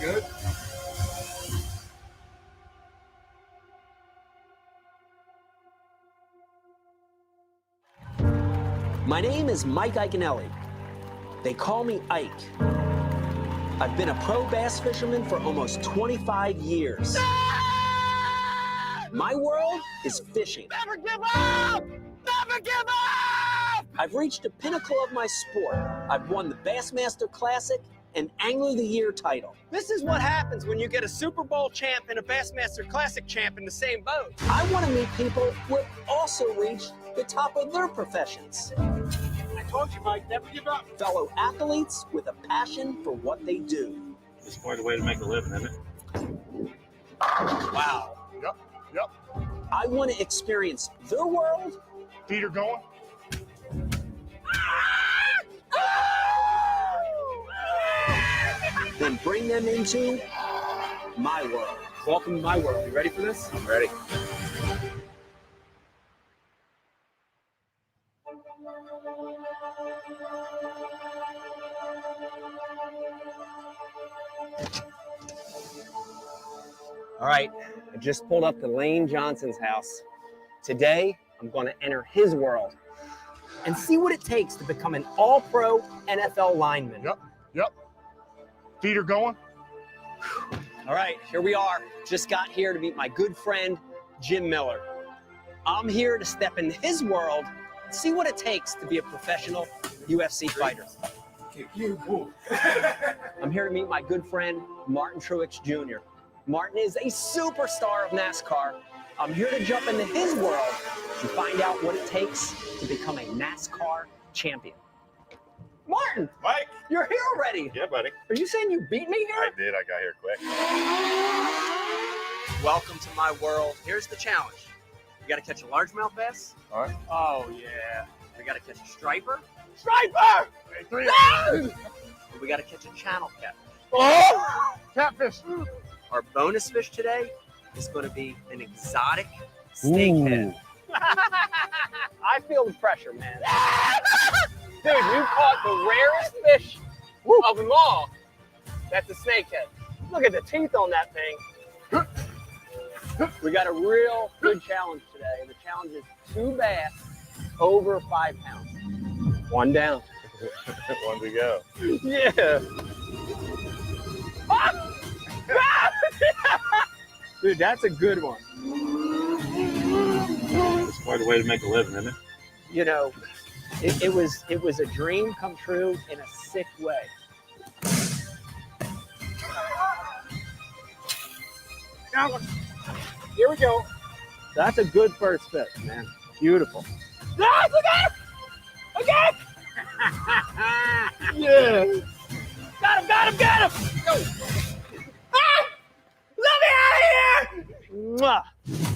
good? My name is Mike Iaconelli. They call me Ike. I've been a pro bass fisherman for almost 25 years. My world is fishing. Never give up! Never give up! I've reached the pinnacle of my sport. I've won the Bassmaster Classic and Angler of the Year title. This is what happens when you get a Super Bowl champ and a Bassmaster Classic champ in the same boat. I want to meet people who have also reached the top of their professions. I told you, Mike, never give up. Fellow athletes with a passion for what they do. It's quite a way to make a living, isn't it? Wow. Yep. I want to experience their world. Feet are going. Then bring them into my world. Welcome to my world. You ready for this? I'm ready. All right, I just pulled up to Lane Johnson's house. Today, I'm going to enter his world and see what it takes to become an all-pro NFL lineman. Yep. Feet are going. All right, here we are. Just got here to meet my good friend, Jim Miller. I'm here to step into his world and see what it takes to be a professional UFC fighter. I'm here to meet my good friend, Martin Truex Jr. Martin is a superstar of NASCAR. I'm here to jump into his world and find out what it takes to become a NASCAR champion. Martin! Mike? You're here already! Yeah, buddy. Are you saying you beat me here? I did. I got here quick. Welcome to my world. Here's the challenge. We got to catch a largemouth bass. All right. Oh, yeah. We got to catch a striper. Striper! No! We got to catch a channel catfish. Oh! Catfish. Our bonus fish today is going to be an exotic snakehead. I feel the pressure, man. Dude, you caught the rarest fish of them all. That's a snakehead. Look at the teeth on that thing. We got a real good challenge today. The challenge is 2 bass over 5 pounds. 1 down. One to go. Yeah. Dude, that's a good one. It's quite a way to make a living, isn't it? You know, it was a dream come true in a sick way. Here we go. That's a good first fish, man. Beautiful. Nice, again! Yeah. Got him! Go. Ah! Let me out of here! Mwah.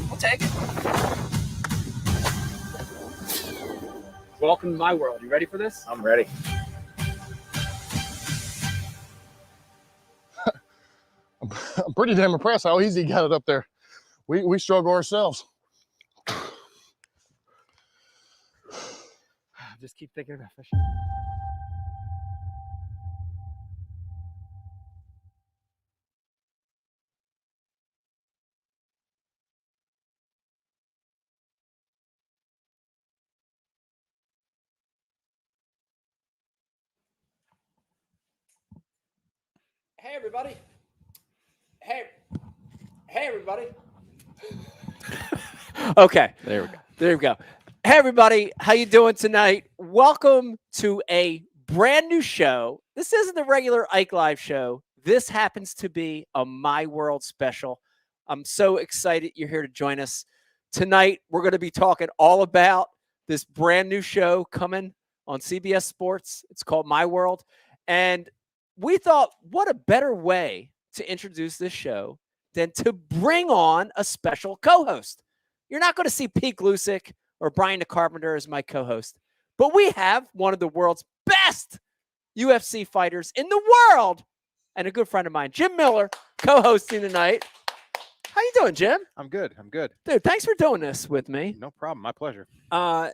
I'll take it. Welcome to my world. You ready for this? I'm ready. I'm pretty damn impressed how easy he got it up there. We struggle ourselves. Just keep thinking about fishing. Hey everybody. Hey everybody. Okay. There we go. Hey everybody, how you doing tonight? Welcome to a brand new show. This isn't the regular Ike Live show. This happens to be a My World special. I'm so excited you're here to join us. Tonight, we're going to be talking all about this brand new show coming on CBS Sports. It's called My World. And we thought, what a better way to introduce this show than to bring on a special co-host. You're not going to see Pete Glusick or Brian the Carpenter as my co-host, but we have one of the world's best UFC fighters in the world and a good friend of mine, Jim Miller, co-hosting tonight. How you doing, Jim? I'm good. Dude, thanks for doing this with me. No problem. My pleasure. I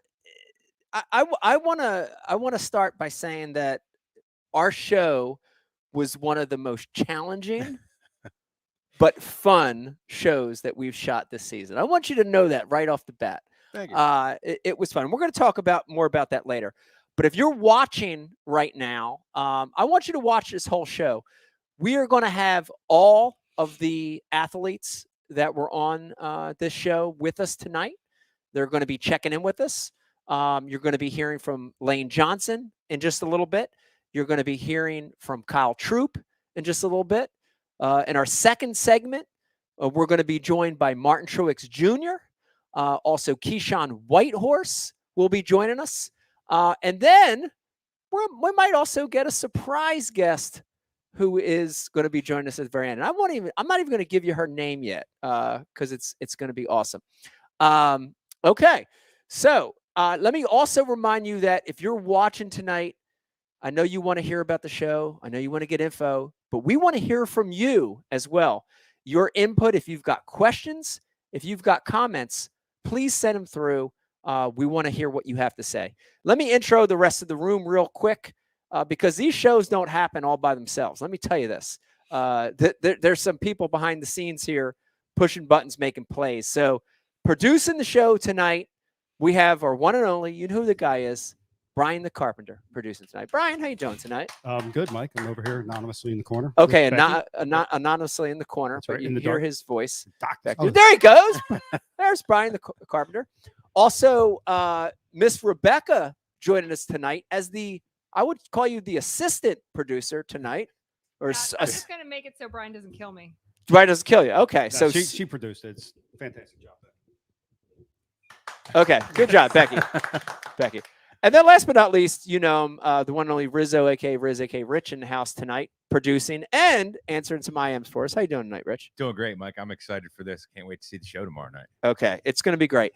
want to start by saying that our show was one of the most challenging but fun shows that we've shot this season. I want you to know that right off the bat. Thank you. It was fun. We're going to talk more about that later. But if you're watching right now, I want you to watch this whole show. We are going to have all of the athletes that were on this show with us tonight. They're going to be checking in with us. You're going to be hearing from Lane Johnson in just a little bit. You're going to be hearing from Kyle Troop in just a little bit. In our second segment, we're going to be joined by Martin Truex Jr. Also, Keyshawn Whitehorse will be joining us. And then we might also get a surprise guest who is going to be joining us at the very end. And I'm not even going to give you her name yet because it's going to be awesome. Okay. So let me also remind you that if you're watching tonight, I know you want to hear about the show. I know you want to get info, but we want to hear from you as well. Your input, if you've got questions, if you've got comments, please send them through. We want to hear what you have to say. Let me intro the rest of the room real quick because these shows don't happen all by themselves. Let me tell you this. There's some people behind the scenes here pushing buttons, making plays. So producing the show tonight, we have our one and only, you know who the guy is, Brian the Carpenter, producing tonight. Brian, how you doing tonight? Good, Mike. I'm over here anonymously in the corner. Okay, anonymously in the corner, That's but right, you in the hear dark. his voice. Back Oh, there he goes. There's Brian the Carpenter. Also, Miss Rebecca joining us tonight as I would call you the assistant producer tonight. Or Yeah, I'm just going to make it so Brian doesn't kill me. Brian doesn't kill you. Okay, no, so she produced it. It's a fantastic job. okay, good job, Becky. Becky. And then last but not least, you know him, the one and only Rizzo, aka Riz, aka Rich, in the house tonight, producing and answering some IMs for us. How you doing tonight, Rich? Doing great, Mike. I'm excited for this. Can't wait to see the show tomorrow night. Okay, it's going to be great.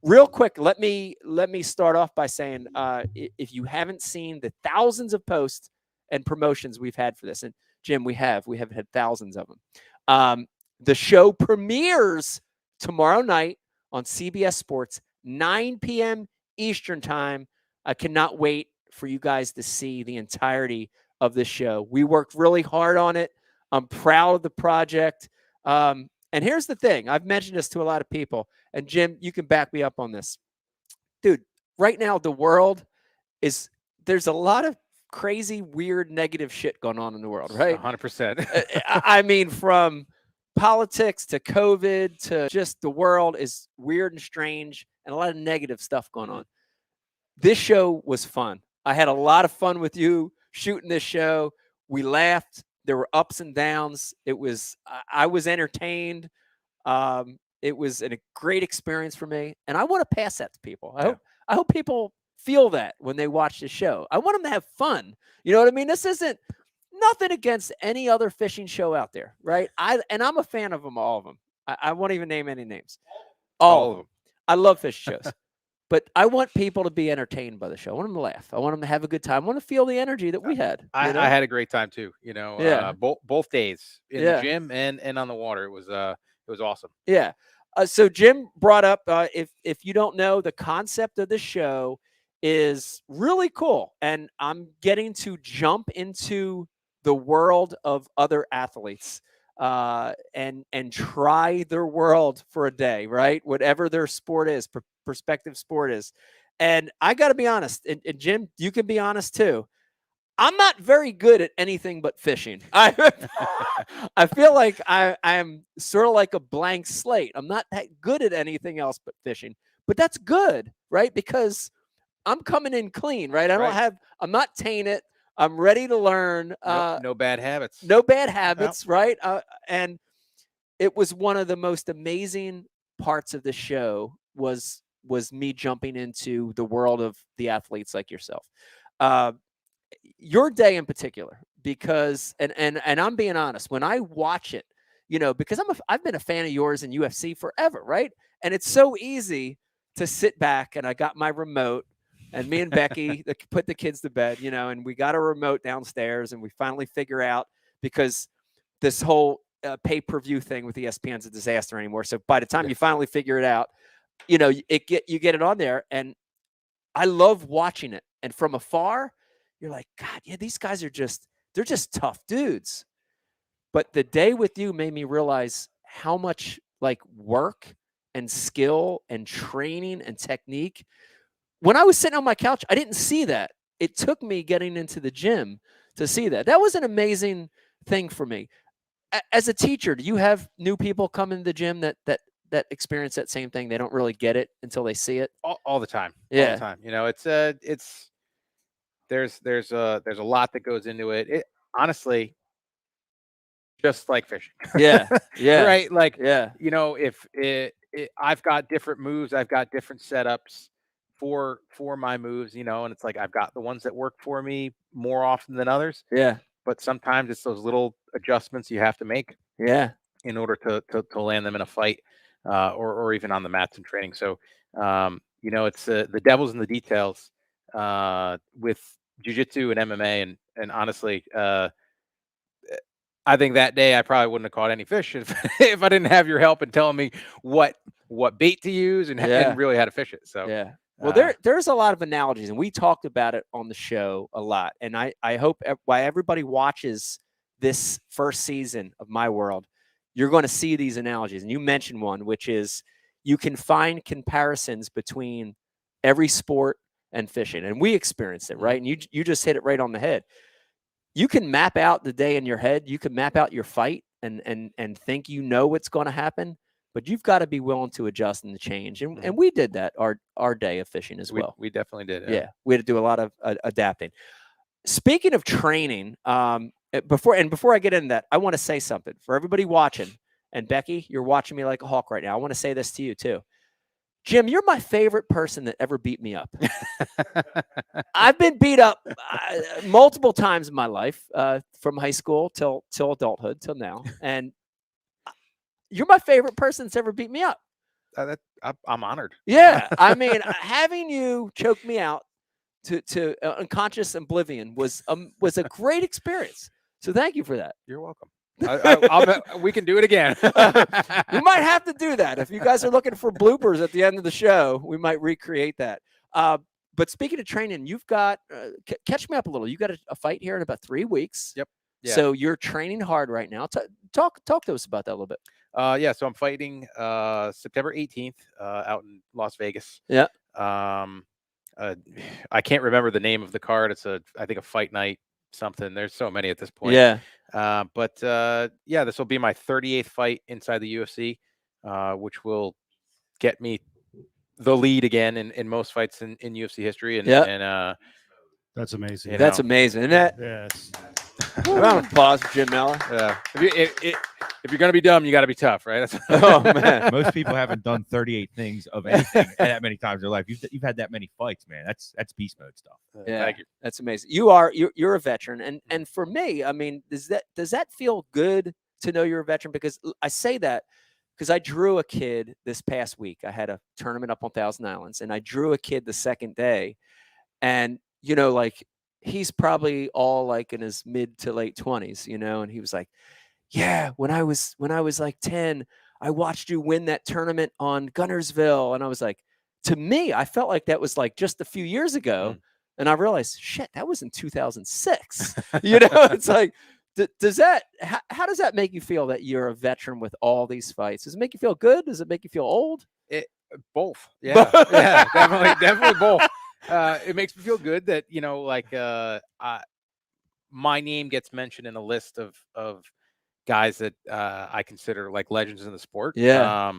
Real quick, let me start off by saying, if you haven't seen the thousands of posts and promotions we've had for this, and Jim, we have had thousands of them. The show premieres tomorrow night on CBS Sports, 9 p.m. Eastern time. I cannot wait for you guys to see the entirety of this show. We worked really hard on it. I'm proud of the project. And here's the thing. I've mentioned this to a lot of people. And Jim, you can back me up on this. Dude, right now, the world there's a lot of crazy, weird, negative shit going on in the world, right? 100%. I mean, from politics to COVID to just the world is weird and strange and a lot of negative stuff going on. This show was fun. I had a lot of fun with you shooting this show. We laughed. There were ups and downs. I was entertained. It was a great experience for me. And I want to pass that to people. I hope people feel that when they watch the show. I want them to have fun. You know what I mean? This isn't nothing against any other fishing show out there, right? I'm a fan of them, all of them. I won't even name any names. All of them. I love fishing shows. But I want people to be entertained by the show. I want them to laugh. I want them to have a good time. I want to feel the energy that we had. I had a great time too. You know, Yeah. Both days in Yeah. the gym and on the water. It was awesome. Yeah. So Jim brought up, if you don't know, the concept of the show is really cool. And I'm getting to jump into the world of other athletes and try their world for a day, right? Whatever their sport is, prospective sport is. And I got to be honest, and Jim, you can be honest too. I'm not very good at anything but fishing. I feel like I'm sort of like a blank slate. I'm not that good at anything else but fishing. But that's good, right? Because I'm coming in clean, right? I'm not tainted. I'm ready to learn. No bad habits. No bad habits, right? And it was one of the most amazing parts of the show was me jumping into the world of the athletes like yourself. Your day in particular, because and I'm being honest, when I watch it, you know, because I've been a fan of yours in UFC forever, right? And it's so easy to sit back and I got my remote and me and Becky put the kids to bed, you know, and we got a remote downstairs and we finally figure out because this whole pay-per-view thing with ESPN's a disaster anymore. So by the time you finally figure it out, you know, you get it on there and I love watching it. And from afar, you're like, God, yeah, these guys they're just tough dudes. But the day with you made me realize how much like work and skill and training and technique. When I was sitting on my couch, I didn't see that. It took me getting into the gym to see that. That was an amazing thing for me. As a teacher, do you have new people come into the gym that experience that same thing? They don't really get it until they see it. All the time. All Yeah. the time. You know, it's there's a lot that goes into it. It honestly, just like fishing. Yeah. Yeah. Right. Like, Yeah. you know, if I've got different moves, I've got different setups for my moves, you know, and it's like I've got the ones that work for me more often than others. Yeah. But sometimes it's those little adjustments you have to make Yeah. in order to land them in a fight, or even on the mats in training. So, you know, it's the devil's in the details with jiu-jitsu and MMA, and honestly, I think that day I probably wouldn't have caught any fish if, if I didn't have your help in telling me what bait to use and really how to fish it. So Yeah. Well, there's a lot of analogies, and we talked about it on the show a lot. And I hope why everybody watches this first season of My World, you're going to see these analogies. And you mentioned one, which is you can find comparisons between every sport and fishing. And we experienced it, right? And you just hit it right on the head. You can map out the day in your head. You can map out your fight and think you know what's going to happen, but you've got to be willing to adjust and to change. And we did that our day of fishing as well. We definitely did. Yeah, we had to do a lot of adapting. Speaking of training, before I get into that, I want to say something for everybody watching. And Becky, you're watching me like a hawk right now. I want to say this to you too. Jim, you're my favorite person that ever beat me up. I've been beat up multiple times in my life, from high school till adulthood, till now. And you're my favorite person that's ever beat me up. I'm honored. Yeah. I mean, having you choke me out to unconscious oblivion was a great experience. So thank you for that. You're welcome. I'll bet we can do it again. We might have to do that. If you guys are looking for bloopers at the end of the show, we might recreate that. But speaking of training, you've got, catch me up a little. You got a fight here in about 3 weeks. Yep. Yeah. So you're training hard right now. Talk to us about that a little bit. Yeah. So I'm fighting September 18th out in Las Vegas. Yeah. I can't remember the name of the card. It's I think a fight night something. There's so many at this point. Yeah. But yeah, this will be my 38th fight inside the UFC, which will get me the lead again in most fights in UFC history. And That's amazing. That's amazing. Isn't that? Yes. Round of applause for Jim Miller. Yeah. If you're gonna be dumb, you got to be tough, right? Oh man. Most people haven't done 38 things of anything that many times in their life. You've had that many fights, man. That's beast mode stuff. Yeah, Thank you. that's amazing. You're a veteran, and for me, I mean, does that feel good to know you're a veteran? Because I say that because I drew a kid this past week. I had a tournament up on Thousand Islands, and I drew a kid the second day, and you know, like he's probably all like in his mid to late 20s, you know, and he was like, "Yeah, when I was like 10, I watched you win that tournament on Gunnersville," and I was like, to me, I felt like that was like just a few years ago. And I realized, shit, that was in 2006. You know, it's like, how does that make you feel that you're a veteran with all these fights? Does it make you feel good? Does it make you feel old? Both. Yeah. Yeah, definitely both. It makes me feel good that, you know, like my name gets mentioned in a list of guys that I consider like legends in the sport. Yeah.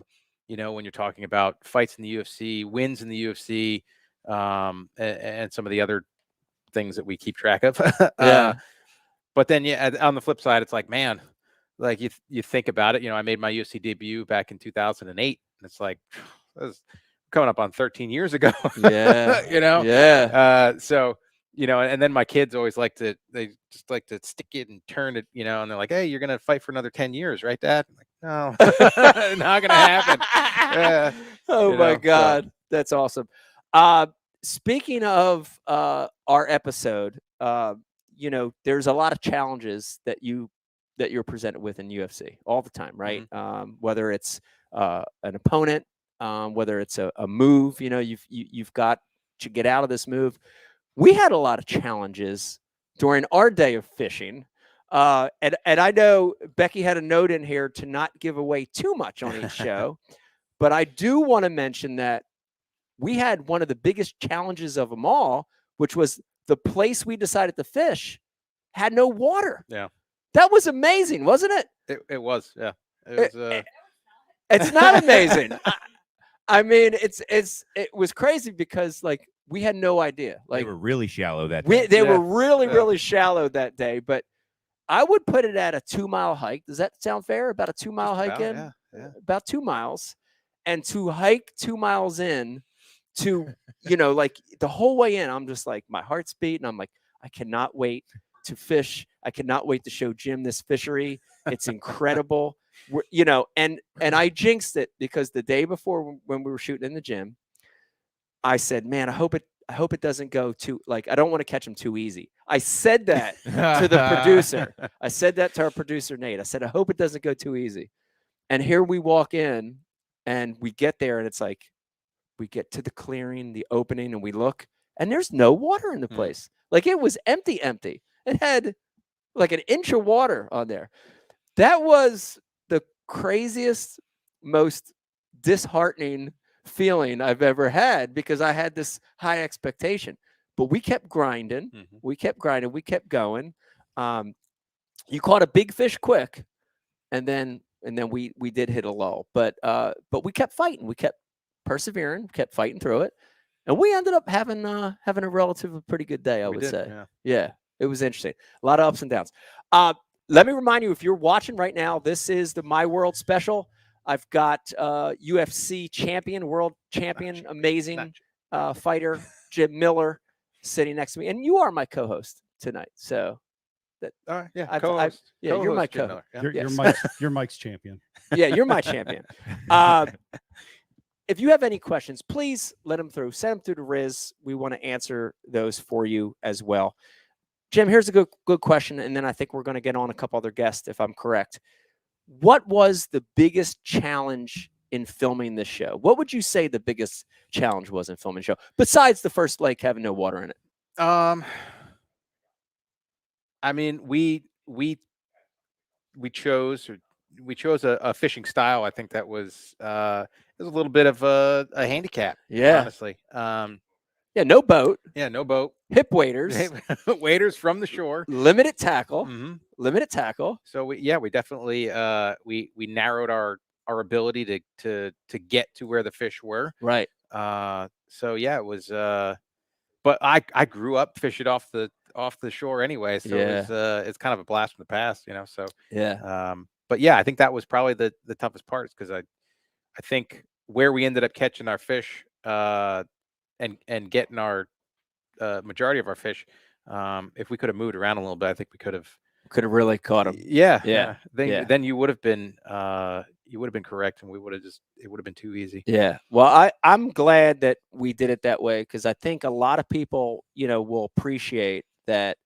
You know, when you're talking about fights in the UFC, wins in the UFC, and some of the other things that we keep track of. Yeah. But then, yeah, on the flip side, it's like, man, like you think about it. You know, I made my UFC debut back in 2008, and it's like, that was coming up on 13 years ago. Yeah. You know. Yeah. So, you know, and then my kids always they just like to stick it and turn it, you know, and they're like, "Hey, you're gonna fight for another 10 years, right, Dad?" I'm like, no, not gonna happen. Oh you my know, God, that's awesome. Speaking of our episode, you know, there's a lot of challenges that you're presented with in UFC all the time, right? Whether it's an opponent, whether it's a move, you know, you've got to get out of this move. We had a lot of challenges during our day of fishing. And I know Becky had a note in here to not give away too much on each show, but I do want to mention that we had one of the biggest challenges of them all, which was the place we decided to fish had no water. Yeah. That was amazing, wasn't it? It was, yeah. It was. It's not amazing. I mean, it was crazy because like we had no idea. Like They were really shallow that day. they were Yeah. really shallow that day. But I would put it at a 2-mile hike. Does that sound fair? About a 2-mile hike in? Yeah. About 2 miles. And to hike 2 miles in to, like the whole way in, I'm just like, my heart's beating. I'm like, I cannot wait to fish. I cannot wait to show Jim this fishery. It's incredible. And I jinxed it because the day before when we were shooting in the gym, I said, man, I hope it doesn't go too, like, I don't want to catch him too easy. I said that to the producer. I said that to our producer, Nate. I said, I hope it doesn't go too easy. And here we walk in and we get there and it's like, we get to the clearing, the opening, and we look and there's no water in the place. Like it was empty. It had like 1 inch of water on there. That was the craziest, most disheartening feeling I've ever had because I had this high expectation. But we kept grinding. Mm-hmm. We kept grinding. We kept going. You caught a big fish quick, and then we did hit a lull. But we kept fighting. We kept persevering. Kept fighting through it, and we ended up having a relatively pretty good day. I would say. Yeah, it was interesting. A lot of ups and downs. Let me remind you, if you're watching right now, this is the My World special. I've got UFC champion, world champion, amazing fighter, Jim Miller, sitting next to me. And you are my co-host tonight. So that All right, yeah, co-host. Yeah, you're my Jim co-host. Miller, You're, you're Mike's champion. Yeah, you're my champion. If you have any questions, please let them through. Send them through to Riz. We want to answer those for you as well. Jim, here's a good question, and then I think we're going to get on a couple other guests if I'm correct. What was the biggest challenge in filming this show? What would you say the biggest challenge was in filming the show, besides the first lake having no water in it? I mean, we chose a fishing style. I think that was a little bit of a handicap. Yeah, honestly. Yeah, no boat. Yeah, no boat. Hip waders. Waders from the shore. Limited tackle. Mm-hmm. Limited tackle. So we definitely we narrowed our ability to get to where the fish were. Right. So yeah, it was but I grew up fishing off the shore anyway, so it's kind of a blast from the past, So yeah. But yeah, I think that was probably the toughest part, because I think where we ended up catching our fish and getting our majority of our fish, if we could have moved around a little bit, I think we could have really caught them. Yeah. Then you would have been correct, and it would have been too easy. Yeah. Well, I'm glad that we did it that way, because I think a lot of people, will appreciate that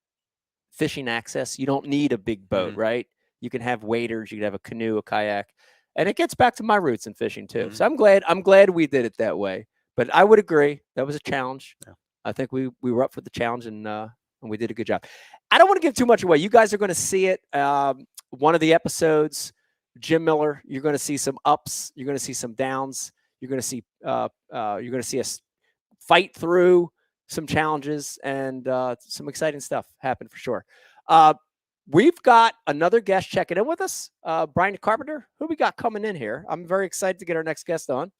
fishing access. You don't need a big boat, right? You can have waders, you can have a canoe, a kayak, and it gets back to my roots in fishing too. So I'm glad we did it that way. But I would agree that was a challenge. Yeah. I think we were up for the challenge, and we did a good job. I don't want to give too much away. You guys are going to see it. One of the episodes, Jim Miller. You're going to see some ups. You're going to see some downs. You're going to see us fight through some challenges, and some exciting stuff happen for sure. We've got another guest checking in with us, Brian Carpenter. Who we got coming in here? I'm very excited to get our next guest on.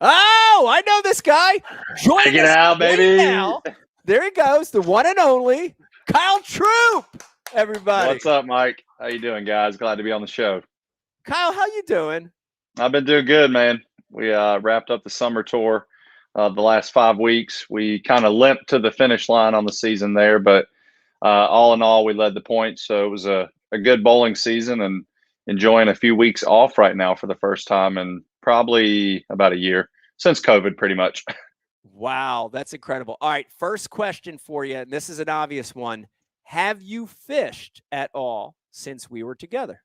Oh, I know this guy. Join us out, baby. Right now. There he goes, the one and only Kyle Troop. Everybody, what's up, Mike? How you doing, guys? Glad to be on the show. Kyle, how you doing? I've been doing good, man. We wrapped up the summer tour the last 5 weeks. We kind of limped to the finish line on the season there, but all in all, we led the points. So it was a good bowling season, and enjoying a few weeks off right now for the first time in probably about a year, since COVID, pretty much. Wow, that's incredible. All right, first question for you, and this is an obvious one. Have you fished at all since we were together?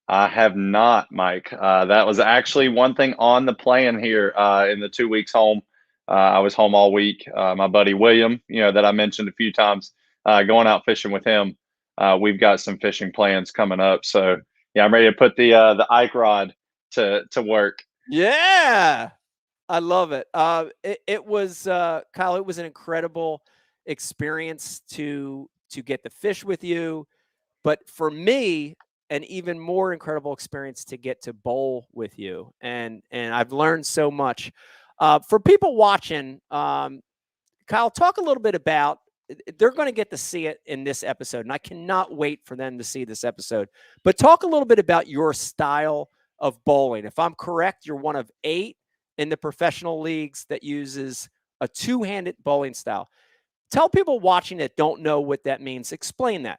I have not, Mike. That was actually one thing on the plan here in the 2 weeks home. I was home all week. My buddy William, that I mentioned a few times, going out fishing with him. We've got some fishing plans coming up. So yeah, I'm ready to put the Ike rod to work. Yeah, I love it. It was Kyle. It was an incredible experience to get to fish with you, but for me, an even more incredible experience to get to bowl with you, and I've learned so much. For people watching, Kyle, talk a little bit about. They're going to get to see it in this episode, and I cannot wait for them to see this episode. But talk a little bit about your style of bowling. If I'm correct, you're one of 8 in the professional leagues that uses a two-handed bowling style. Tell people watching that don't know what that means. Explain that.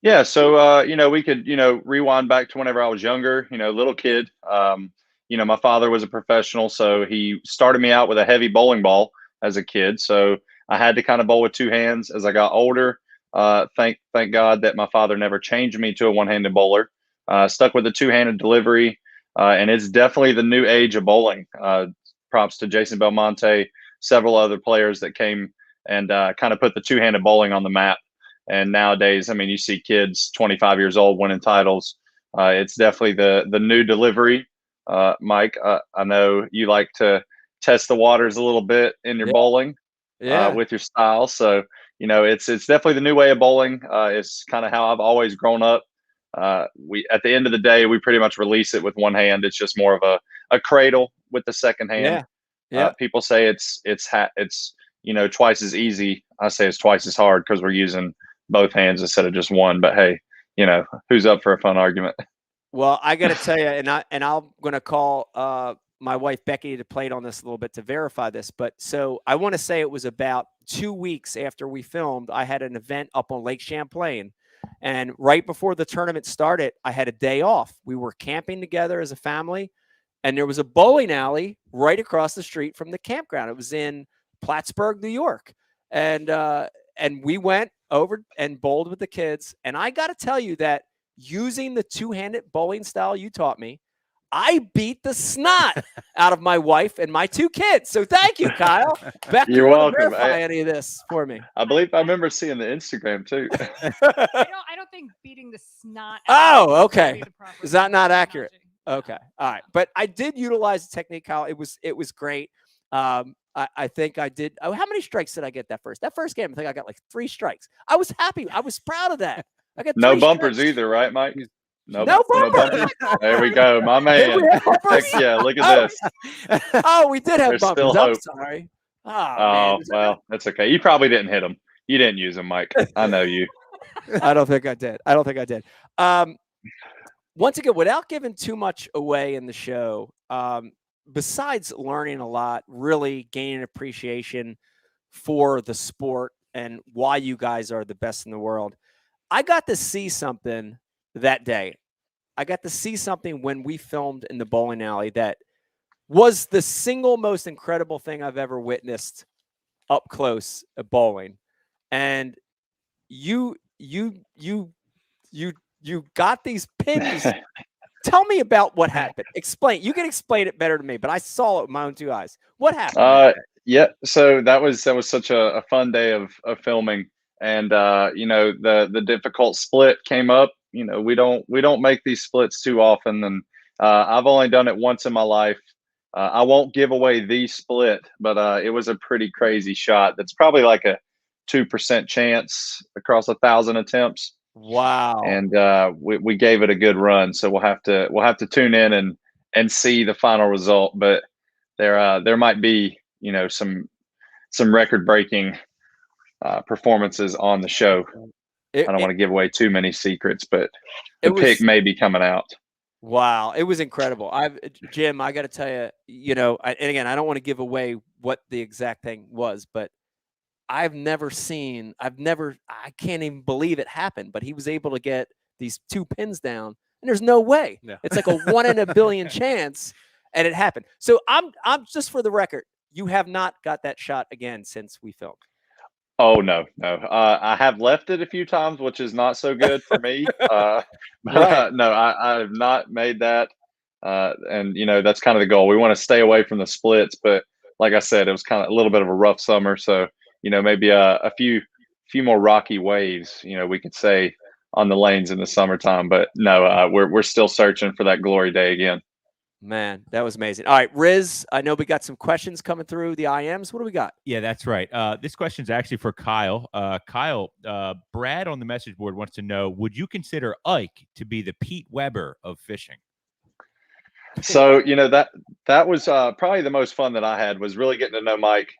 Yeah, so we could rewind back to whenever I was younger, little kid. My father was a professional, so he started me out with a heavy bowling ball as a kid. So I had to kind of bowl with 2 hands. As I got older, thank God that my father never changed me to a one-handed bowler. Stuck with the 2-handed delivery, and it's definitely the new age of bowling. Props to Jason Belmonte, several other players that came and kind of put the 2-handed bowling on the map. And nowadays, I mean, you see kids 25 years old winning titles. It's definitely the new delivery. Mike, I know you like to test the waters a little bit in your bowling with your style. So, it's definitely the new way of bowling. It's kind of how I've always grown up. We at the end of the day, we pretty much release it with one hand. It's just more of a cradle with the second hand. People say it's twice as easy. I say it's twice as hard because we're using both hands instead of just one. But hey, who's up for a fun argument? Well, I got to tell you, and I'm going to call my wife Becky to play on this a little bit to verify this. But so I want to say it was about 2 weeks after we filmed. I had an event up on Lake Champlain, and right before the tournament started, I had a day off. We were camping together as a family, and there was a bowling alley right across the street from the campground. It was in Plattsburgh, New York, and we went over and bowled with the kids. And I got to tell you that using the two-handed bowling style you taught me, I beat the snot out of my wife and my 2 kids. So thank you, Kyle. Becky, You're welcome. verify any of this for me. I believe I remember seeing the Instagram too. I don't think beating the snot. Oh, okay. Would be the proper Is that not terminology. accurate? Okay. All right. But I did utilize the technique, Kyle. It was great. I think I did. Oh, how many strikes did I get that first? That first game, I think I got like 3 strikes. I was happy. I was proud of that. I got no 3 bumpers strikes. either, right, Mike? No bumpers. There we go, my man. Heck yeah, look at this. Oh, we did have There's bumpers. still I'm hope. sorry. Oh, well, that's okay. You probably didn't hit them. You didn't use them, Mike. I know you. I don't think I did. Once again, without giving too much away in the show, besides learning a lot, really gaining appreciation for the sport and why you guys are the best in the world, I got to see something that day. I got to see something when we filmed in the bowling alley that was the single most incredible thing I've ever witnessed up close at bowling. And you got these pins. Tell me about what happened. Explain. You can explain it better to me, but I saw it with my own 2 eyes. What happened? Yeah. So that was such a fun day of filming, and the difficult split came up. We don't make these splits too often, and I've only done it once in my life. I won't give away the split, but it was a pretty crazy shot. That's probably like a 2% chance across 1,000 attempts. Wow. And we gave it a good run, so we'll have to tune in and see the final result. But there might be some record breaking performances on the show. I don't want to give away too many secrets, but the pick may be coming out. Wow, it was incredible. Jim, I got to tell you, and again, I don't want to give away what the exact thing was, but I can't even believe it happened, but he was able to get these 2 pins down, and there's no way. Yeah. It's like a 1 in a billion chance, and it happened. So I'm just for the record, you have not got that shot again since we filmed. Oh, no. I have left it a few times, which is not so good for me. But no, I have not made that. And, that's kind of the goal. We want to stay away from the splits. But like I said, it was kind of a little bit of a rough summer. So, maybe a few few more rocky waves, we could say, on the lanes in the summertime. But no, we're still searching for that glory day again. Man, that was amazing. All right, Riz, I know we got some questions coming through the IMs. What do we got? Yeah, that's right. This question is actually for Kyle. Kyle, Brad on the message board wants to know, would you consider Ike to be the Pete Weber of fishing? So, that was probably the most fun that I had, was really getting to know Mike.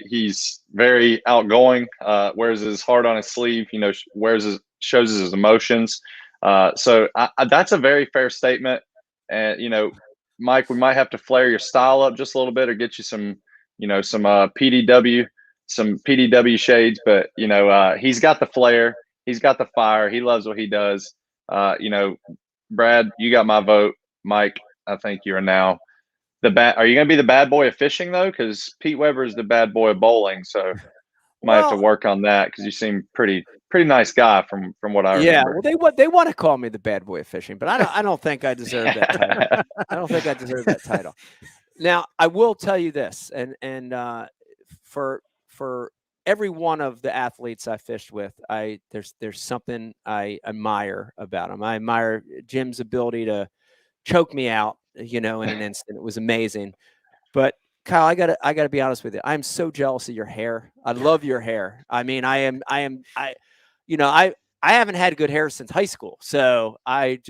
He's very outgoing, wears his heart on his sleeve, shows his emotions. So that's a very fair statement. And, Mike, we might have to flare your style up just a little bit, or get you some PDW shades. But, he's got the flair. He's got the fire. He loves what he does. Brad, you got my vote. Mike, I think you are now are you going to be the bad boy of fishing, though? Because Pete Weber is the bad boy of bowling. So might have to work on that, because you seem pretty nice guy from what I remember. Yeah, well, they want to call me the bad boy of fishing, but I don't think I deserve that title. I don't think I deserve that title. Now, I will tell you this, and for every one of the athletes I fished with, there's something I admire about them. I admire Jim's ability to choke me out, in an instant. It was amazing. But Kyle, I gotta be honest with you. I'm so jealous of your hair. I love your hair. I mean, I haven't had good hair since high school, so I'm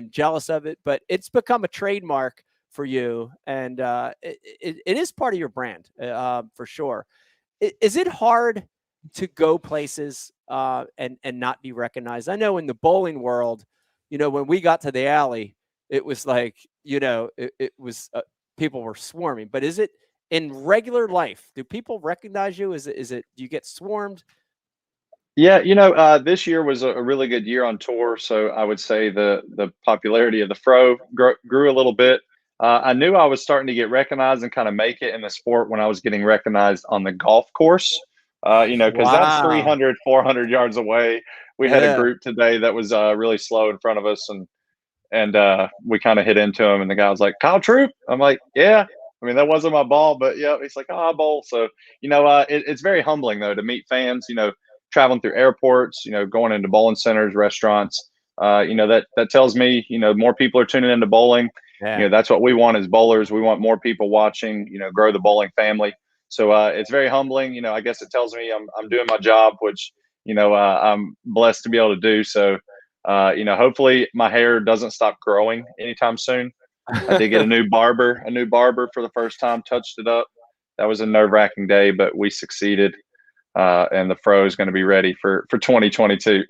jealous of it. But it's become a trademark for you, and it is part of your brand, for sure. Is it hard to go places and not be recognized? I know in the bowling world, when we got to the alley, it was like, it was people were swarming. But is it in regular life? Do people recognize you? Is it do you get swarmed? Yeah, this year was a really good year on tour. So I would say the popularity of the fro grew a little bit. I knew I was starting to get recognized and kind of make it in the sport when I was getting recognized on the golf course. Because that's 300, 400 yards away. We had a group today that was really slow in front of us, and we kind of hit into him, and the guy was like, "Kyle Troop?" I'm like, "Yeah." I mean, that wasn't my ball, but yeah. He's like, "Oh, I bowl." So, it's very humbling, though, to meet fans, traveling through airports, going into bowling centers, restaurants. That tells me, more people are tuning into bowling. Yeah. That's what we want as bowlers. We want more people watching, grow the bowling family. So it's very humbling. I guess it tells me I'm doing my job, which, I'm blessed to be able to do. So, hopefully my hair doesn't stop growing anytime soon. I did get a new barber for the first time, touched it up. That was a nerve-wracking day, but we succeeded. And the fro is going to be ready for 2022.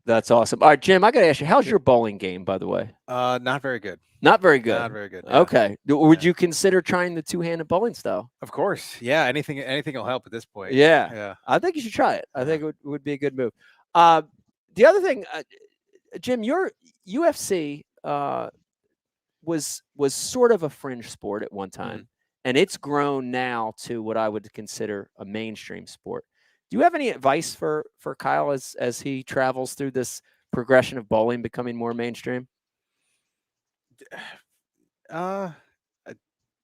That's awesome. All right, Jim, I got to ask you, how's your bowling game, by the way? Not very good. Not very good. Not very good. Yeah. Okay. Would you consider trying the two-handed bowling style? Of course. Yeah. Anything will help at this point. Yeah. Yeah. I think you should try it. I think it would be a good move. The other thing, Jim, your UFC was sort of a fringe sport at one time, and it's grown now to what I would consider a mainstream sport. Do you have any advice for Kyle as he travels through this progression of bowling becoming more mainstream?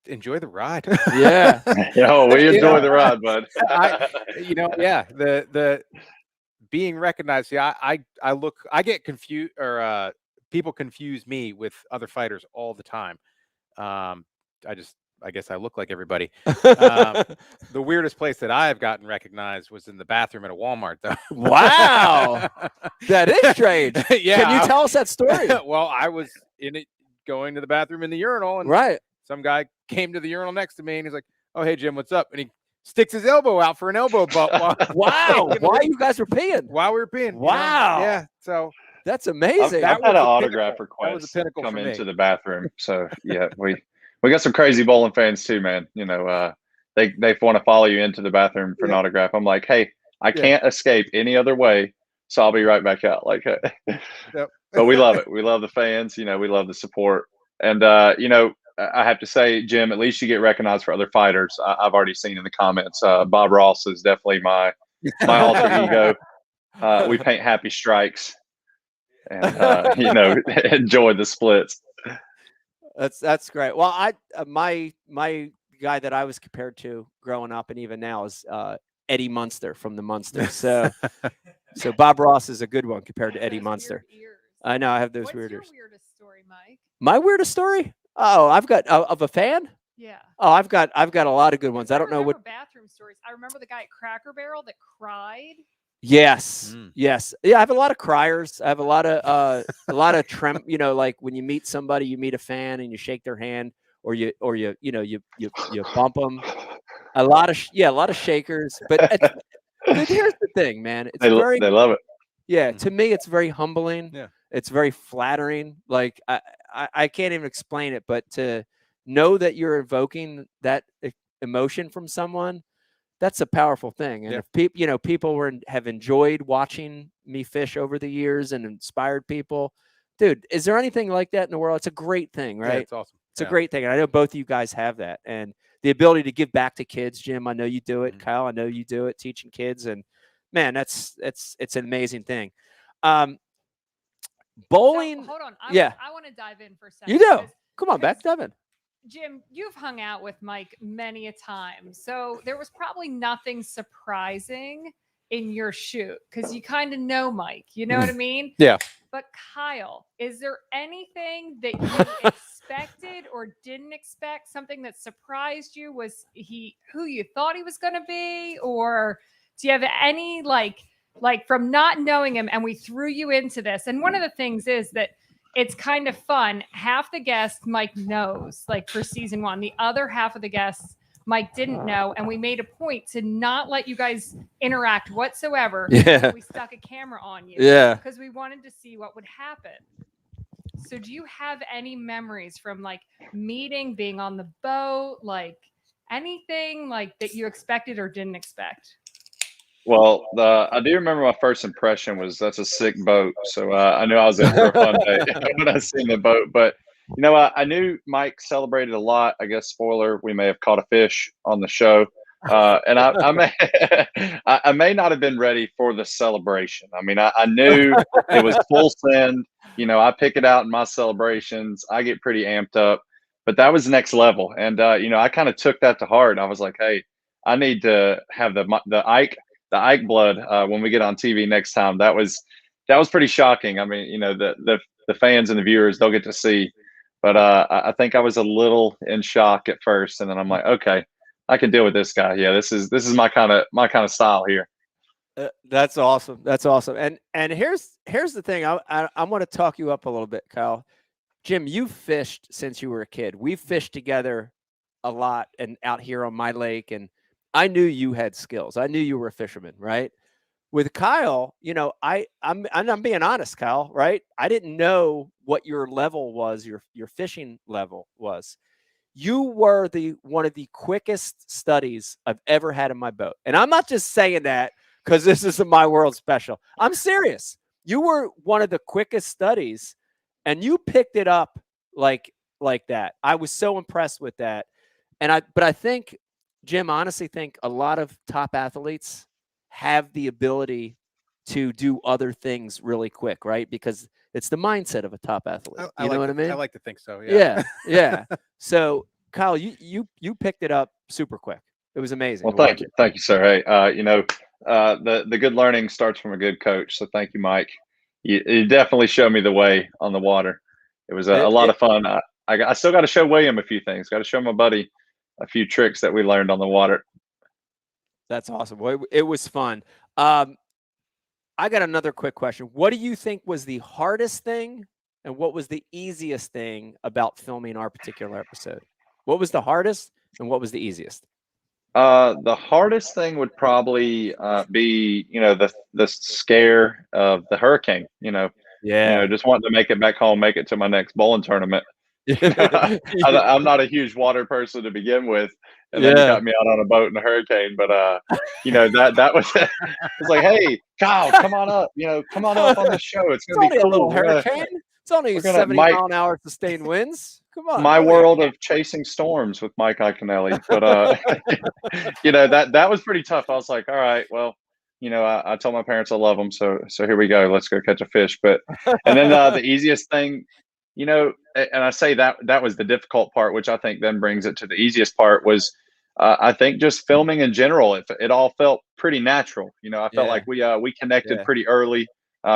Enjoy the ride. Yeah. We enjoy the ride, bud. The being recognized. Yeah, I get confused, or people confuse me with other fighters all the time. I guess I look like everybody. The weirdest place that I have gotten recognized was in the bathroom at a Walmart, though. Wow. That is strange. Yeah. Can you tell us that story? Well, I was in it, going to the bathroom in the urinal, and some guy came to the urinal next to me, and he's like, "Oh, hey, Jim, what's up?" And he sticks his elbow out for an elbow bump. Wow. While you guys were peeing? While we were peeing. Wow. Yeah. So that's amazing. I've had an autograph request come into the bathroom. So yeah, we got some crazy bowling fans too, man. They want to follow you into the bathroom for an autograph. I'm like, hey, I can't escape any other way, so I'll be right back out. Like, but we love it. We love the fans. We love the support. And I have to say, Jim, at least you get recognized for other fighters. I've already seen in the comments. Bob Ross is definitely my alter ego. We paint happy strikes, and enjoy the splits. That's great. Well, my guy that I was compared to growing up, and even now, is Eddie Munster from the Munster. So so Bob Ross is a good one compared to Eddie Munster. I know I have those weird ears. What's your weirdest story, Mike? My weirdest story? Oh, I've got of a fan. Yeah. Oh, I've got a lot of good ones. I don't know what bathroom stories. I remember the guy at Cracker Barrel that cried. Yes. Yes. Yeah, I have a lot of criers. I have a lot of you know, like when you meet somebody, you meet a fan and you shake their hand or you bump them. A lot of shakers, but here's the thing, man. It's they love it. Yeah, to me it's very humbling. Yeah. It's very flattering. Like I can't even explain it, but to know that you're evoking that emotion from someone, that's a powerful thing. And if people have enjoyed watching me fish over the years and inspired people, dude, is there anything like that in the world? It's a great thing, right? Yeah, it's awesome. It's a great thing. And I know both of you guys have that. And the ability to give back to kids, Jim, I know you do it. Kyle, I know you do it, teaching kids. And man, it's an amazing thing. Bowling. So, hold on. I want to dive in for a second. You do. Come on back, Devin. Jim, you've hung out with Mike many a time. So there was probably nothing surprising in your shoot because you kind of know Mike. You know what I mean? Yeah. But Kyle, is there anything that you expected or didn't expect? Something that surprised you? Was he who you thought he was going to be? Or do you have any like from not knowing him and we threw you into this? And one of the things is that it's kind of fun. Half the guests Mike knows, like for season 1. The other half of the guests Mike didn't know. And we made a point to not let you guys interact whatsoever. Yeah. We stuck a camera on you. Yeah. Because we wanted to see what would happen. So do you have any memories from like meeting, being on the boat, like anything like that you expected or didn't expect? Well, I do remember my first impression was that's a sick boat. So I knew I was in for a fun day when I seen the boat. But, you know, I knew Mike celebrated a lot. I guess, spoiler, we may have caught a fish on the show. And I may not have been ready for the celebration. I mean, I knew it was full send. You know, I pick it out in my celebrations. I get pretty amped up. But that was next level. And, you know, I kind of took that to heart. I was like, hey, I need to have the Ike blood when we get on TV next time. That was pretty shocking. I mean, you know, the fans and the viewers, they'll get to see. But I think I was a little in shock at first, and then I'm like, okay, I can deal with this guy. Yeah, this is my kind of style here. That's awesome. That's awesome. And here's the thing. I want to talk you up a little bit, Kyle. Jim, you've fished since you were a kid. We've fished together a lot and out here on my lake, and I knew you had skills. I knew you were a fisherman, right? With Kyle, you know, I'm being honest, Kyle, right? I didn't know what your level was, your fishing level was. You were one of the quickest studies I've ever had in my boat. And I'm not just saying that because this is a My World special. I'm serious. You were one of the quickest studies, and you picked it up like that. I was so impressed with that. But I think, Jim, I honestly think a lot of top athletes have the ability to do other things really quick, right? Because it's the mindset of a top athlete. You know what I mean? I like to think so. Yeah. Yeah. So, Kyle, you picked it up super quick. It was amazing. Well, thank you, sir. Hey, you know, the good learning starts from a good coach. So, thank you, Mike. You definitely showed me the way on the water. It was a lot of fun. I still got to show William a few things. Got to show my buddy a few tricks that we learned on the water. That's awesome. Well, it was fun. I got another quick question. What do you think was the hardest thing and what was the easiest thing about filming our particular episode? What was the hardest and what was the easiest? The hardest thing would probably be, you know, the scare of the hurricane, you know, just wanting to make it back home, make it to my next bowling tournament. I'm not a huge water person to begin with, and then you got me out on a boat in a hurricane. But you know, that was it's like, hey, Kyle, come on up. You know, come on up on the show. It's gonna be cool. A little hurricane. It's only 70 mile an hour sustained winds. Come on. My world of chasing storms with Mike Iaconelli. But you know, that was pretty tough. I was like, all right, well, you know, I told my parents I love them, so here we go. Let's go catch a fish. But and then the easiest thing, you know, and I say that was the difficult part, which I think then brings it to the easiest part was I think just filming in general, it all felt pretty natural. I felt like we connected pretty early.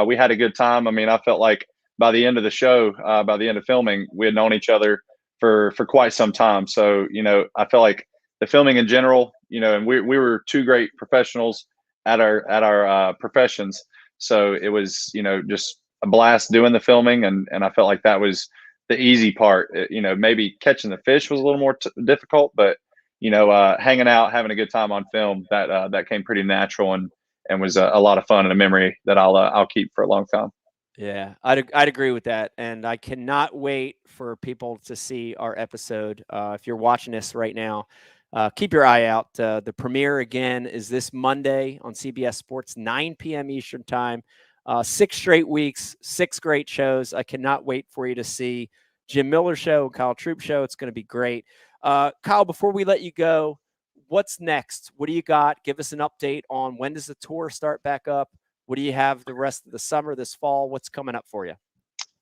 We had a good time. I mean, I felt like by the end of the show, by the end of filming, we had known each other for quite some time. So, I felt like the filming in general, and we were two great professionals at our professions. So it was, just a blast doing the filming. And I felt like that was the easy part. Maybe catching the fish was a little more difficult, but, hanging out, having a good time on film, that came pretty natural and was a lot of fun and a memory that I'll keep for a long time. Yeah, I'd agree with that, and I cannot wait for people to see our episode. If you're watching this right now, keep your eye out. The premiere again is this Monday on CBS Sports, 9 p.m. Eastern Time. 6 straight weeks, 6 great shows. I cannot wait for you to see Jim Miller Show, Kyle Troop Show. It's going to be great. Kyle, before we let you go, what's next? What do you got? Give us an update on when does the tour start back up? What do you have the rest of the summer, this fall? What's coming up for you?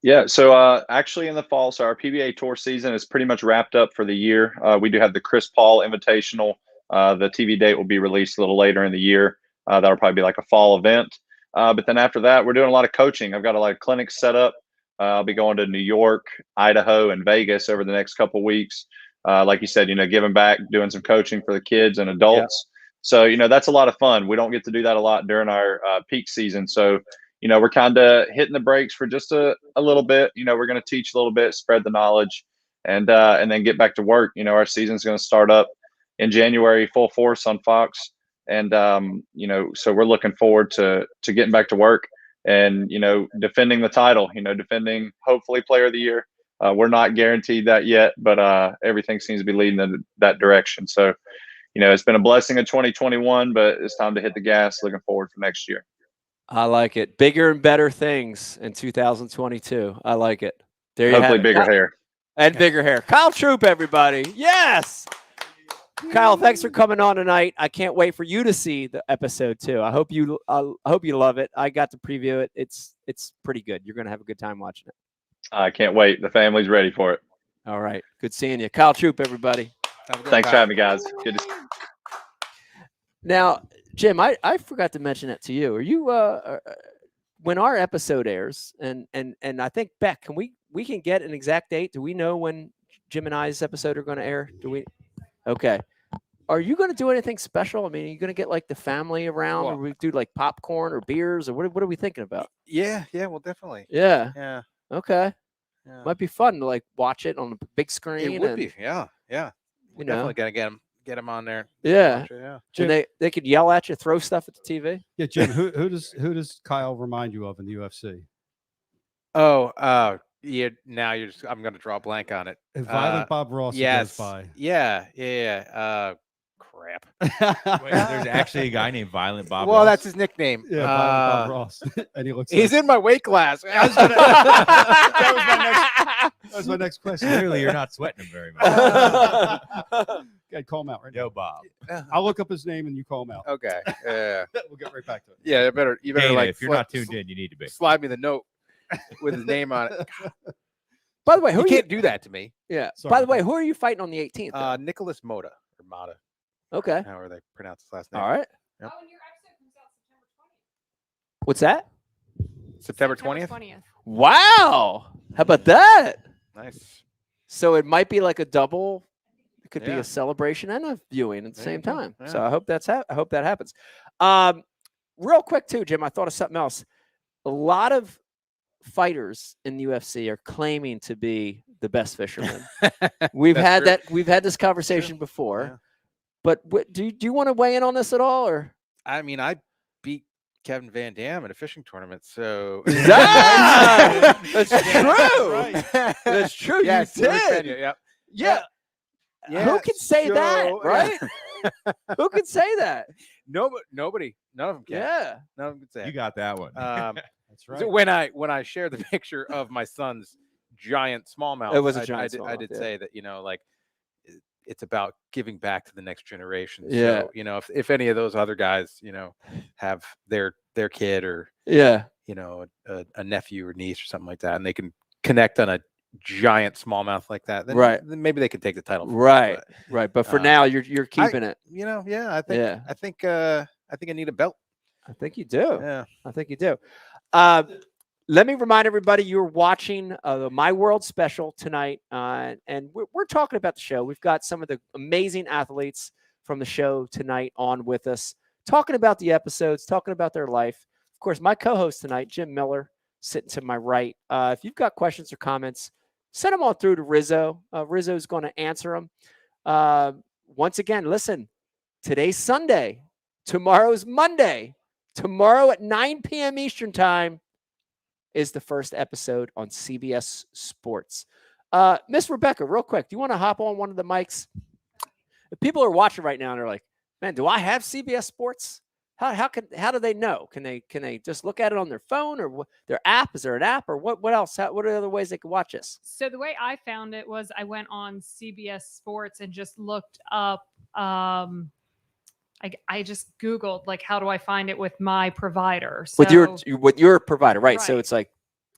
Yeah, so actually in the fall, so our PBA Tour season is pretty much wrapped up for the year. We do have the Chris Paul Invitational. The TV date will be released a little later in the year. That'll probably be like a fall event. But then after that, we're doing a lot of coaching. I've got a lot of clinics set up. I'll be going to New York, Idaho, and Vegas over the next couple of weeks. Like you said, giving back, doing some coaching for the kids and adults. Yeah. So, that's a lot of fun. We don't get to do that a lot during our peak season. So, we're kind of hitting the brakes for just a little bit. We're going to teach a little bit, spread the knowledge, and then get back to work. Our season's going to start up in January, full force on Fox. And, so we're looking forward to getting back to work and, defending the title, defending hopefully Player of the Year. We're not guaranteed that yet, but everything seems to be leading in that direction. So, it's been a blessing in 2021, but it's time to hit the gas. Looking forward for next year. I like it. Bigger and better things in 2022. I like it. There you have it. Hopefully bigger hair. And bigger hair. Kyle Troop, everybody. Yes. Kyle, thanks for coming on tonight. I can't wait for you to see the episode too. I hope you love it. I got to preview it. It's pretty good. You're going to have a good time watching it. I can't wait. The family's ready for it. All right. Good seeing you. Kyle Troop, everybody. Thanks for having me, guys. Good to see you. Now, Jim, I forgot to mention that to you. Are you when our episode airs, and I think Beck, we can get an exact date? Do we know when Jim and I's episode are going to air? Do we? Okay. Are you going to do anything special? I mean, are you going to get like the family around, or we do like popcorn or beers, or what are we thinking about? Yeah, well, definitely. Yeah. Okay. Yeah. Might be fun to like watch it on a big screen. It would be. Yeah. We're definitely gonna get them on there. Yeah. Yeah. And they could yell at you, throw stuff at the TV. Yeah, Jim. Who does Kyle remind you of in the UFC? Oh, yeah. Now I'm gonna draw a blank on it. Violent Bob Ross. Yes. Goes by. Yeah. Crap. Wait, there's actually a guy named Violent Bob Ross. Well, that's his nickname. Yeah, Violent Bob Ross. And he looks. He's in my weight class. That was my next question. Clearly, you're not sweating him very much. Okay, call him out right Yo, now. Bob. I'll look up his name and you call him out. Okay. Yeah. We'll get right back to it. Yeah, you better Dana, like if you're not tuned in, you need to be. Slide me the note with his name on it. By the way, You can't do that to me. Yeah. Sorry, By the way, who are you fighting on the 18th? Nicholas Mota or Mata, Okay. however they pronounce his last name. All right. Yep. Oh, and your episode comes out September 20th. What's that? September 20th. Wow. How about that? Nice. So it might be like a double. It could be Yeah. a celebration and a viewing at the There you same go. time. Yeah. So I hope that happens. Real quick too, Jim. I thought of something else. A lot of fighters in the UFC are claiming to be the best fishermen. We've had this conversation before. Yeah. But do you want to weigh in on this at all, or? I mean, I beat Kevin Van Dam at a fishing tournament, so That's true. Right. That's true. Yes, you did. Yep. Yeah. Yeah. Who can say that, So- right? Who can say that? Nobody. None of them can. Yeah. None of them can say You it. got that one. That's right. So when I shared the picture of my son's giant smallmouth, It was a I giant did smallmouth, yeah. say that, like it's about giving back to the next generation. Yeah. So, if any of those other guys, have their kid or Yeah. a nephew or niece or something like that, and they can connect on a giant smallmouth like that, then, Right. then maybe they could take the title. from me, Right. but, Right. But for now, you're keeping it. you know, yeah, I think I need a belt. I think you do. Yeah. I think you do. Let me remind everybody you're watching the My World special tonight, and we're talking about the show. We've got some of the amazing athletes from the show tonight on with us, talking about the episodes, talking about their life. Of course, my co-host tonight, Jim Miller, sitting to my right. If you've got questions or comments, send them on through to Rizzo. Rizzo's going to answer them. Once again, listen, today's Sunday. Tomorrow's Monday. Tomorrow at 9 p.m. Eastern time is the first episode on CBS Sports. Miss Rebecca, real quick, do you want to hop on one of the mics? If people are watching right now and they're like, man, do I have CBS Sports? How do they know? Can they just look at it on their phone or their app? Is there an app or what else? What are the other ways they can watch this? So the way I found it was I went on CBS Sports and just looked up. I just Googled like, how do I find it with my provider? So, with your provider, right? So Right. it's like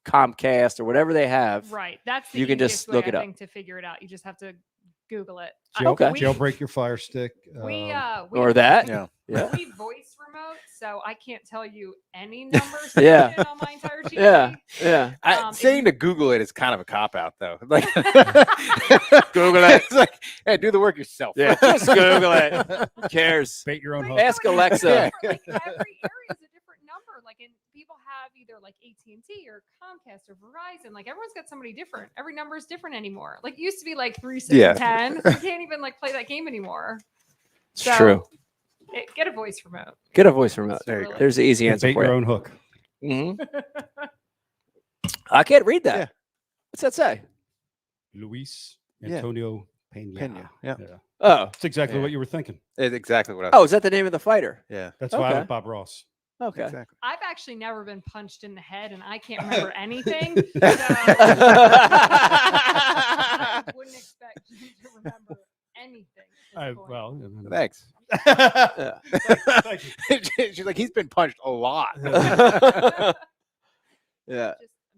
Comcast or whatever they have. right. That's the You can just easiest way, look it I up. think, to figure it out. You just have to Google it. Jailbreak your Fire Stick. We Or that. Yeah. Yeah. we voice remote, so I can't tell you any numbers Yeah. on my entire TV. Yeah. Yeah. If Saying you- to Google it is kind of a cop out, though. Like Google it. It's like, hey, do the work yourself. Yeah. Just Google it. Who cares? Bait your own hook. Ask Alexa. Like every area is a different number. Like, and people have either like AT&T or Comcast or Verizon. Like, everyone's got somebody different. Every number is different anymore. Like, it used to be like 3, 6, Yeah. 10. You can't even like play that game anymore. It's true. Get a voice remote. Get a voice remote. There you go. There's the easy answer Bait for your you. own hook. Mhm. I can't read that. Yeah. What's that say? Luis Yeah. Antonio Pena. Pena, yeah. Oh. That's exactly Yeah. what you were thinking. It's exactly what I was. Oh, is that the name of the fighter? Yeah. That's why I Okay. went Bob Ross. Okay. Exactly. I've actually never been punched in the head, and I can't remember anything. So I wouldn't expect you to remember anything. at this point. Well, Thanks. thank you. She's like, he's been punched a lot. Yeah. I'm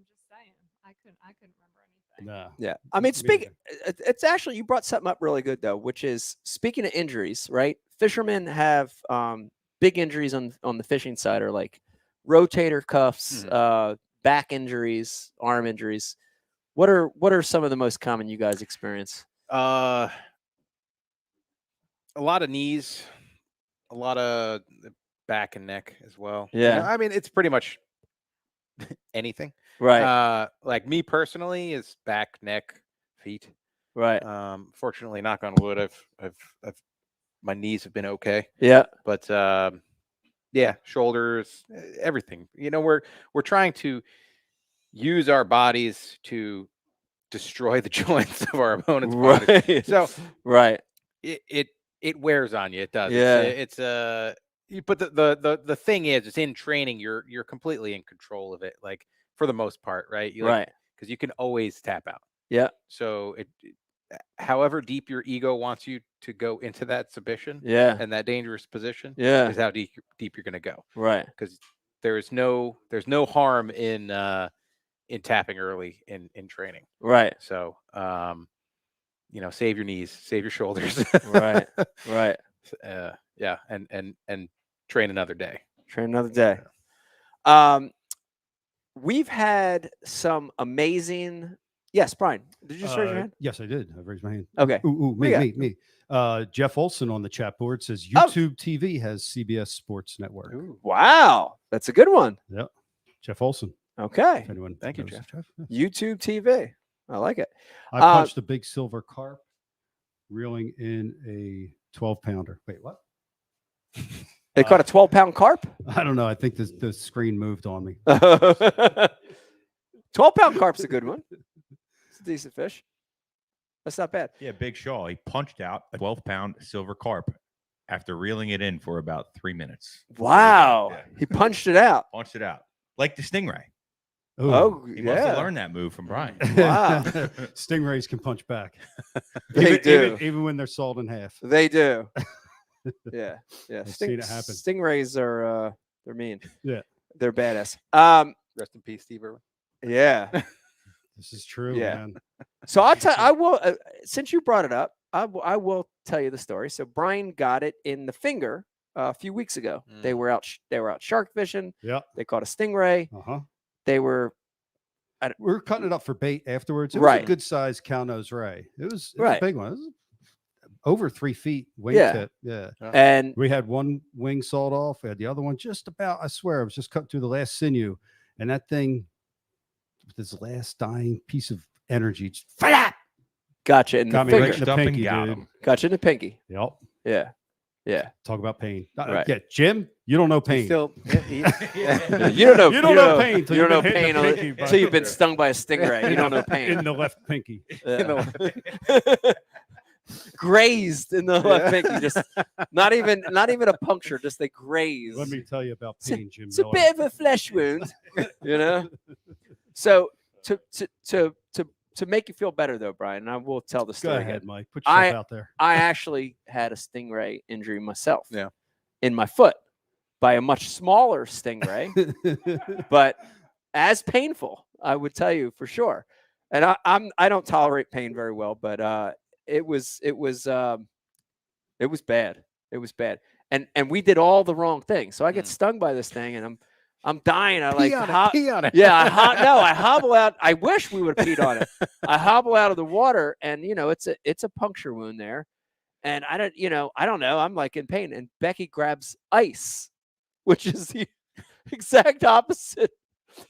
just saying, I couldn't remember anything. Nah. Yeah. I mean, Me speaking, it's actually, you brought something up really good, though, which is speaking of injuries, right? Fishermen have big injuries on the fishing side, or like rotator cuffs, back injuries, arm injuries. What are some of the most common you guys experience? A lot of knees, a lot of back and neck as well. Yeah. You know, I mean, it's pretty much anything. Right. Like me personally is back, neck, feet. Right. Fortunately, knock on wood, I've my knees have been okay. Yeah. But yeah, shoulders, everything. You know, we're trying to use our bodies to destroy the joints of our opponent's bodies. Right. So right. It wears on you. It does. Yeah. But the thing is, it's in training. You're completely in control of it, like for the most part, right? Right. Because you can always tap out. Yeah. So however deep your ego wants you to go into that submission, Yeah. and that dangerous position, Yeah. is how deep you're going to go. Right. Because there's no harm in tapping early in training. Right. So you know, save your knees, save your shoulders. Right. Right. Yeah, and train another day. Train another day. We've had some amazing. Yes, Brian. Did you just raise your hand? Yes, I did. I raised my hand. Okay. Ooh, We got- me. Jeff Olson on the chat board says Oh. YouTube TV has CBS Sports Network. Wow, that's a good one. Yep. Jeff Olson. Okay. If anyone Thank you, knows Jeff. yes. YouTube TV. I like it. I punched a big silver carp reeling in a 12-pounder. Wait, what? They caught a 12-pound carp. I don't know. I think the screen moved on me. 12-pound carp's a good one. It's a decent fish. That's not bad. Yeah, Big Shaw. He punched out a 12-pound silver carp after reeling it in for about 3 minutes. Wow. Yeah. He punched it out. Punched it out. Like the Stingray. Oh, He must have yeah. learned that move from Brian. Wow. Stingrays can punch back. They do. Even when they're sawed in half. They do. Yeah. Yeah. I've seen it happen. Stingrays are they're mean. Yeah. They're badass. Rest in peace, Steve Irwin. Yeah. This is true, Yeah. man. So I will, since you brought it up, I will tell you the story. So Brian got it in the finger a few weeks ago. They were out shark fishing. Yeah. They caught a stingray. They were. We were cutting it up for bait afterwards. It was Right. a good sized cow nose ray. It was Right. a big one. It was over 3 feet Yeah. wingtip. Yeah. And we had one wing sawed off. We had the other one just about, I swear, it was just cut through the last sinew. And that thing, with this last dying piece of energy, just flap! Gotcha in the Got me finger. right in the Up and pinky, got dude. him. Gotcha in the pinky. Yep. Yeah. Yeah. Talk about pain. Right. Yeah, Jim, you don't know pain. Still, You don't know. You don't know pain till You don't know you've been hit in pain the pinky by- until you've been stung by a stingray. You don't know pain. In the left pinky. Yeah. Grazed in the left pinky. Just not even a puncture. Just a graze. Let me tell you about pain, Jim. It's a bit of a flesh wound, you know. So to make you feel better though, Brian, I will tell the Go story ahead, again. Mike. Put yourself out there. I actually had a stingray injury myself. Yeah. In my foot by a much smaller stingray, but as painful, I would tell you for sure. And I don't tolerate pain very well, but it was bad. It was bad. And we did all the wrong things. So I get stung by this thing, and I'm dying. I pee on it. Yeah, I hobble out. I wish we would have peed on it. I hobble out of the water, and it's a puncture wound there. And I don't know. I'm like in pain. And Becky grabs ice, which is the exact opposite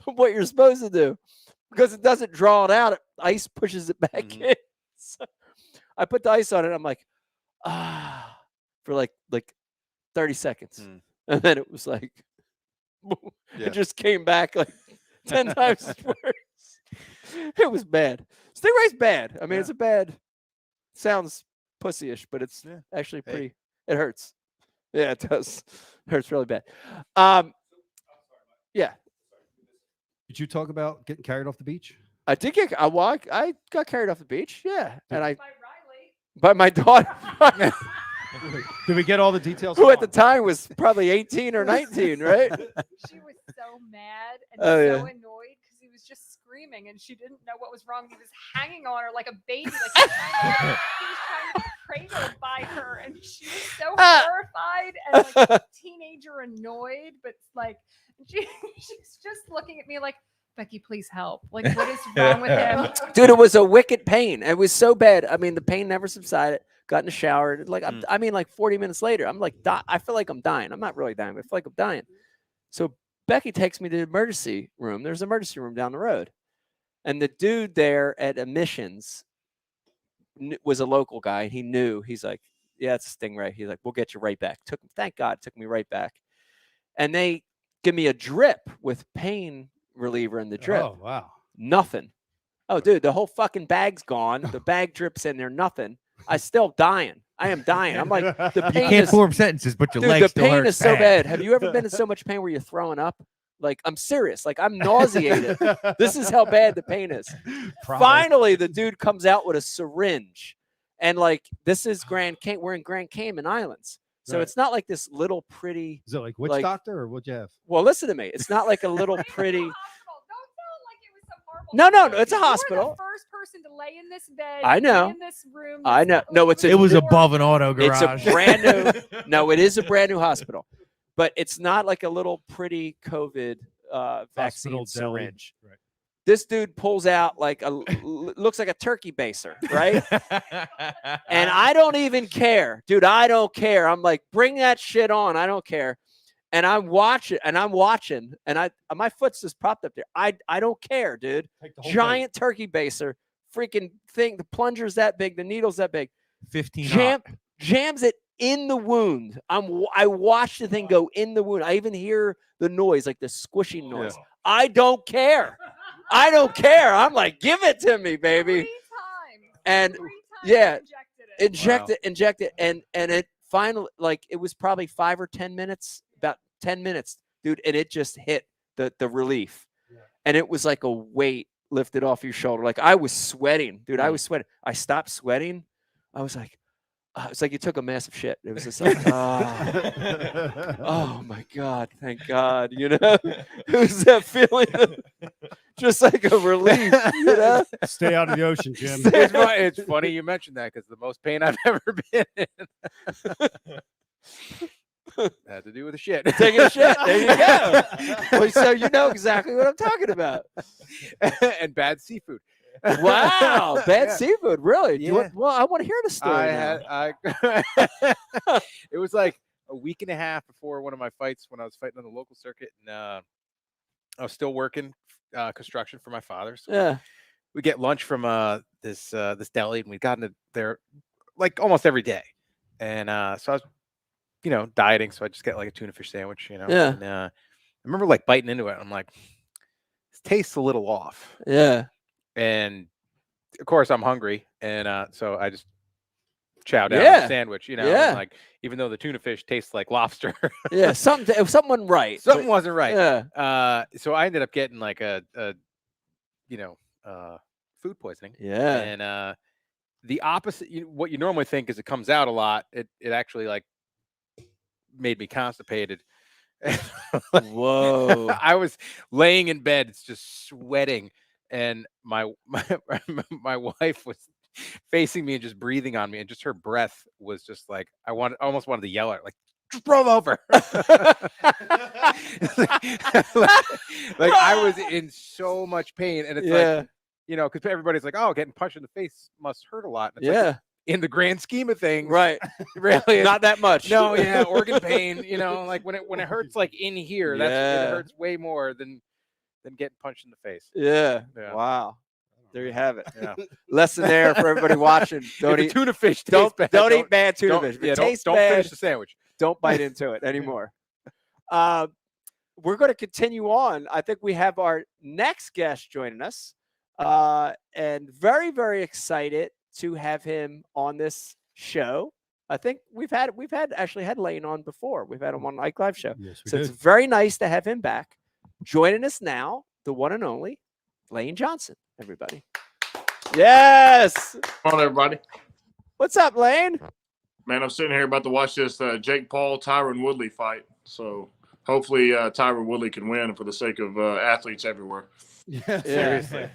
of what you're supposed to do, because it doesn't draw it out. Ice pushes it back in. So I put the ice on it. I'm like, for like 30 seconds. And then it was like, it just came back like 10 times worse. It was bad. Stingray's bad. I mean, it's a bad, sounds pussyish, but it's actually pretty, it hurts. Yeah, it does. It hurts really bad. Yeah. Did you talk about getting carried off the beach? I did get, I got carried off the beach. Yeah. And by my daughter. Did we get all the details? Who at the time was probably 18 or 19, right? She was so mad and Oh, so yeah. annoyed because he was just screaming and she didn't know what was wrong. He was hanging on her like a baby, like he was trying to be cradled by her, and she was so horrified and like a teenager annoyed, but like she's just looking at me like, Becky, please help. Like, what is wrong with him? Dude, it was a wicked pain. It was so bad. I mean, the pain never subsided. Got in the shower. Like, I mean, like 40 minutes later, I'm like, I feel like I'm dying. I'm not really dying, but I feel like I'm dying. So Becky takes me to the emergency room. There's an emergency room down the road. And the dude there at admissions was a local guy. And he knew. He's like, yeah, it's a stingray. He's like, we'll get you right back. Thank God, took me right back. And they give me a drip with pain reliever in the drip. Oh, wow. Nothing. Oh, dude, the whole fucking bag's gone. The bag drips in there, nothing. I still dying. I am dying. I'm like, the pain You can't is, form sentences, but your dude, legs the still pain hurt is so bad. bad. Have you ever been in so much pain where you're throwing up? Like, I'm serious. Like, I'm nauseated. This is how bad the pain is. Finally, the dude comes out with a syringe. And like, this is we're in Grand Cayman Islands. So Right. it's not like this little pretty. Is it like witch doctor or what'd you have? Well, listen to me. It's not like a little pretty. No, No, it's a You were hospital. the first person to lay in this bed. I know. Lay in this room. I know. No, it's It was above an auto garage. It's a brand new. No, it is a brand new hospital, but it's not like a little pretty COVID vaccine Hospital deli. syringe. Right. This dude pulls out like looks like a turkey baser, right? And I don't even care, dude. I don't care. I'm like, bring that shit on. I don't care. And I'm watching, and my foot's just propped up there. I don't care, dude. Giant turkey baser, freaking thing. The plunger's that big, the needle's that big. 15 Jams it in the wound. I watch the thing go in the wound. I even hear the noise, like the squishing noise. Yeah. I don't care. I don't care. I'm like, give it to me, baby. 3 times. And 3 times yeah, injected it. inject it, and it finally, like, it was probably 5 or 10 minutes, about 10 minutes, dude, and it just hit the relief, and it was like a weight lifted off your shoulder. Like, I was sweating, dude. I was sweating. I stopped sweating. I was like, it's like you took a massive shit. It was just like, oh my God, thank God, you know. It was that feeling. just like a relief. You know? Stay out of the ocean, Jim. It's funny you mentioned that because the most pain I've ever been in had to do with a shit. Taking a shit. There you go. Well, so you know exactly what I'm talking about. And bad seafood. Wow, bad seafood. Really? Yeah. Well, I want to hear the story. It was like a week and a half before one of my fights when I was fighting on the local circuit, and I was still working construction for my father. So yeah. we get lunch from this deli, and we'd gotten there like almost every day. And so I was, dieting, so I just get like a tuna fish sandwich, Yeah. And I remember like biting into it. I'm like, this tastes a little off. Yeah. And of course I'm hungry, and so I just chow down on the sandwich, Yeah. and like even though the tuna fish tastes like lobster. Yeah, something wasn't right. Something wasn't right. Yeah. So I ended up getting like a food poisoning. Yeah. And the opposite, what you normally think is it comes out a lot, it actually like made me constipated. Whoa. I was laying in bed, it's just sweating, and my wife was facing me and just breathing on me, and just her breath was just like almost wanted to yell at her, like, just roll over. like I was in so much pain, and it's like, because everybody's like, oh, getting punched in the face must hurt a lot. And it's like, in the grand scheme of things, right? Really, not that much. No, yeah, organ pain. Like when it hurts like in here, it hurts way more than getting punched in the face. Yeah. Wow. There you have it. Yeah. Lesson there for everybody watching. Don't eat tuna fish. Don't eat bad tuna fish. Yeah, don't finish the sandwich. Don't bite into it anymore. We're going to continue on. I think we have our next guest joining us, and very, very excited to have him on this show. I think we've had Lane on before. We've had him on Ike Live show. Yes, It's very nice to have him back. Joining us now, the one and only Lane Johnson, everybody. Yes. Come on, everybody. What's up, Lane? Man, I'm sitting here about to watch this Jake Paul, Tyron Woodley fight. So hopefully Tyron Woodley can win for the sake of athletes everywhere. Yeah, seriously.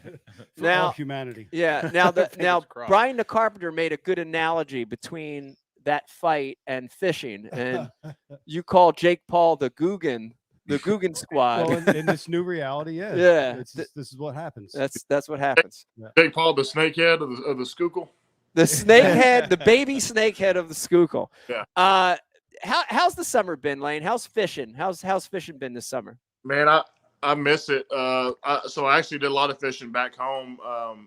For Now, all humanity. Yeah. Now Brian the Carpenter made a good analogy between that fight and fishing, and you call Jake Paul the Guggen squad. Well, in this new reality, yeah. This is what happens. That's what happens. Jake Paul, the snakehead of the Schuylkill. The snakehead, the baby snakehead of the Schuylkill. Yeah. How's the summer been, Lane? How's fishing? How's fishing been this summer? Man, I miss it. So I actually did a lot of fishing back home.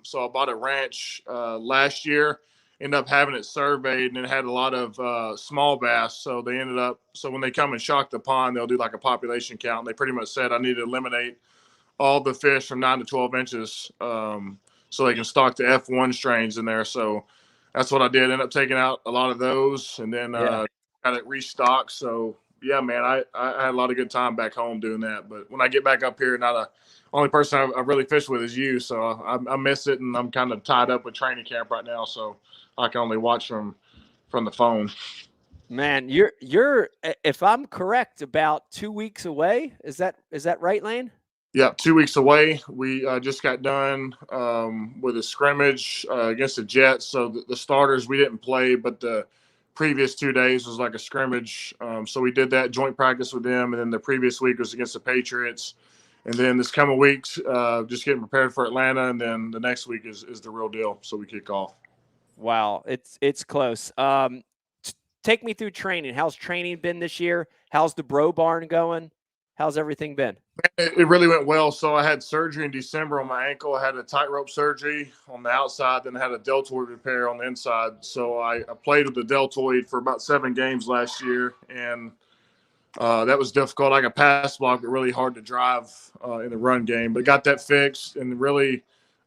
So I bought a ranch last year, ended up having it surveyed, and it had a lot of small bass. So they ended up, so when they come and shock the pond, they'll do like a population count. And they pretty much said I need to eliminate all the fish from 9 to 12 inches so they can stock the F1 strains in there. So that's what I did. Ended up taking out a lot of those, and then got it restocked. So yeah, man, I had a lot of good time back home doing that. But when I get back up here, only person I really fish with is you. So I miss it, and I'm kind of tied up with training camp right now. So I can only watch from the phone. Man, you're if I'm correct, about 2 weeks away. Is that right, Lane? Yeah, 2 weeks away. We just got done with a scrimmage against the Jets. So the starters we didn't play, but the previous 2 days was like a scrimmage. So we did that joint practice with them, and then the previous week was against the Patriots. And then this coming week's just getting prepared for Atlanta, and then the next week is the real deal. So we kick off. Wow, it's close. Take me through training. How's training been this year? How's the bro barn going? How's everything been? It really went well. So I had surgery in December on my ankle. I had a tightrope surgery on the outside, then I had a deltoid repair on the inside. So I played with the deltoid for about 7 games last year, and that was difficult. I could pass block, but really hard to drive in the run game. But got that fixed, and really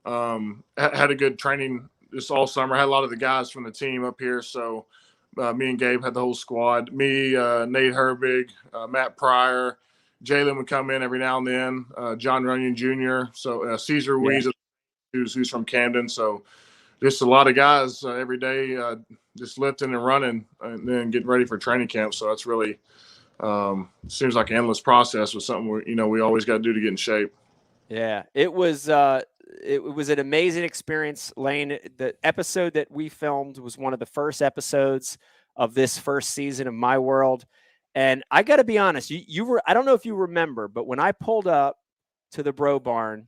had a good training this all summer. I had a lot of the guys from the team up here. So me and Gabe had the whole squad. Me, Nate Herbig, Matt Pryor, Jalen would come in every now and then, John Runyon Jr., so Caesar Ruiz, who's from Camden. So just a lot of guys every day just lifting and running and then getting ready for training camp. So that's really seems like an endless process with something we always got to do to get in shape. Yeah, it was an amazing experience, Lane. The episode that we filmed was one of the first episodes of this first season of My World. And I got to be honest, you were, I don't know if you remember, but when I pulled up to the Bro Barn,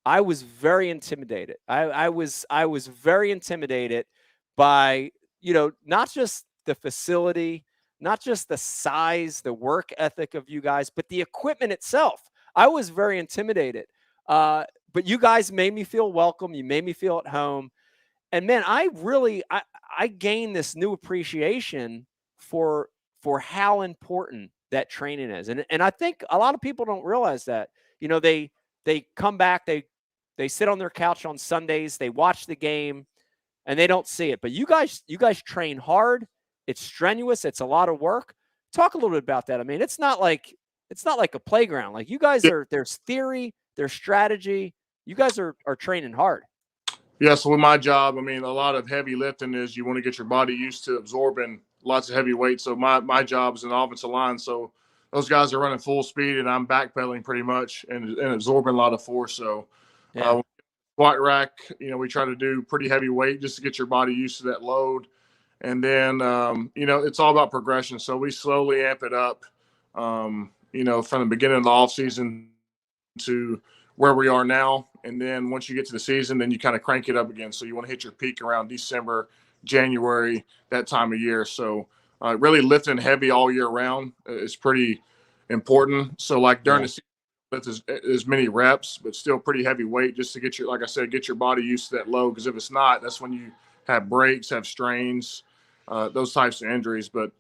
I was very intimidated. I was very intimidated by, not just the facility, not just the size, the work ethic of you guys, but the equipment itself. I was very intimidated. But you guys made me feel welcome. You made me feel at home. And man, I gained this new appreciation for how important that training is. And I think a lot of people don't realize that. They come back, they sit on their couch on Sundays, they watch the game, and they don't see it. But you guys train hard. It's strenuous. It's a lot of work. Talk a little bit about that. I mean, it's not like a playground. Like, you guys there's theory, there's strategy. You guys are training hard. Yeah, so with my job, I mean, a lot of heavy lifting is you want to get your body used to absorbing lots of heavy weight. So my job is an offensive line. So those guys are running full speed, and I'm backpedaling pretty much and absorbing a lot of force. So squat rack, we try to do pretty heavy weight just to get your body used to that load. And then, it's all about progression. So we slowly amp it up, from the beginning of the off season to where we are now. And then once you get to the season, then you kind of crank it up again. So you want to hit your peak around December, January, that time of year. So really lifting heavy all year round is pretty important. So like during the season, lift as many reps, but still pretty heavy weight just to get get your body used to that load. Because if it's not, that's when you have breaks, have strains, those types of injuries. But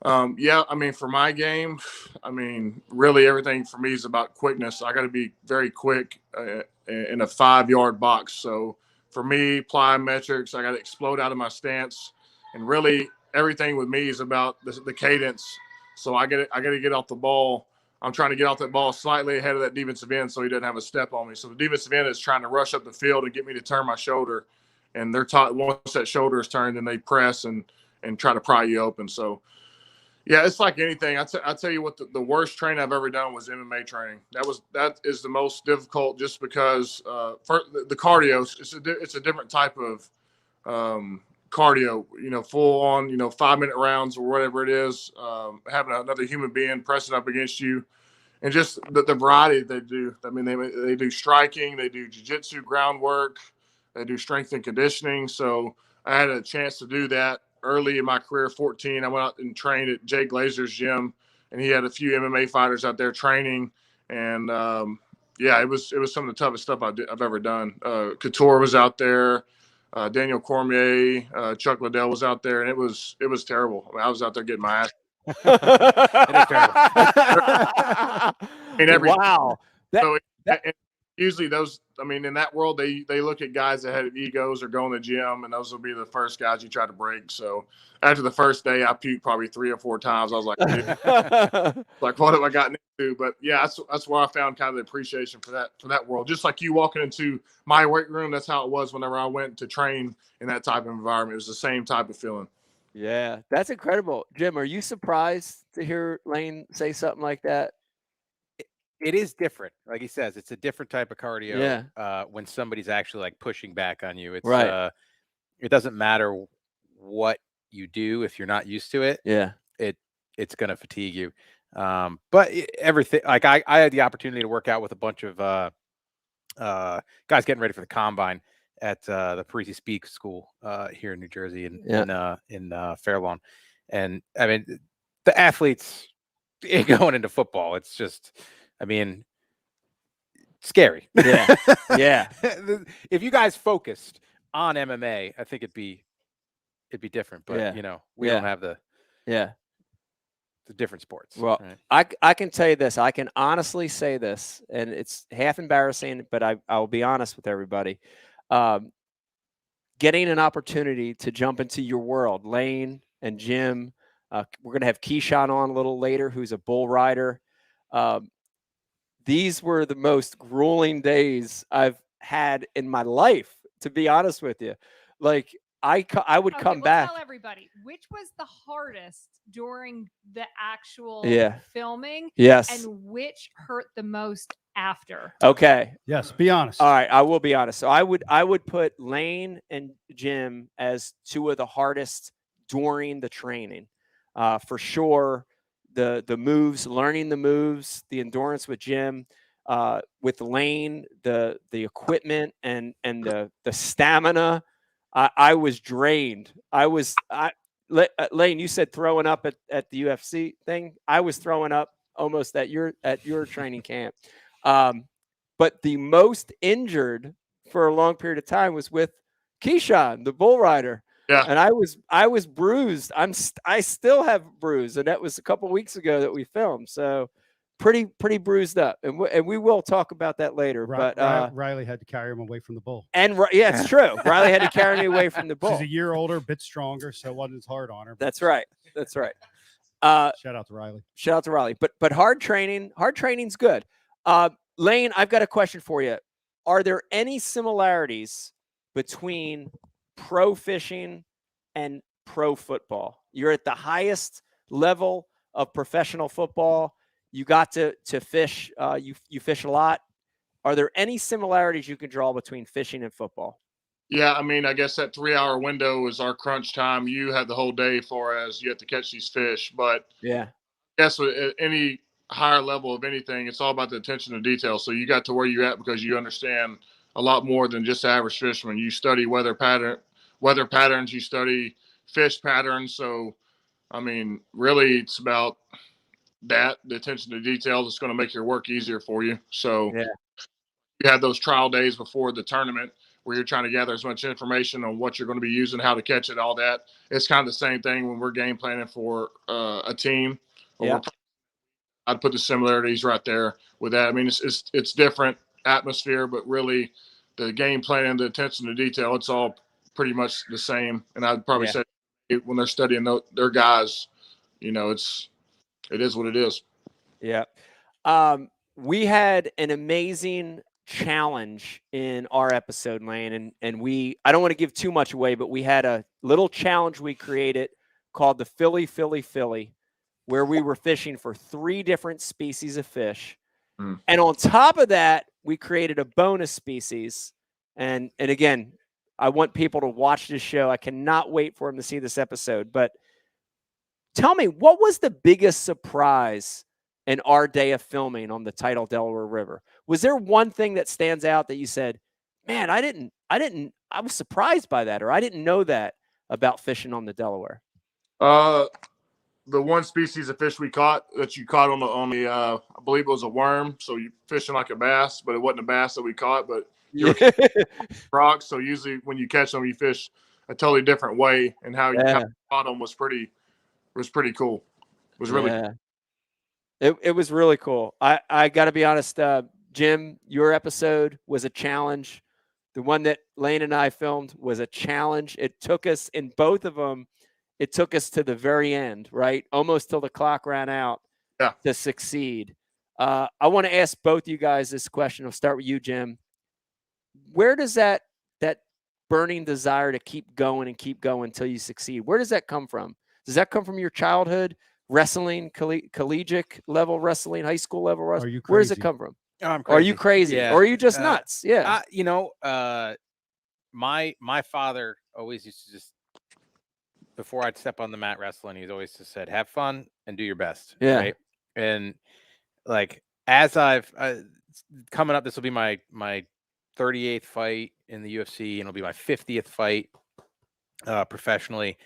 I mean, for my game, I mean, really everything for me is about quickness. I got to be very quick in a 5-yard box. So for me, plyometrics, I got to explode out of my stance, and really everything with me is about the cadence. So I got to get off the ball. I'm trying to get off that ball slightly ahead of that defensive end so he doesn't have a step on me. So the defensive end is trying to rush up the field and get me to turn my shoulder. And they're taught once that shoulder is turned, then they press and try to pry you open. So, yeah, it's like anything. I tell you what, the worst training I've ever done was MMA training. That is the most difficult, just because for the cardio, it's a different type of cardio. Full on, 5-minute rounds or whatever it is. Having another human being pressing up against you, and just the variety they do. I mean, they do striking, they do jiu-jitsu, groundwork, they do strength and conditioning. So I had a chance to do that early in my career. 14, I went out and trained at Jay Glazer's gym, and he had a few MMA fighters out there training. And it was some of the toughest stuff I've ever done. Couture was out there, Daniel Cormier, Chuck Liddell was out there, and it was terrible. I mean, I was out there getting my ass. It is terrible. Wow. And usually those, I mean, in that world, they look at guys that had egos or go in the gym, and those will be the first guys you try to break. So after the first day, I puked probably 3 or 4 times. I was like, like, what have I gotten into? But yeah, that's where I found kind of the appreciation for that world. Just like you walking into my weight room, that's how it was whenever I went to train in that type of environment. It was the same type of feeling. Yeah, that's incredible. Jim, are you surprised to hear Lane say something like that? It is different. Like he says, it's a different type of cardio. Yeah. When somebody's actually like pushing back on you, it's right. It doesn't matter what you do if you're not used to it. Yeah. It's going to fatigue you. But everything, like I had the opportunity to work out with a bunch of guys getting ready for the combine at the Parisi Speed School here in New Jersey in Fair Lawn. And I mean, the athletes going into football, it's just, I mean, scary. Yeah. Yeah. If you guys focused on MMA, I think it'd be different. But we don't have the different sports. Well, right? I can tell you this. I can honestly say this, and it's half embarrassing, but I will be honest with everybody. Getting an opportunity to jump into your world, Lane and Jim. We're going to have Keyshawn on a little later, who's a bull rider. These were the most grueling days I've had in my life, to be honest with you. Like, I would come back. Tell everybody, which was the hardest during the actual filming? Yes. And which hurt the most after? Okay. Yes, be honest. All right, I will be honest. So I would put Lane and Jim as two of the hardest during the training, for sure. The moves, learning the moves, the endurance with Jim, with Lane, the equipment and the stamina. I was drained. Lane, you said throwing up at the UFC thing. I was throwing up almost at your training camp. But the most injured for a long period of time was with Keyshawn, the bull rider. Yeah. And I was bruised. I still have bruise, and that was a couple weeks ago that we filmed. So pretty bruised up, and we will talk about that later. But Riley had to carry him away from the bull. And yeah, it's true. Riley had to carry me away from the bull. She's a year older, a bit stronger, so it wasn't as hard on her. That's right. That's right. Shout out to Riley. Shout out to Riley. But hard training's good. Lane, I've got a question for you. Are there any similarities between pro fishing and pro football? You're at the highest level of professional football. You got to fish. You fish a lot. Are there any similarities you can draw between fishing and football? Yeah, I mean, I guess that 3-hour window is our crunch time. You have the whole day for as you have to catch these fish. But yeah, I guess at any higher level of anything, it's all about the attention to detail. So you got to where you're at because you understand a lot more than just the average fisherman. You study weather patterns, you study fish patterns. So, I mean, really, it's about the attention to detail that's going to make your work easier for you. So yeah. You have those trial days before the tournament where you're trying to gather as much information on what you're going to be using, how to catch it, all that. It's kind of the same thing when we're game planning for a team. Yeah. I'd put the similarities right there with that. I mean, it's different atmosphere, but really the game plan, the attention to detail, it's all pretty much the same. And I'd probably say when they're studying their guys, it is what it is. Yeah. We had an amazing challenge in our episode, Lane, and I don't want to give too much away, but we had a little challenge we created called the Philly, where we were fishing for 3 different species of fish. And on top of that, we created a bonus species. And again, I want people to watch this show. I cannot wait for them to see this episode. But tell me, what was the biggest surprise in our day of filming on the tidal Delaware River? Was there one thing that stands out that you said, man, I was surprised by that, or I didn't know that about fishing on the Delaware? The one species of fish we caught that you caught on the I believe it was a worm. So you fishing like a bass, but it wasn't a bass that we caught, but you were rocks. So usually when you catch them, you fish a totally different way, and how you caught them was pretty cool. It was really cool. It was really cool. I got to be honest, Jim, your episode was a challenge. The one that Lane and I filmed was a challenge. It took us in both of them. It took us to the very end, right? Almost till the clock ran out to succeed. I want to ask both you guys this question. I'll start with you, Jim. Where does that burning desire to keep going until you succeed, where does that come from? Does that come from your childhood? Wrestling, collegiate level wrestling, high school level wrestling? Where does it come from? Oh, I'm crazy. Are you crazy? Yeah. Or are you just nuts? Yeah. My father always used to just, before I'd step on the mat wrestling, he's always just said, have fun and do your best. Yeah. Right? And like, as I've coming up, this will be my 38th fight in the UFC, and it'll be my 50th fight professionally.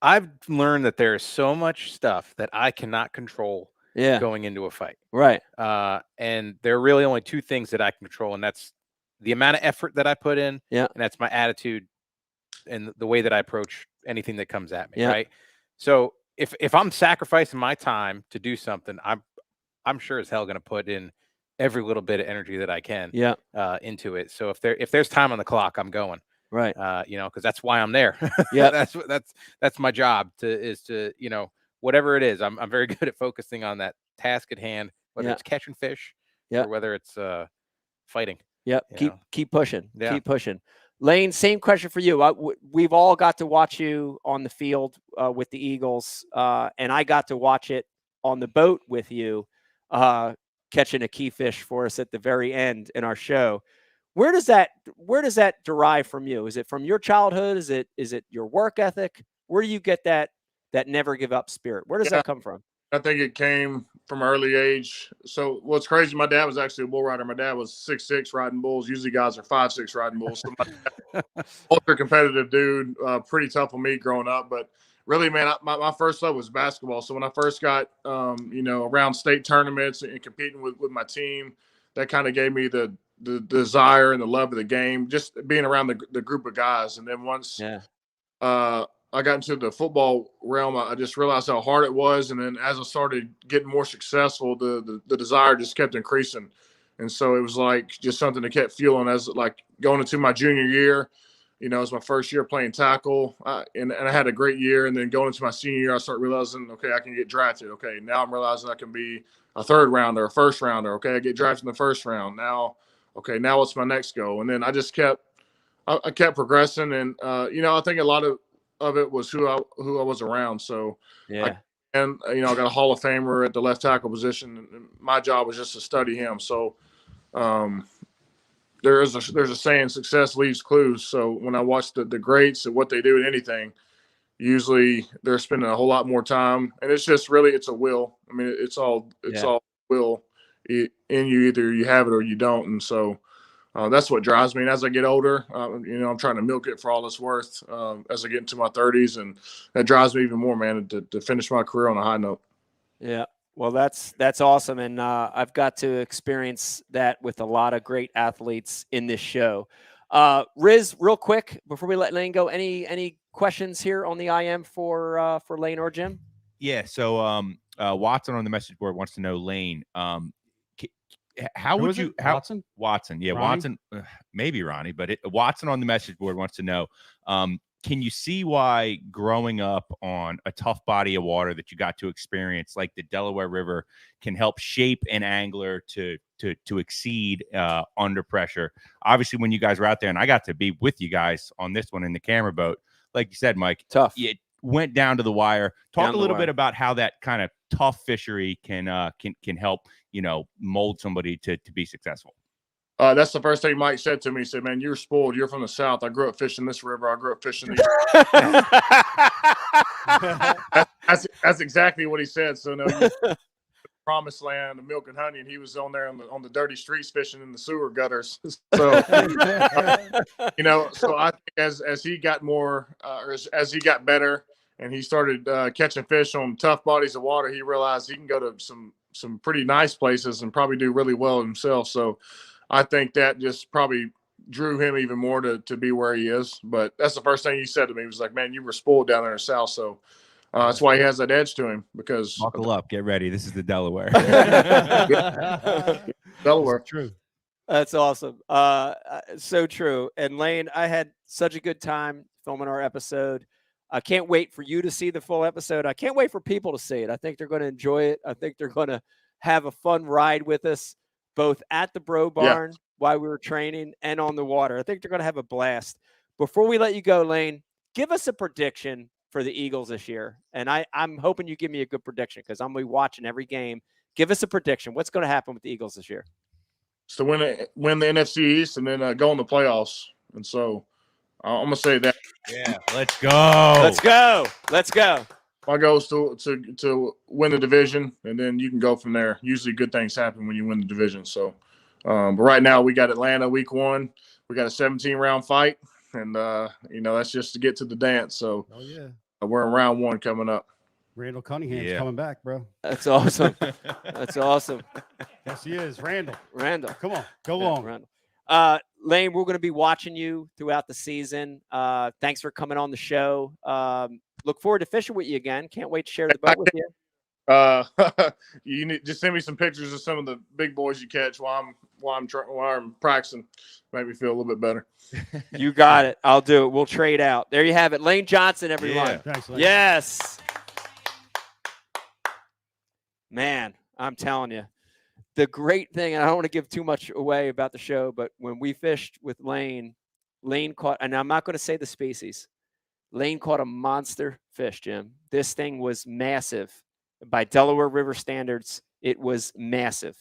I've learned that there is so much stuff that I cannot control going into a fight. Right. And there are really only 2 things that I can control, and that's the amount of effort that I put in, and that's my attitude and the way that I approach anything that comes at me. Right. So if I'm sacrificing my time to do something, I'm sure as hell going to put in every little bit of energy that I can into it. So if there's time on the clock, I'm going. Right. Because that's why I'm there. Yeah. That's my job to whatever it is. I'm very good at focusing on that task at hand, whether it's catching fish or whether it's fighting. Yep. Keep pushing. Yeah. Keep pushing. Lane, same question for you. We've all got to watch you on the field with the Eagles, and I got to watch it on the boat with you. catching a key fish for us at the very end in our show. Where does that derive from you? Is it from your childhood? Is it your work ethic? Where do you get that never give up spirit? Where does that come from? I think it came from an early age. So what's crazy, my dad was actually a bull rider. My dad was 6'6" riding bulls. Usually guys are 5'6" riding bulls. So my dad, ultra competitive dude, pretty tough on me growing up. But really, man, my first love was basketball. So when I first got, around state tournaments and competing with my team, that kind of gave me the desire and the love of the game, just being around the group of guys. And then once I got into the football realm, I just realized how hard it was. And then as I started getting more successful, the desire just kept increasing. And so it was like just something that kept fueling as like going into my junior year. It was my first year playing tackle, and I had a great year. And then going into my senior year, I started realizing, okay, I can get drafted. Okay, now I'm realizing I can be a third rounder, a first rounder. Okay, I get drafted in the first round. Now what's my next goal? And then I just kept progressing. And, I think a lot of it was who I was around. So I got a Hall of Famer at the left tackle position, and my job was just to study him. So there's a saying, success leaves clues. So when I watch the greats and what they do in anything, usually they're spending a whole lot more time, and it's just really, it's a will. I mean, it's all will in you. Either you have it or you don't. And so that's what drives me. And as I get older, I'm trying to milk it for all it's worth as I get into my 30s. And that drives me even more, man, to finish my career on a high note. Yeah. Well, that's awesome. And I've got to experience that with a lot of great athletes in this show. Riz, real quick, before we let Lane go, any questions here on the IM for Lane or Jim? Yeah. So Watson on the message board wants to know, Lane, how would you Watson? Yeah, Ronnie? Watson, maybe Ronnie, but Watson on the message board wants to know, can you see why growing up on a tough body of water that you got to experience, like the Delaware River, can help shape an angler to exceed under pressure? Obviously, when you guys were out there, and I got to be with you guys on this one in the camera boat, like you said, Mike, tough. It went down to the wire. Talk a little bit about how that kind of tough fishery can help, mold somebody to be successful. That's the first thing Mike said to me. He said, "Man, you're spoiled. You're from the South. I grew up fishing this river. I grew up fishing these." that's exactly what he said. So no, promised land, the milk and honey, and he was on there on the dirty streets fishing in the sewer gutters. So so I think as he got more, or as he got better, and he started catching fish on tough bodies of water, he realized he can go to some pretty nice places and probably do really well himself. So I think that just probably drew him even more to be where he is. But that's the first thing he said to me. He was like, "Man, you were spoiled down there in the South." So that's why he has that edge to him, because buckle up, get ready. This is the Delaware. Delaware. That's true. That's awesome. So true. And Lane, I had such a good time filming our episode. I can't wait for you to see the full episode. I can't wait for people to see it. I think they're going to enjoy it. I think they're going to have a fun ride with us, both at the Bro Barn while we were training and on the water. I think they're going to have a blast. Before we let you go, Lane, give us a prediction for the Eagles this year. And I'm hoping you give me a good prediction, because I'm going to be watching every game. Give us a prediction. What's going to happen with the Eagles this year? It's to win the NFC East and then go in the playoffs. And so I'm going to say that. Yeah, let's go. Let's go. Let's go. My goal is to win the division, and then you can go from there. Usually good things happen when you win the division. So, but right now we got Atlanta week 1. We got a 17-round fight, and, that's just to get to the dance. So we're in round 1 coming up. Randall Cunningham's coming back, bro. That's awesome. That's awesome. Yes, he is. Randall. Come on. Go on. Randall. Lane, we're going to be watching you throughout the season. Thanks for coming on the show. Look forward to fishing with you again. Can't wait to share the boat with you. You need just send me some pictures of some of the big boys you catch while I'm practicing. Make me feel a little bit better. You got it. I'll do it. We'll trade out. There you have it. Lane Johnson, everyone. Yeah. Thanks, Lane. Yes. Man, I'm telling you. The great thing, and I don't want to give too much away about the show, but when we fished with Lane caught, and I'm not going to say the species, Lane caught a monster fish, Jim. This thing was massive. By Delaware River standards, it was massive.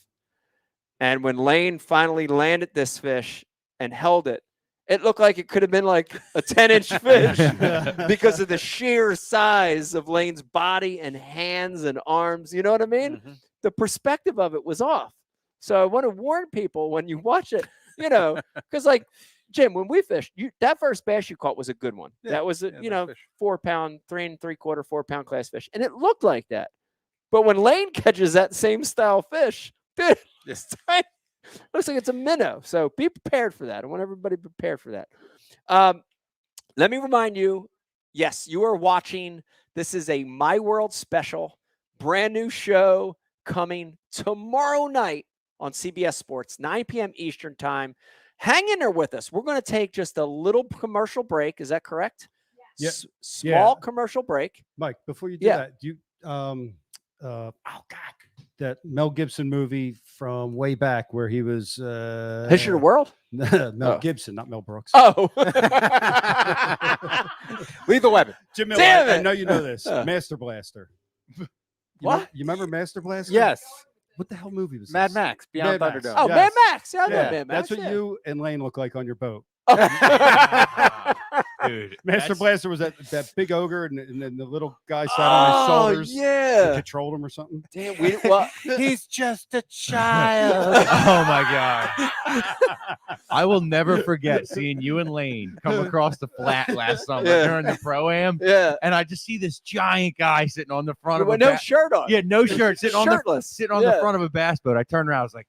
And when Lane finally landed this fish and held it, it looked like it could have been like a 10-inch fish because of the sheer size of Lane's body and hands and arms. You know what I mean? Mhm. The perspective of it was off. So I want to warn people when you watch it, because like Jim, when we fished, that first bass you caught was a good one. Yeah, that was a nice fish. 4 pound, 3 3/4, 4 pound class fish, and it looked like that. But when Lane catches that same style fish, dude, it's tiny. Looks like it's a minnow. So be prepared for that. I want everybody prepared for that. Let me remind you, yes, you are watching. This is a My World special, brand new show coming tomorrow night on CBS Sports, 9 p.m. Eastern time. Hang in there with us. We're going to take just a little commercial break. Is that correct? Yeah. Small commercial break. Mike, before you do that, do you that Mel Gibson movie from way back where he was History of the World? Mel Gibson, not Mel Brooks. Oh. Lethal Weapon. Jim Miller, Damn it. I know you know this. Master Blaster. What? You remember Master Blaster? Yes. What the hell movie was Mad this? Max, Beyond Mad Max. Thunderdome. Oh, Yes. Mad Max. Yeah, I know Mad Max. That's what yeah. you and Lane look like on your boat. Dude, Master Blaster was that big ogre, and then the little guy sat on his shoulders. Yeah. and controlled him or something. Damn, He's just a child. Oh my God. I will never forget seeing you and Lane come across the flat last summer during the Pro-Am. Yeah. And I just see this giant guy sitting on the front of With a no shirt on. Yeah, no shirt, sitting on Shirtless. the front of a bass boat. I turned around, I was like,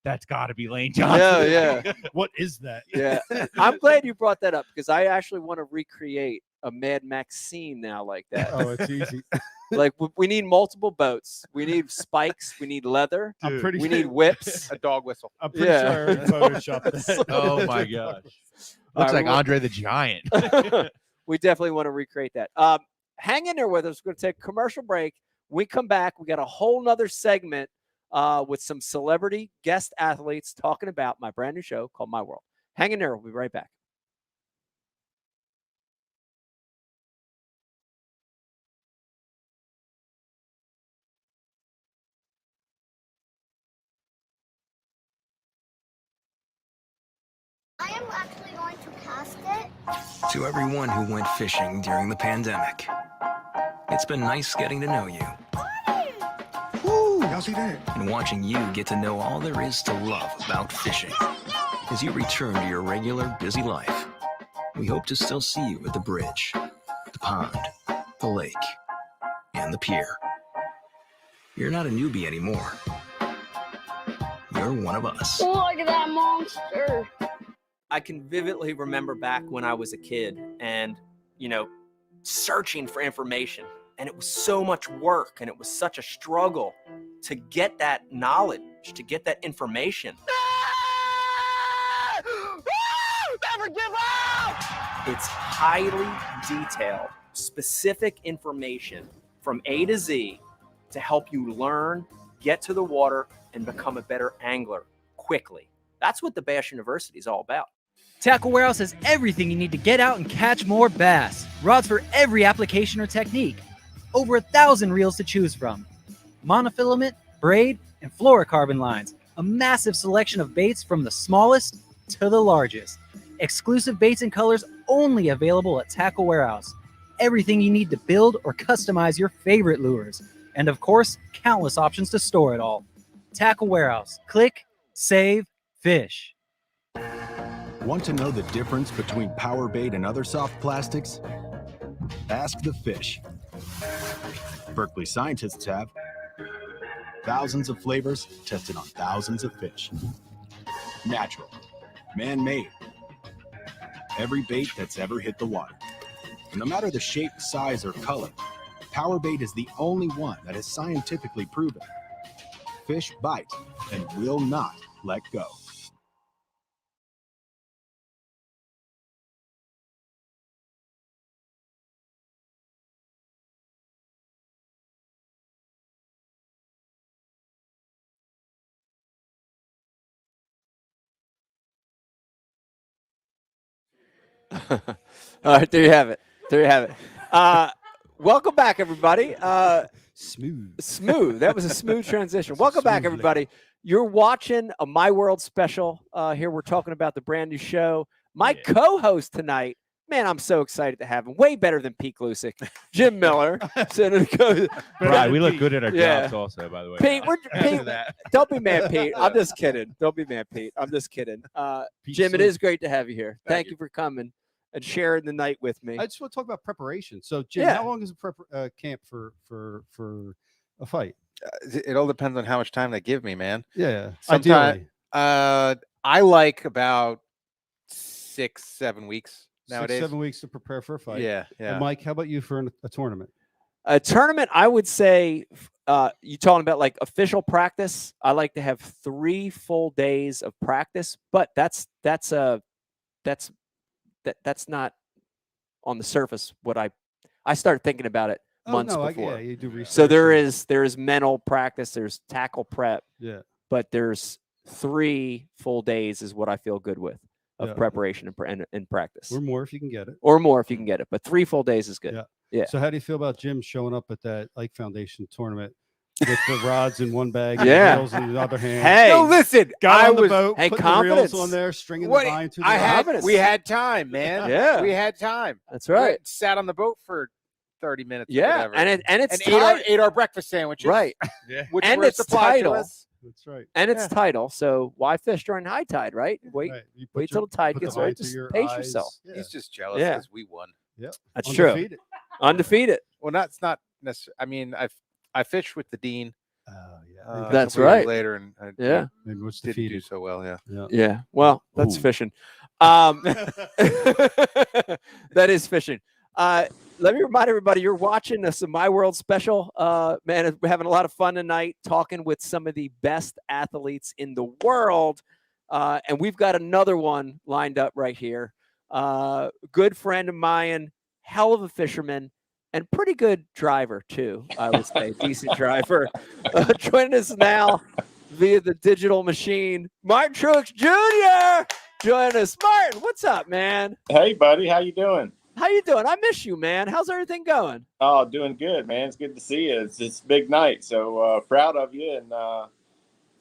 that's gotta be Lane Johnson. Yeah. What is that? Yeah. I'm glad you brought that up because I actually want to recreate a Mad Max scene now like that. Oh, it's easy. Like we need multiple boats. We need spikes. We need leather. I'm pretty We sure. need whips. A dog whistle. I'm pretty sure I already photoshopped that. Oh my gosh. All Looks right, like Andre the Giant. We definitely want to recreate that. Hang in there with us. We're going to take a commercial break. When we come back, we got a whole nother segment with some celebrity guest athletes talking about my brand new show called My World. Hang in there. We'll be right back. I am actually going to cast it. To everyone who went fishing during the pandemic, it's been nice getting to know you. Ooh, y'all see that? And watching you get to know all there is to love about fishing. As you return to your regular, busy life, we hope to still see you at the bridge, the pond, the lake, and the pier. You're not a newbie anymore. You're one of us. Look at that monster. I can vividly remember back when I was a kid and, searching for information. And it was so much work and it was such a struggle to get that knowledge, to get that information. Never give up! It's highly detailed, specific information from A to Z to help you learn, get to the water, and become a better angler quickly. That's what the Bass University is all about. Tackle Warehouse has everything you need to get out and catch more bass. Rods for every application or technique. Over 1,000 reels to choose from. Monofilament, braid, and fluorocarbon lines. A massive selection of baits from the smallest to the largest. Exclusive baits and colors only available at Tackle Warehouse. Everything you need to build or customize your favorite lures. And of course, countless options to store it all. Tackle Warehouse. Click, save, fish. Want to know the difference between power bait and other soft plastics? Ask the fish. Berkeley scientists have thousands of flavors tested on thousands of fish. Natural, man-made, every bait that's ever hit the water. And no matter the shape, size, or color, power bait is the only one that is scientifically proven. Fish bite and will not let go. All right, there you have it. There you have it. Welcome back, everybody. Smooth. Smooth. That was a smooth transition. Welcome back, everybody, You're watching a My World special. Here we're talking about the brand new show. My co-host tonight, man, I'm so excited to have him. Way better than Pete Glusick. Jim Miller. Right, we look good at our jobs also, by the way. Pete, After that. don't be mad, Pete. I'm just kidding. Don't be mad, Pete. I'm just kidding. Jim, it is great to have you here. Thank you for coming and sharing the night with me. I just want to talk about prepreration. So, Jim, how long is a camp for a fight? It all depends on how much time they give me, man. Yeah, sometimes I like about 6-7 weeks nowadays. 6-7 weeks to prepare for a fight. Yeah. And Mike, how about you for a tournament? A tournament, I would say, you talking about like official practice. I like to have 3 full days of practice, but that's not on the surface what I started thinking about it months before. You do research. So there is mental practice, there's tackle prep. Yeah. But there's 3 full days is what I feel good with of preparation and practice. Or more if you can get it. Or more if you can get it. But 3 full days is good. Yeah. So how do you feel about Jim showing up at that Ike Foundation tournament with the rods in one bag, and Yeah. the reels in the other hand? Hey, No, listen, Got I on the was boat, hey, putting confidence. the reels on there, stringing What- the vine to the I rod. had confidence. we had time, man. Yeah. We had time. That's right. We sat on the boat for 30 minutes. or Yeah. whatever, And it's ate our, tight. ate our breakfast sandwiches. Right. Which And were it's supplied to title. us. That's right. And it's tidal. So why fish during high tide, right? Wait You put wait till your- the tide put gets vine right. to Just your pace eyes. yourself. Yeah. He's just jealous Yeah. because we won. Yep. That's true. Undefeated. Undefeated. Well, it's not necessarily. I mean, I fished with the dean. Oh, yeah. a That's couple years right. Later, and I Yeah. Maybe what's didn't do defeated. so well. Yeah. Yeah. Well, that's Ooh. fishing. That is fishing. Let me remind everybody you're watching this My World special. Man, we're having a lot of fun tonight talking with some of the best athletes in the world. And we've got another one lined up right here. Good friend of mine, hell of a fisherman, and pretty good driver, too, I would say. Decent driver. Joining us now via the digital machine, Martin Truex Jr. Join us. Martin, what's up, man? Hey, buddy. How you doing? How you doing? I miss you, man. How's everything going? Oh, doing good, man. It's good to see you. It's a big night, so proud of you, and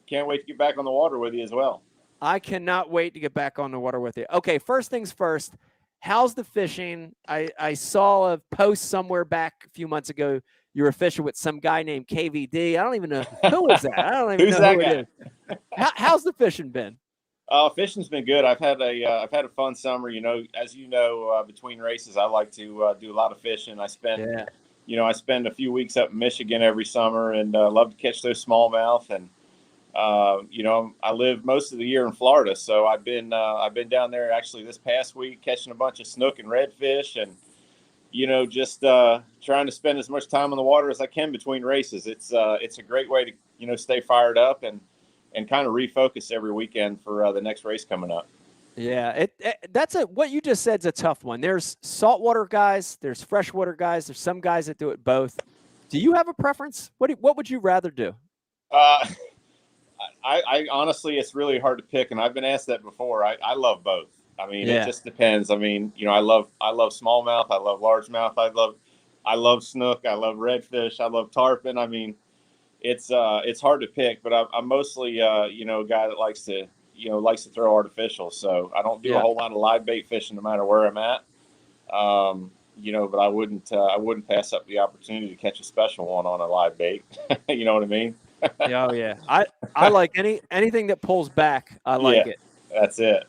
can't wait to get back on the water with you as well. I cannot wait to get back on the water with you. Okay, first things first. How's the fishing? I saw a post somewhere back a few months ago. You were fishing with some guy named KVD. I don't even know who is that. I don't even Who's know that who guy? it is. How's the fishing been? Fishing's been good. I've had a fun summer. You know, as you know, between races, I like to do a lot of fishing. I spend I spend a few weeks up in Michigan every summer, and love to catch those smallmouth. And I live most of the year in Florida, so I've been down there actually this past week catching a bunch of snook and redfish, and just trying to spend as much time on the water as I can between races. It's a great way to stay fired up and kind of refocus every weekend for the next race coming up. Yeah, what you just said is a tough one. There's saltwater guys, there's freshwater guys, there's some guys that do it both. Do you have a preference? What would you rather do? I honestly, it's really hard to pick, and I've been asked that before. I love both. I mean, It just depends. I mean, I love smallmouth, I love largemouth, I love snook, I love redfish, I love tarpon. I mean, it's hard to pick, but I'm mostly a guy that likes to throw artificial. So I don't do a whole lot of live bait fishing no matter where I'm at. But I wouldn't pass up the opportunity to catch a special one on a live bait. You know what I mean? Oh yeah. I like anything that pulls back. I like it. That's it.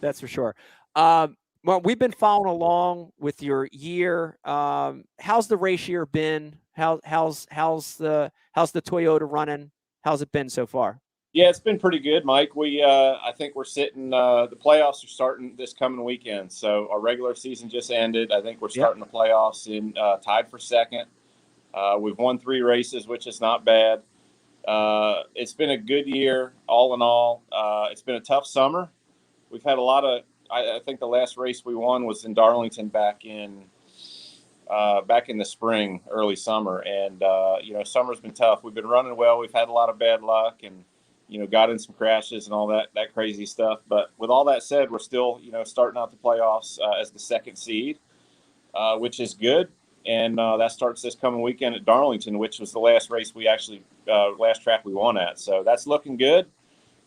That's for sure. Well, we've been following along with your year. How's the race year been? How's the Toyota running? How's it been so far? Yeah, it's been pretty good, Mike. I think we're sitting. The playoffs are starting this coming weekend. So our regular season just ended. I think we're starting the playoffs in tied for second. We've won 3 races, which is not bad. It's been a good year, all in all. It's been a tough summer. We've had a lot of. I think the last race we won was in Darlington back in the spring, early summer, and summer's been tough. We've been running well. We've had a lot of bad luck, and got in some crashes and all that crazy stuff. But with all that said, we're still starting out the playoffs as the second seed, which is good. and that starts this coming weekend at Darlington, which was the last race we actually last track we won at. So that's looking good.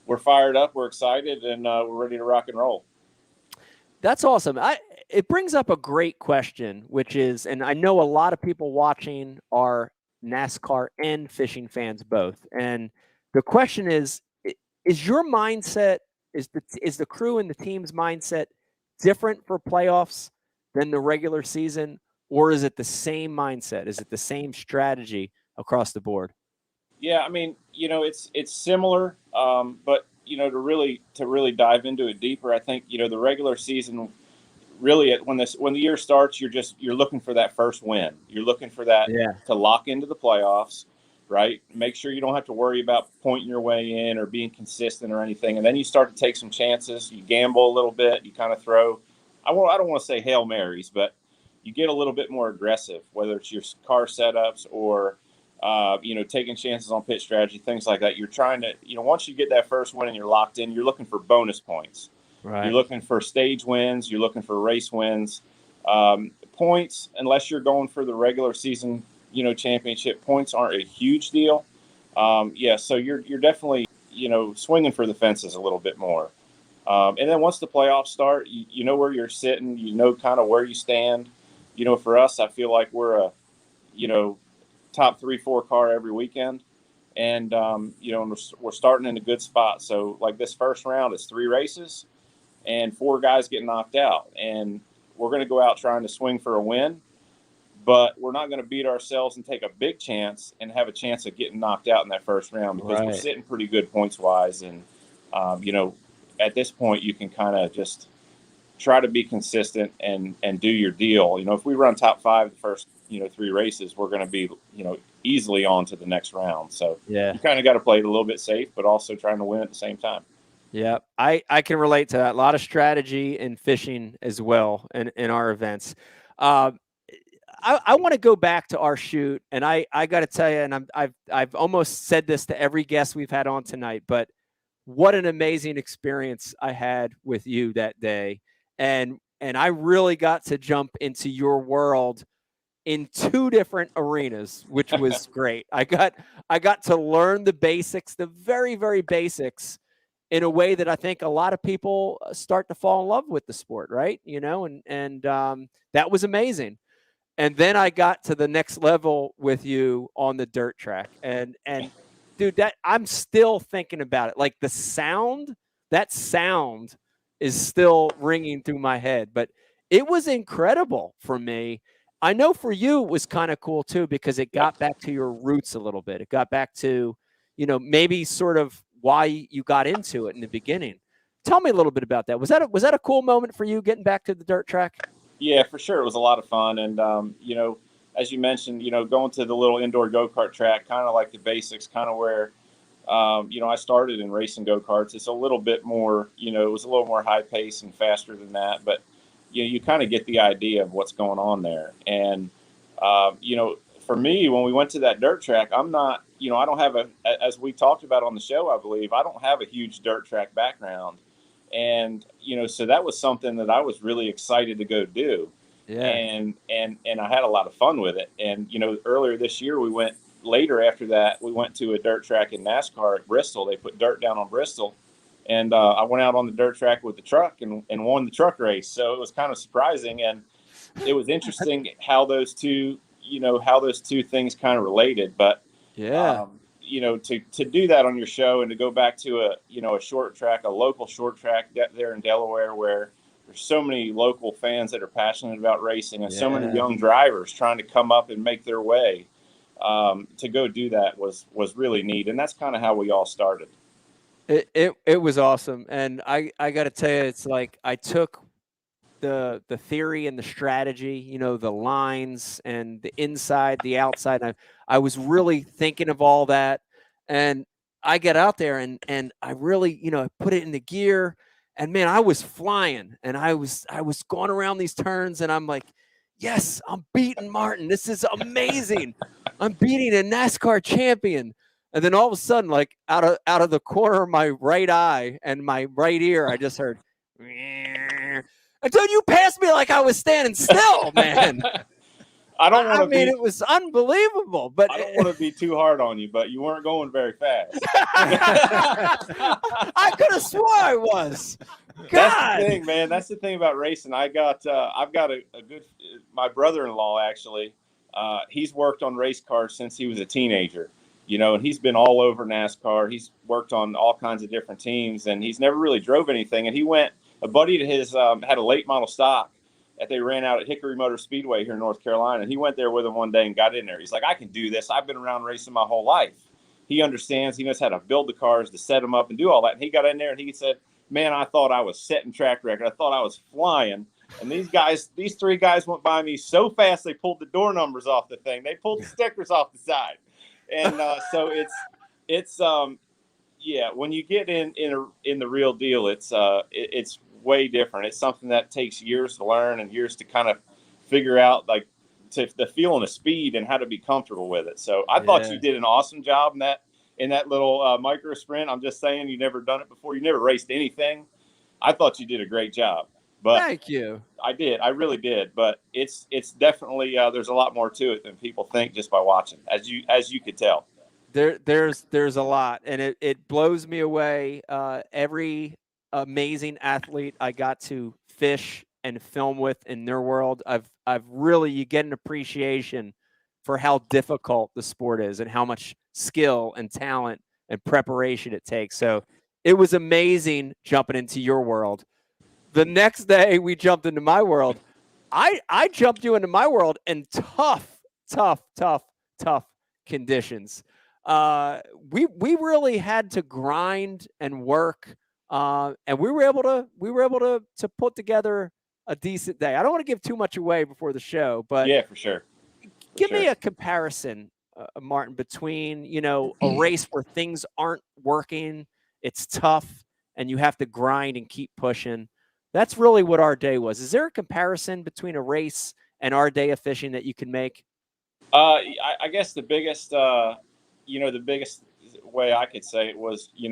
We're fired up, we're excited, and we're ready to rock and roll. That's awesome. It brings up a great question, which is, and I know a lot of people watching are NASCAR and fishing fans both. And the question is your mindset, is the crew and the team's mindset different for playoffs than the regular season, or is it the same mindset? Is it the same strategy across the board? Yeah, I mean, it's similar, but to really dive into it deeper, I think the regular season really when the year starts, you're looking for that first win. You're looking for that to lock into the playoffs, right? Make sure you don't have to worry about pointing your way in or being consistent or anything, and then you start to take some chances. You gamble a little bit. You kind of throw. I don't want to say Hail Marys, but you get a little bit more aggressive, whether it's your car setups or taking chances on pit strategy, things like that. You're trying to, once you get that first win and you're locked in, you're looking for bonus points. Right. You're looking for stage wins. You're looking for race wins. Points, unless you're going for the regular season, championship, points aren't a huge deal. So you're definitely, swinging for the fences a little bit more. And then once the playoffs start, you know where you're sitting. You know kind of where you stand. For us, I feel like we're a, top 3-4 car every weekend. And, we're starting in a good spot. So like this first round is 3 races and 4 guys get knocked out. And we're going to go out trying to swing for a win, but we're not going to beat ourselves and take a big chance and have a chance of getting knocked out in that first round, because we're sitting pretty good points wise. And, at this point you can kind of just try to be consistent and do your deal. If we run top 5 the first, 3 races, we're going to be, easily on to the next round. So you kind of got to play it a little bit safe, but also trying to win at the same time. Yeah, I can relate to that. A lot of strategy in fishing as well in our events. I want to go back to our shoot, and I got to tell you, and I've almost said this to every guest we've had on tonight, but what an amazing experience I had with you that day. And I really got to jump into your world in 2 different arenas, which was great. I got to learn the basics, the very, very basics, in a way that I think a lot of people start to fall in love with the sport, right? And that was amazing. And then I got to the next level with you on the dirt track, and dude, that I'm still thinking about it. Like that sound is still ringing through my head, but it was incredible for me. I know for you it was kind of cool too, because it got back to your roots a little bit. It got back to, maybe sort of why you got into it in the beginning. Tell me a little bit about that. Was that a cool moment for you getting back to the dirt track? Yeah, for sure. It was a lot of fun. And, as you mentioned, going to the little indoor go-kart track, kind of like the basics, kind of where, I started in racing go-karts. It's a little bit more, it was a little more high pace and faster than that. But, you kind of get the idea of what's going on there. And, for me, when we went to that dirt track, I'm not, I don't have as we talked about on the show, I believe, I don't have a huge dirt track background. And, so that was something that I was really excited to go do. Yeah. And I had a lot of fun with it. And, earlier this year, later after that, we went to a dirt track in NASCAR at Bristol. They put dirt down on Bristol. And I went out on the dirt track with the truck and won the truck race. So it was kind of surprising. And it was interesting how those two things kind of related. But, to do that on your show and to go back to a short track, a local short track there in Delaware, where there's so many local fans that are passionate about racing and so many young drivers trying to come up and make their way, to go do that was really neat. And that's kind of how we all started. It was awesome. And I got to tell you, it's like I took the theory and the strategy, the lines and the inside, the outside. I was really thinking of all that, and I get out there and I really, put it in the gear, and man, I was flying, and I was going around these turns, and I'm like, yes, I'm beating Martin. This is amazing. I'm beating a NASCAR champion. And then all of a sudden, like out of the corner of my right eye and my right ear, I just heard, and dude, you passed me like I was standing still, man. I don't want to I mean, be. it was unbelievable, but I don't want to be too hard on you, but you weren't going very fast. I could have swore I was. God. That's the thing, man. That's the thing about racing. I've got a good. My brother-in-law actually, he's worked on race cars since he was a teenager. You know, and he's been all over NASCAR. He's worked on all kinds of different teams, and he's never really drove anything. And he went. A buddy of his had a late model stock that they ran out at Hickory Motor Speedway here in North Carolina. And he went there with him one day and got in there. He's like, I can do this. I've been around racing my whole life. He understands. He knows how to build the cars, to set them up and do all that. And he got in there and he said, man, I thought I was setting track record. I thought I was flying. And these three guys went by me so fast they pulled the door numbers off the thing. They pulled the stickers off the side. And so it's when you get in the real deal, it's way different. It's something that takes years to learn and years to kind of figure out, like, the feeling of speed and how to be comfortable with it. So I thought you did an awesome job in that little micro sprint. I'm just saying, you never done it before. You never raced anything. I thought you did a great job. But thank you. I did. I really did. But it's definitely there's a lot more to it than people think just by watching, as you could tell. There's a lot, and it blows me away. Every amazing athlete I got to fish and film with in their world, I've really, you get an appreciation for how difficult the sport is and how much skill and talent and preparation it takes. So it was amazing jumping into your world. The next day we jumped into my world. I jumped you into my world in tough conditions. We really had to grind and work, and we were able to put together a decent day. I don't want to give too much away before the show, but yeah, for sure. Give me a comparison, Martin, between, a race where things aren't working, it's tough, and you have to grind and keep pushing. That's really what our day was. Is there a comparison between a race and our day of fishing that you can make? I guess the biggest way I could say it was, you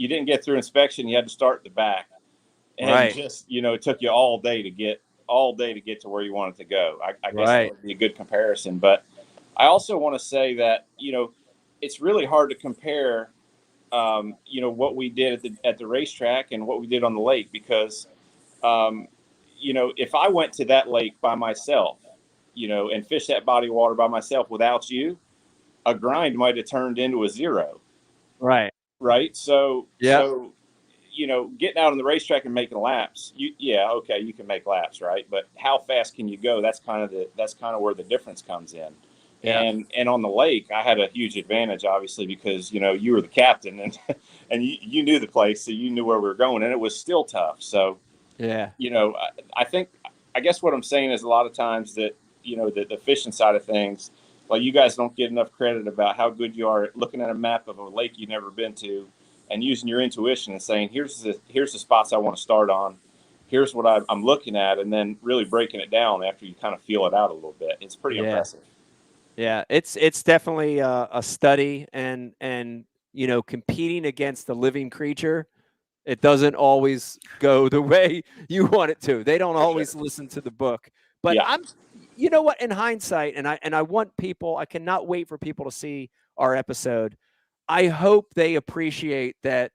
didn't get through inspection. You had to start at the back, and it took you all day to get to where you wanted to go. I guess that would be a good comparison. But I also want to say that, it's really hard to compare, what we did at the racetrack and what we did on the lake, because, if I went to that lake by myself, and fished that body of water by myself without you, a grind might have turned into a zero. Right. So, getting out on the racetrack and making laps, you can make laps, right? But how fast can you go? That's kind of where the difference comes in. Yeah. And on the lake, I had a huge advantage, obviously, because, you were the captain and you knew the place, so you knew where we were going, and it was still tough. So, I guess what I'm saying is a lot of times that, the fishing side of things, like, you guys don't get enough credit about how good you are at looking at a map of a lake you've never been to and using your intuition and saying, here's the spots I want to start on. Here's what I'm looking at, and then really breaking it down after you kind of feel it out a little bit. It's pretty impressive. Yeah, it's definitely a study, and competing against a living creature, it doesn't always go the way you want it to. They don't always listen to the book. But you know what? In hindsight, and I want people, I cannot wait for people to see our episode. I hope they appreciate that,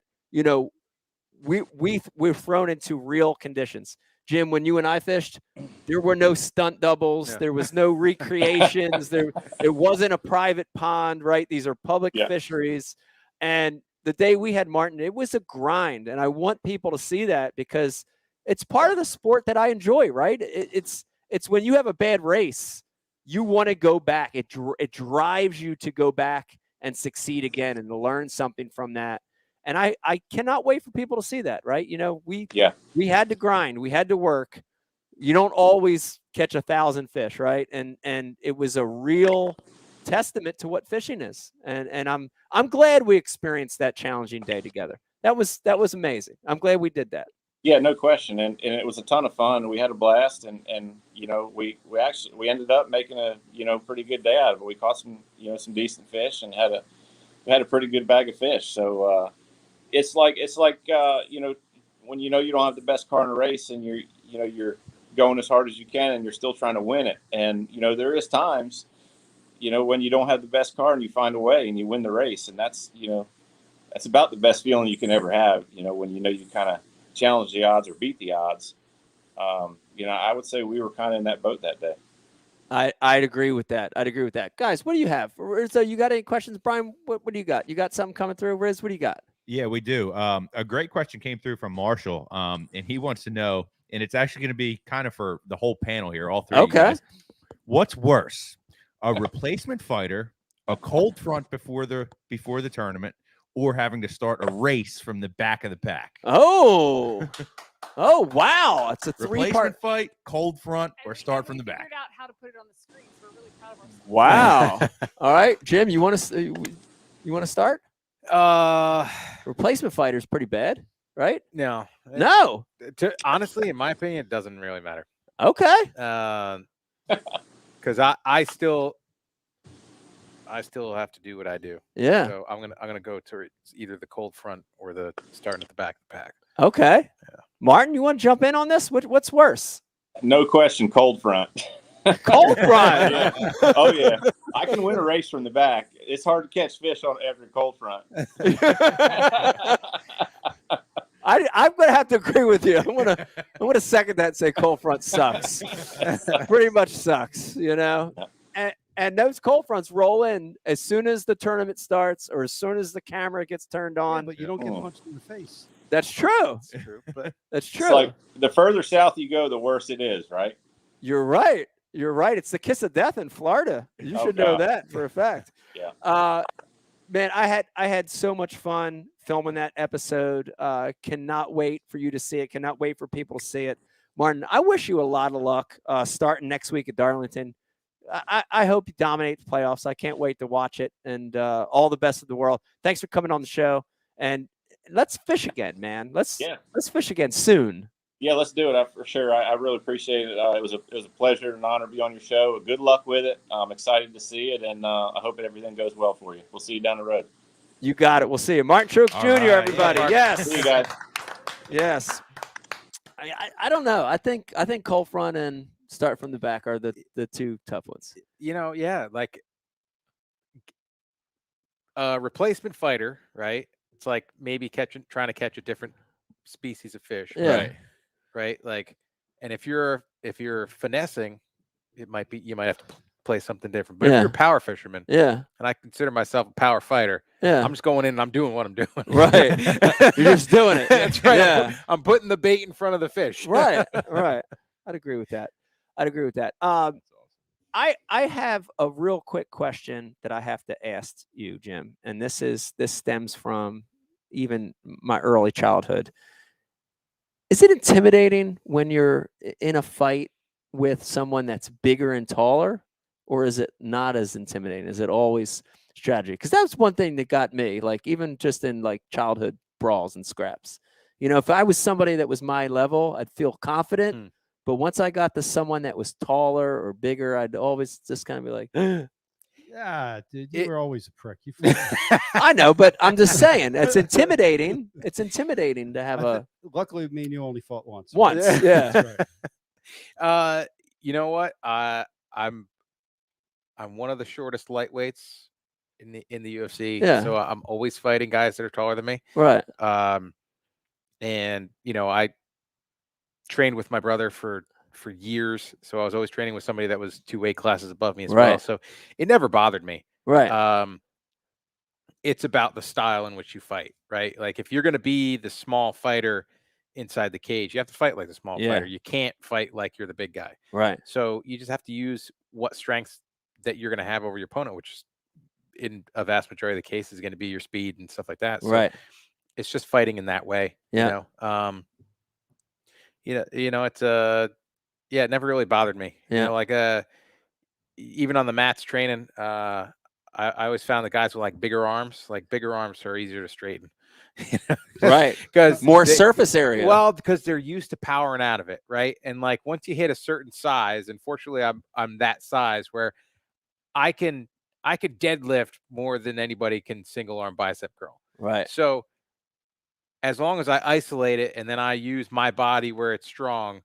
we're thrown into real conditions. Jim, when you and I fished, there were no stunt doubles. There was no recreations. It wasn't a private pond, right? These are public fisheries. And the day we had Martin, it was a grind. And I want people to see that, because it's part of the sport that I enjoy, right? It's when you have a bad race, you want to go back. It drives you to go back and succeed again and to learn something from that. And I cannot wait for people to see that, right? We had to grind, we had to work. You don't always catch 1,000 fish, right? And it was a real testament to what fishing is. And I'm glad we experienced that challenging day together. That was amazing. I'm glad we did that. Yeah, no question. And it was a ton of fun. We had a blast, and we ended up making a, pretty good day out of it. We caught some decent fish and had a pretty good bag of fish. So it's like when you don't have the best car in a race and you're going as hard as you can, and you're still trying to win it. And, there is times, when you don't have the best car and you find a way and you win the race. And that's, that's about the best feeling you can ever have, when you kind of challenge the odds or beat the odds. I would say we were kind of in that boat that day. I'd agree with that. Guys, what do you have? So you got any questions, Brian? What do you got? You got something coming through? Riz, what do you got? Yeah, we do. A great question came through from Marshall, and he wants to know, and it's actually going to be kind of for the whole panel here, all three of you guys. What's worse, a replacement fighter, a cold front before the tournament, or having to start a race from the back of the pack? Oh, wow! It's a replacement fight, cold front, or start from the back. Figured out how to put it on the screen, so we're really proud of ourselves. Wow! All right, Jim, you want to start? Replacement fighter is pretty bad, right? No. Honestly, in my opinion, it doesn't really matter. Okay. Because I still have to do what I do. Yeah. So I'm gonna go to either the cold front or the starting at the back of the pack. Okay. Yeah. Martin, you want to jump in on this? What's worse? No question, cold front. Cold front. Yeah. Oh yeah, I can win a race from the back. It's hard to catch fish on every cold front. I'm gonna have to agree with you. I'm gonna second that and say cold front sucks. Pretty much sucks, And those cold fronts roll in as soon as the tournament starts or as soon as the camera gets turned on. But you don't get punched in the face. That's true. That's true. But that's true. It's like the further south you go, the worse it is, right? You're right. It's the kiss of death in Florida. You should know that for a fact. Yeah. Man, I had so much fun filming that episode. Cannot wait for you to see it. Cannot wait for people to see it. Martin, I wish you a lot of luck starting next week at Darlington. I hope you dominate the playoffs. I can't wait to watch it. And all the best of the world. Thanks for coming on the show. And let's fish again, man. Let's fish again soon. Yeah, let's do it. For sure. I really appreciate it. It was a pleasure and an honor to be on your show. Good luck with it. I'm excited to see it, and I hope everything goes well for you. We'll see you down the road. You got it. We'll see you. Martin Truex Jr., right. everybody. Yes. See you guys. Yes. I don't know. I think cold front and start from the back are the two tough ones. Like a replacement fighter, right? It's like maybe trying to catch a different species of fish. Yeah. Right. Like, and if you're finessing, you might have to play something different. But if you're a power fisherman, and I consider myself a power fighter, I'm just going in and I'm doing what I'm doing. Right. You're just doing it. That's right. Yeah. I'm putting the bait in front of the fish. Right. I'd agree with that. I have a real quick question that I have to ask you, Jim, and this stems from even my early childhood. Is it intimidating when you're in a fight with someone that's bigger and taller, or is it not as intimidating? Is it always strategy? Because that was one thing that got me, like even just in like childhood brawls and scraps. If I was somebody that was my level, I'd feel confident. But once I got to someone that was taller or bigger, I'd always just kind of be like, yeah, dude, you were always a prick. I know, but I'm just saying it's intimidating. It's intimidating to have a. Luckily, me and you only fought once. Yeah. That's right. You know what? I'm one of the shortest lightweights in the UFC. Yeah. So I'm always fighting guys that are taller than me. Right. And I trained with my brother for years, so I was always training with somebody that was 2 weight classes above me as well. So it never bothered me. Right. It's about the style in which you fight, right? Like if you're going to be the small fighter inside the cage, you have to fight like the small fighter. You can't fight like you're the big guy. Right. So you just have to use what strengths that you're going to have over your opponent, which in a vast majority of the cases is going to be your speed and stuff like that. So right. It's just fighting in that way. Yeah. It's it never really bothered me. Yeah. Even on the mats training, I always found the guys with like bigger arms are easier to straighten. Right. Because more surface area. Well, because they're used to powering out of it, right? And like once you hit a certain size, and fortunately I'm that size where I could deadlift more than anybody can single arm bicep curl. Right. So as long as I isolate it and then I use my body where it's strong,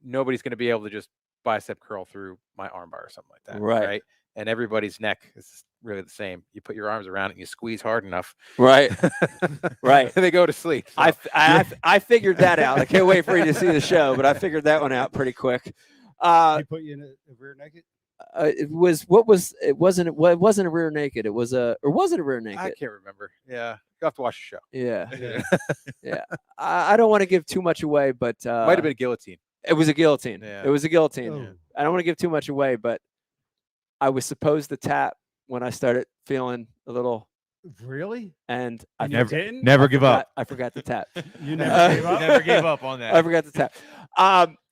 nobody's going to be able to just bicep curl through my armbar or something like that. Right. And everybody's neck is really the same. You put your arms around it and you squeeze hard enough. Right. Right. They go to sleep. So. I figured that out. I can't wait for you to see the show, but I figured that one out pretty quick. He put you in a rear naked? It wasn't a rear naked. It was or was it a rear naked? I can't remember. Yeah. You have to watch the show. Yeah. Yeah. I don't want to give too much away, but might have been a guillotine. It was a guillotine. Yeah. It was a guillotine. Oh. I don't want to give too much away, but I was supposed to tap when I started feeling a little. Really? And I never give up. I forgot to tap. You never gave up? Never gave up on that. I forgot to tap.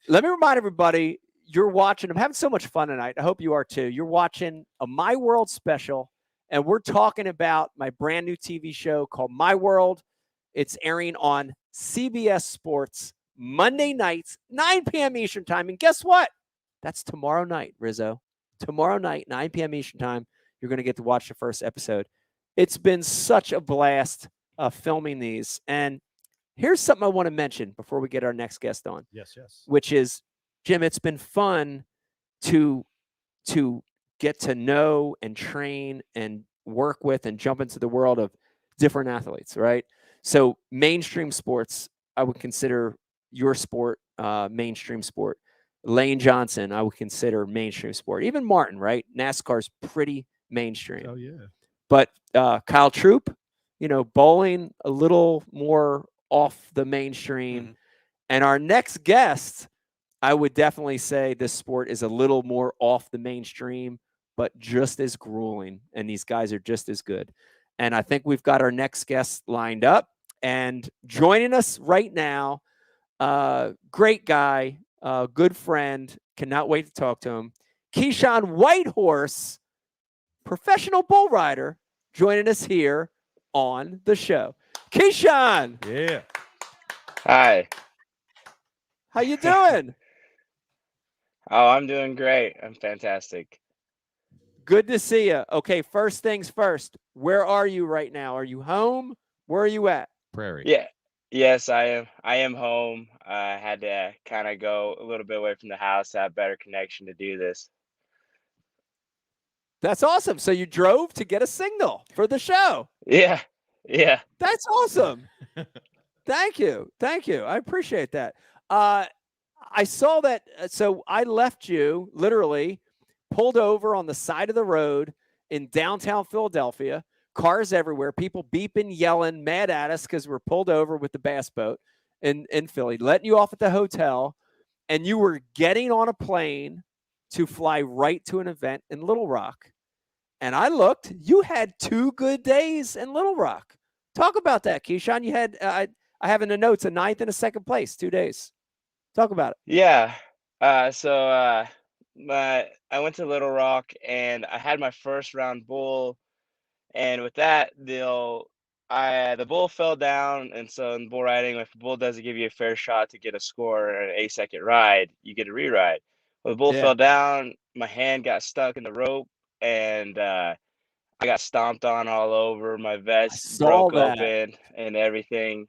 Let me remind everybody, you're watching. I'm having so much fun tonight. I hope you are too. You're watching a My World special, and we're talking about my brand new TV show called My World. It's airing on CBS Sports Monday nights, 9 p.m. Eastern time. And guess what? That's tomorrow night, Rizzo. Tomorrow night, 9 p.m. Eastern time, you're going to get to watch the first episode. It's been such a blast filming these. And here's something I want to mention before we get our next guest on. Yes. Which is, Jim, it's been fun to get to know and train and work with and jump into the world of different athletes, right? So mainstream sports, I would consider your sport mainstream sport. Lane Johnson, I would consider mainstream sport. Even Martin, right? NASCAR's pretty mainstream. Oh, yeah. But Kyle Troop, bowling a little more off the mainstream. Mm-hmm. And our next guest, I would definitely say this sport is a little more off the mainstream, but just as grueling. And these guys are just as good. And I think we've got our next guest lined up. And joining us right now, great guy, good friend, cannot wait to talk to him. Keyshawn Whitehorse, professional bull rider, joining us here on the show. Keyshawn. Yeah. Hi. How you doing? Oh, I'm doing great. I'm fantastic. Good to see you. Okay, first things first. Where are you right now? Are you home? Where are you at? Prairie. Yeah. Yes, I am. I am home. I had to kind of go a little bit away from the house to have better connection to do this. That's awesome. So you drove to get a signal for the show. Yeah. Yeah. That's awesome. Thank you. Thank you. I appreciate that. I saw that. So I left you literally pulled over on the side of the road in downtown Philadelphia. Cars everywhere, people beeping, yelling, mad at us because we're pulled over with the bass boat in Philly, letting you off at the hotel, and you were getting on a plane to fly right to an event in Little Rock. And I looked, you had 2 good days in Little Rock. Talk about that, Keyshawn. You had, I have in the notes, a 9th and a 2nd place, 2 days. Talk about it. Yeah. So I went to Little Rock and I had my first round bull. And with that, the bull fell down, and so in bull riding, if the bull doesn't give you a fair shot to get a score or an 8-second ride, you get a re-ride. Well, the bull fell down, my hand got stuck in the rope, and I got stomped on all over. My vest broke open and everything.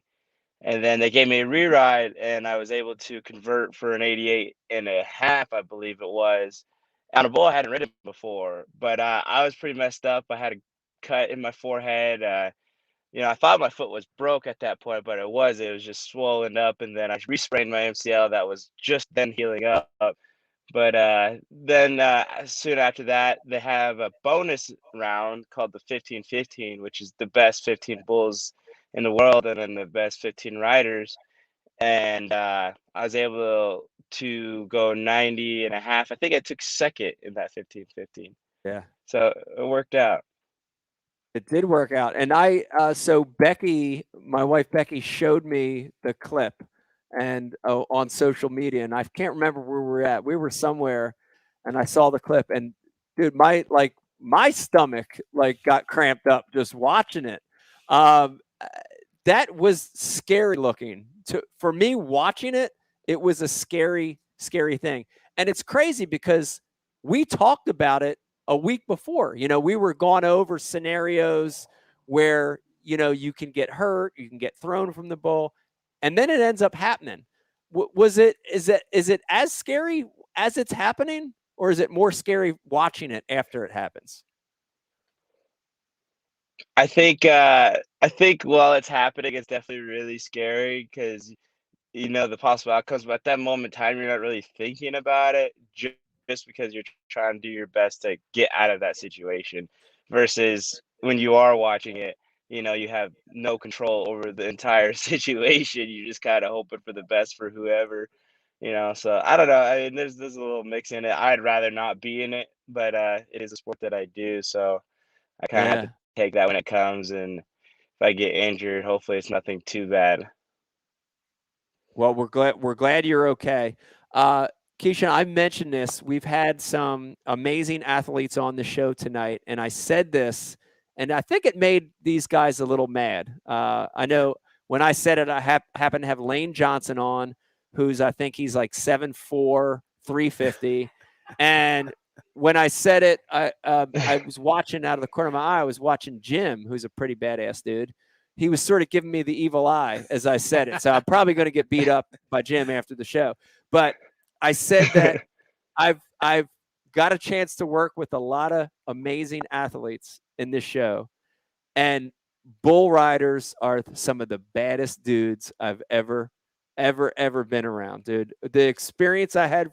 And then they gave me a re-ride, and I was able to convert for an 88.5, I believe it was, on a bull I hadn't ridden before. But I was pretty messed up. I had a cut in my forehead. I thought my foot was broke at that point, but it was just swollen up, and then I re-sprained my MCL that was just then healing up. But then soon after that, they have a bonus round called the 15-15, which is the best 15 bulls in the world and then the best 15 riders. And I was able to go 90.5. I think I took second in that 15-15. Yeah. So it worked out. It did work out. And so Becky, my wife Becky, showed me the clip and on social media, and I can't remember where we were at. We were somewhere, and I saw the clip, and dude, my stomach got cramped up just watching it. That was scary looking. For me watching it, it was a scary, scary thing. And it's crazy because we talked about it a week before. We were gone over scenarios where, you can get hurt, you can get thrown from the bull, and then it ends up happening. Was it? Is it as scary as it's happening, or is it more scary watching it after it happens? I think while it's happening, it's definitely really scary because you know the possible outcomes. But at that moment in time, you're not really thinking about it, just because you're trying to do your best to get out of that situation. Versus when you are watching it, you know you have no control over the entire situation. You're just kind of hoping for the best for whoever, you know. So I don't know. I mean, there's a little mix in it. I'd rather not be in it, but it is a sport that I do, so I kind of have Yeah. to take that when it comes. And if I get injured, hopefully it's nothing too bad. Well, we're glad you're okay. Keyshawn, I mentioned this. We've had some amazing athletes on the show tonight, and I said this, and I think it made these guys a little mad. I know when I said it, I happened to have Lane Johnson on, who's I think he's like 7'4", 350, and when I said it, I was watching out of the corner of my eye. I was watching Jim, who's a pretty badass dude. He was sort of giving me the evil eye as I said it. So I'm probably going to get beat up by Jim after the show. But I said that I've got a chance to work with a lot of amazing athletes in this show. And bull riders are some of the baddest dudes I've ever been around, dude. The experience I had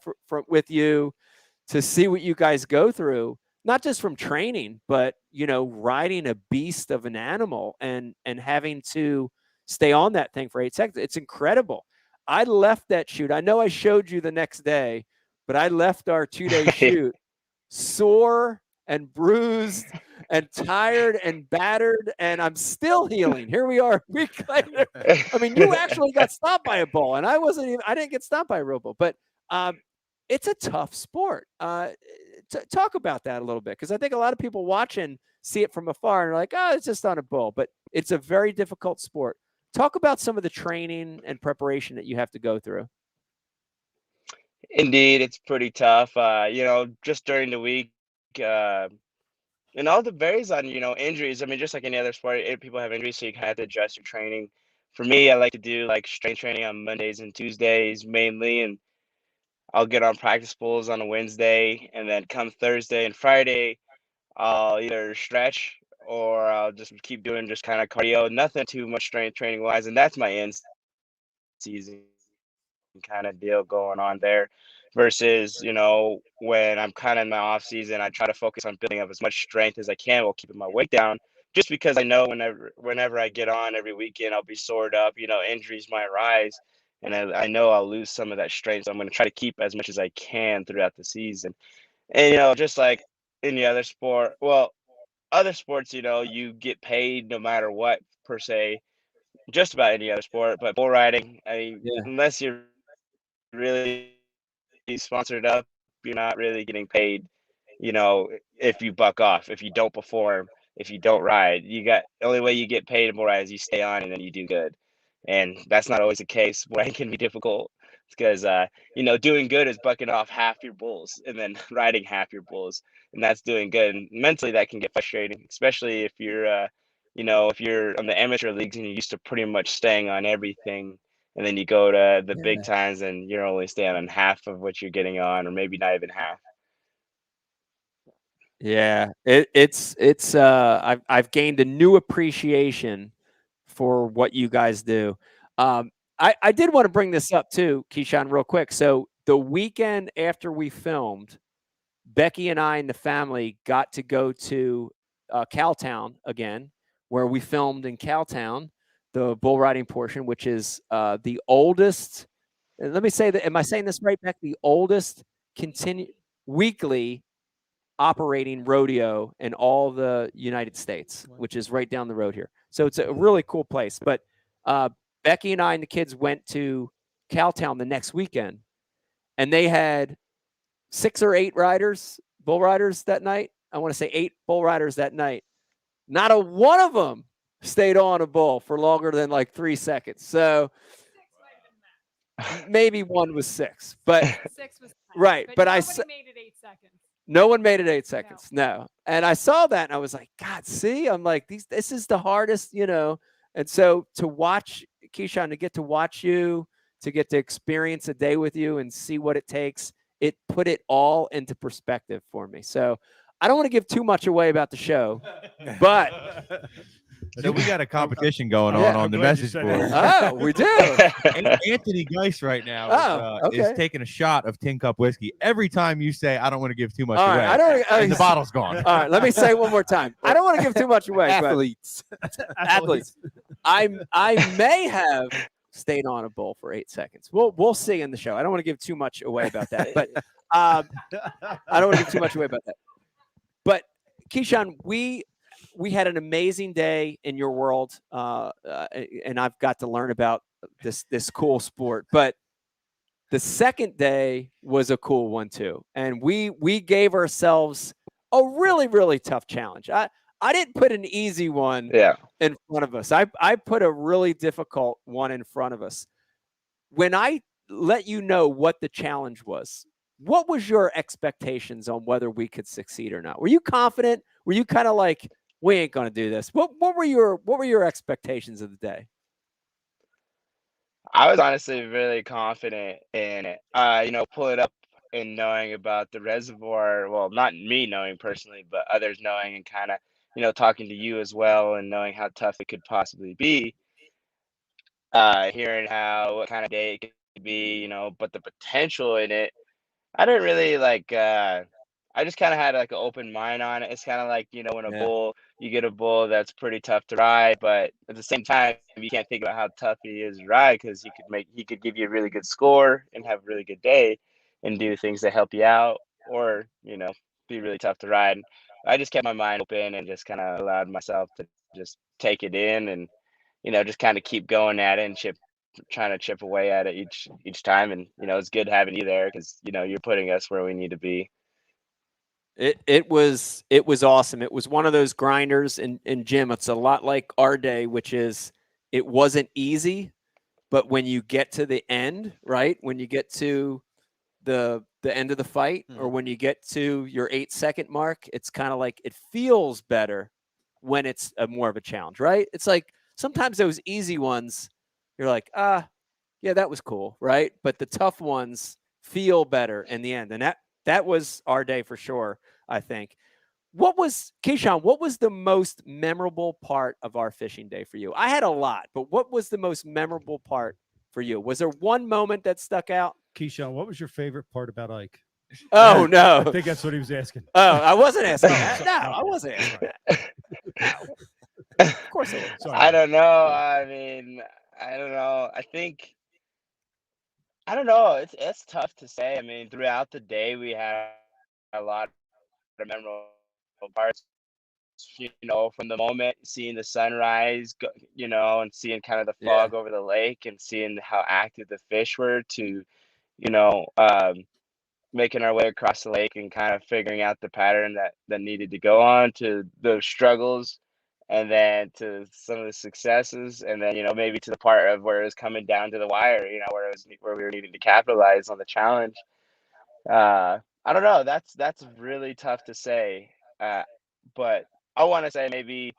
with you, to see what you guys go through, not just from training, but you know, riding a beast of an animal and having to stay on that thing for 8 seconds. It's incredible. I left that shoot. I know I showed you the next day, but I left our 2-day shoot sore and bruised and tired and battered, and I'm still healing. Here we are a week later. I mean, you actually got stopped by a bull, and I didn't get stopped by a real bull, but it's a tough sport. Talk about that a little bit, because I think a lot of people watching see it from afar and are like, oh, it's just on a bull, but it's a very difficult sport. Talk about some of the training and preparation that you have to go through. Indeed, it's pretty tough. You know, just during the week, and all the varies on, you know, injuries. I mean, just like any other sport, people have injuries, so you kind of have to adjust your training. For me, I like to do like strength training on Mondays and Tuesdays mainly, and I'll get on practice bulls on a Wednesday, and then come Thursday and Friday, I'll either stretch or I'll just keep doing just kind of cardio, nothing too much strength training wise, and that's my in season kind of deal going on there. Versus, you know, when I'm kind of in my off season, I try to focus on building up as much strength as I can while keeping my weight down. Just because I know whenever I get on every weekend, I'll be sored up. You know, injuries might rise, and I know I'll lose some of that strength. So I'm going to try to keep as much as I can throughout the season. And you know, just like any other sport, well, other sports, you know, you get paid no matter what per se. Just about any other sport, but bull riding, I mean, Yeah. unless you're really sponsored up, you're not really getting paid, you know, if you buck off, if you don't perform, if you don't ride. The only way you get paid in bull ride is you stay on and then you do good. And that's not always the case. Riding can be difficult because you know, doing good is bucking off half your bulls and then riding half your bulls, and that's doing good. And mentally that can get frustrating, especially if you're you know, if you're on the amateur leagues and you're used to pretty much staying on everything, and then you go to the big times and you're only staying on half of what you're getting on, or maybe not even half. Yeah, it's I've gained a new appreciation for what you guys do. I did want to bring this up too, Keyshawn, real quick. So the weekend after we filmed, Becky and I and the family got to go to Cowtown again, where we filmed in Cowtown, the bull riding portion, which is the oldest. Let me say that. Am I saying this right, Beck? The oldest weekly operating rodeo in all the United States, which is right down the road here. So it's a really cool place. But Becky and I and the kids went to Cowtown the next weekend, and they had 6 or 8 bull riders that night. I want to say 8 bull riders that night. Not a one of them stayed on a bull for longer than like 3 seconds. So maybe one was 6, but 6 was 10, right. But nobody made it 8 seconds. No one made it 8 seconds. No. And I saw that and I was like, God, see, I'm like, this is the hardest, you know. And so to watch Keyshawn, to get to watch you, to get to experience a day with you and see what it takes. It put it all into perspective for me. So I don't want to give too much away about the show, but so we got a competition going Yeah. on the message board. Oh, we do. Anthony Geis right now is okay. taking a shot of Tin Cup whiskey every time you say, I don't want to give too much All away. right, I don't. And the bottle's gone. All right, let me say it one more time. I don't want to give too much away. but- Athletes. Athletes. I may have stayed on a bowl for 8 seconds. We'll see in the show. I don't want to give too much away about that, but I don't want to give too much away about that. But Keyshawn, we had an amazing day in your world, and I've got to learn about this cool sport. But the second day was a cool one too, and we gave ourselves a really, really tough challenge. I didn't put an easy one in front of us. I put a really difficult one in front of us. When I let you know what the challenge was, what was your expectations on whether we could succeed or not? Were you confident? Were you kind of like, we ain't going to do this? What were your expectations of the day? I was honestly really confident in it. Pull it up and knowing about the reservoir. Well, not me knowing personally, but others knowing and kind of, talking to you as well and knowing how tough it could possibly be. Hearing what kind of day it could be, but the potential in it, I didn't really I just kind of had like an open mind on it. It's kind of like, when a bull, you get a bull that's pretty tough to ride, but at the same time, you can't think about how tough he is to ride because he could give you a really good score and have a really good day and do things that help you out or, be really tough to ride. I just kept my mind open and just kind of allowed myself to just take it in and, just kind of keep going at it and trying to chip away at it each time. And, it's good having you there because, you're putting us where we need to be. It was awesome. It was one of those grinders in Jim. It's a lot like our day, which is it wasn't easy, but when you get to the end, right? When you get to the end of the fight or when you get to your 8-second mark, it's kind of like it feels better when it's more of a challenge, right? It's like sometimes those easy ones, you're like, yeah, that was cool, right? But the tough ones feel better in the end. And that was our day for sure, I think. Keyshawn, what was the most memorable part of our fishing day for you? I had a lot, but what was the most memorable part for you? Was there one moment that stuck out? Keyshawn, what was your favorite part about Ike? Oh, no. I think that's what he was asking. Oh, I wasn't asking that. No, I wasn't asking that. Of course I was. Sorry. I don't know. I mean, I don't know. I don't know. It's tough to say. I mean, throughout the day, we had a lot of memorable parts. From the moment seeing the sunrise, and seeing kind of the fog over the lake, and seeing how active the fish were, to, making our way across the lake and kind of figuring out the pattern that needed to go on, to those struggles, and then to some of the successes, and then maybe to the part of where it was coming down to the wire, where we were needing to capitalize on the challenge. I don't know. That's really tough to say, but I want to say maybe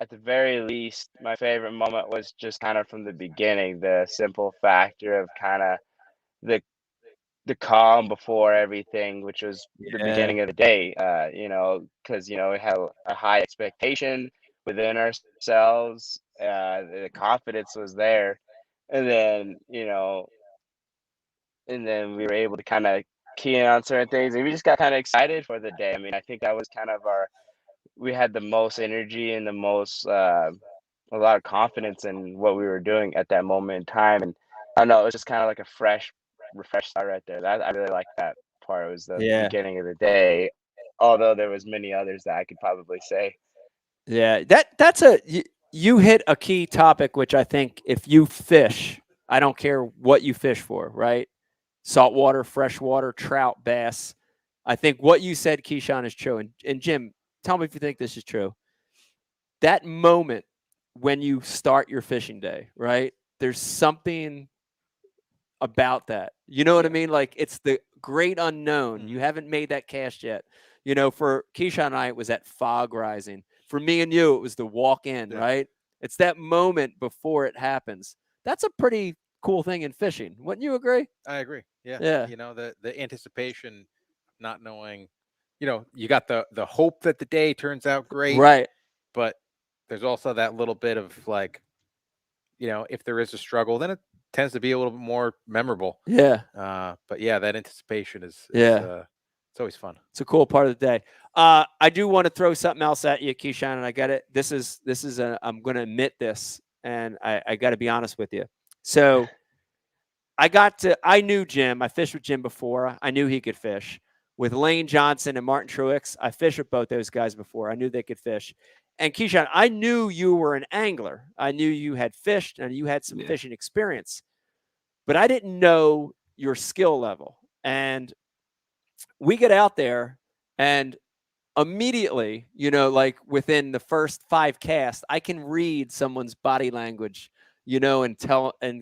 at the very least, my favorite moment was just kind of from the beginning, the simple factor of kind of the calm before everything, which was the beginning of the day, because, we had a high expectation within ourselves. The confidence was there. And then, we were able to kind of key in on certain things, and we just got kind of excited for the day. I mean, I think that was kind of we had the most energy and the most, a lot of confidence in what we were doing at that moment in time. And I don't know, it was just kind of like a refresh start right there. I really like that part. It was the beginning of the day, although there was many others that I could probably say. Yeah, you hit a key topic, which I think if you fish, I don't care what you fish for, right? Saltwater, freshwater, trout, bass. I think what you said, Keyshawn, is true. And Jim, tell me if you think this is true. That moment when you start your fishing day, right? There's something about that. You know what I mean? Like it's the great unknown. You haven't made that cast yet. For Keyshawn and I, it was that fog rising. For me and you, it was the walk in, right? It's that moment before it happens. That's a pretty cool thing in fishing. Wouldn't you agree? I agree. Yeah. Yeah. You know, the anticipation, not knowing, you know, you got the hope that the day turns out great. Right. But there's also that little bit of like, you know, if there is a struggle, then it tends to be a little bit more memorable. Yeah. But yeah, that anticipation is it's always fun. It's a cool part of the day. I do want to throw something else at you, Keyshawn, and I got it. This is I'm going to admit this, and I got to be honest with you. So I knew Jim. I fished with Jim before. I knew he could fish. With Lane Johnson and Martin Truex, I fished with both those guys before. I knew they could fish. And Keyshawn, I knew you were an angler. I knew you had fished and you had some fishing experience, but I didn't know your skill level. And we get out there and immediately, you know, like within the first 5 casts, I can read someone's body language, you know, and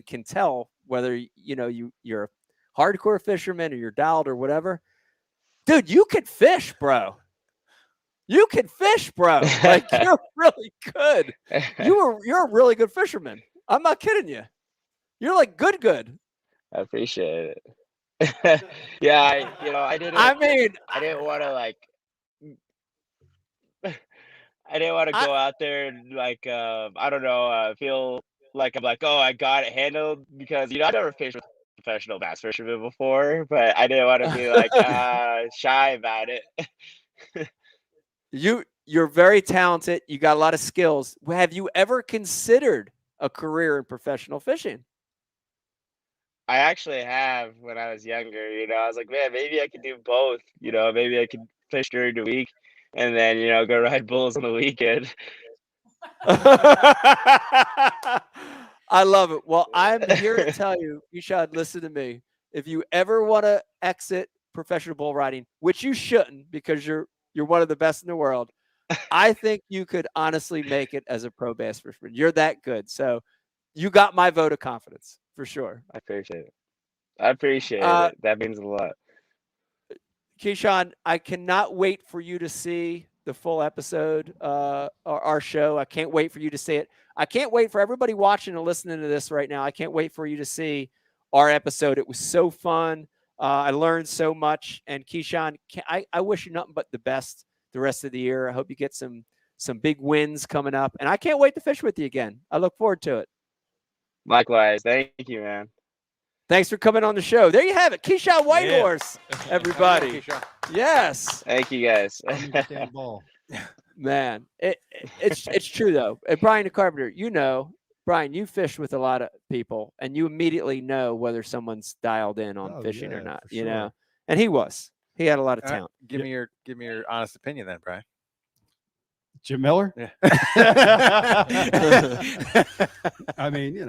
can tell whether, you know, you're a hardcore fisherman or you're dialed or whatever. Dude, you could fish, bro. You can fish, bro. Like, you're really good. You're a really good fisherman. I'm not kidding you. You're like good. I appreciate it. Yeah, I didn't want to like. I didn't want to go out there and like I don't know, feel like I'm like, oh, I got it handled, because I've never fished with a professional bass fisherman before, but I didn't want to be like shy about it. You're very talented. You got a lot of skills. Have you ever considered a career in professional fishing? I actually have when I was younger. I was like, man, maybe I could do both. Maybe I could fish during the week and then go ride bulls on the weekend. I love it. Well, I'm here to tell you, Keyshawn, listen to me. If you ever want to exit professional bull riding, which you shouldn't because you're one of the best in the world, I think you could honestly make it as a pro bass fisherman. You're that good. So you got my vote of confidence for sure. I appreciate it. That means a lot. Keyshawn, I cannot wait for you to see the full episode, our show. I can't wait for you to see it. I can't wait for everybody watching and listening to this right now. I can't wait for you to see our episode. It was so fun. I learned so much. And Keyshawn, I wish you nothing but the best the rest of the year. I hope you get some big wins coming up. And I can't wait to fish with you again. I look forward to it. Likewise. Thank you, man. Thanks for coming on the show. There you have it. Keyshawn Whitehorse, everybody. Yes. Thank you, guys. Man, it's true, though. And Brian the Carpenter, Brian, you fish with a lot of people, and you immediately know whether someoe's dialed in on fishing or not, sure. And he was. He had a lot of talent. Give me your honest opinion then, Brian. Jim Miller? Yeah. I mean,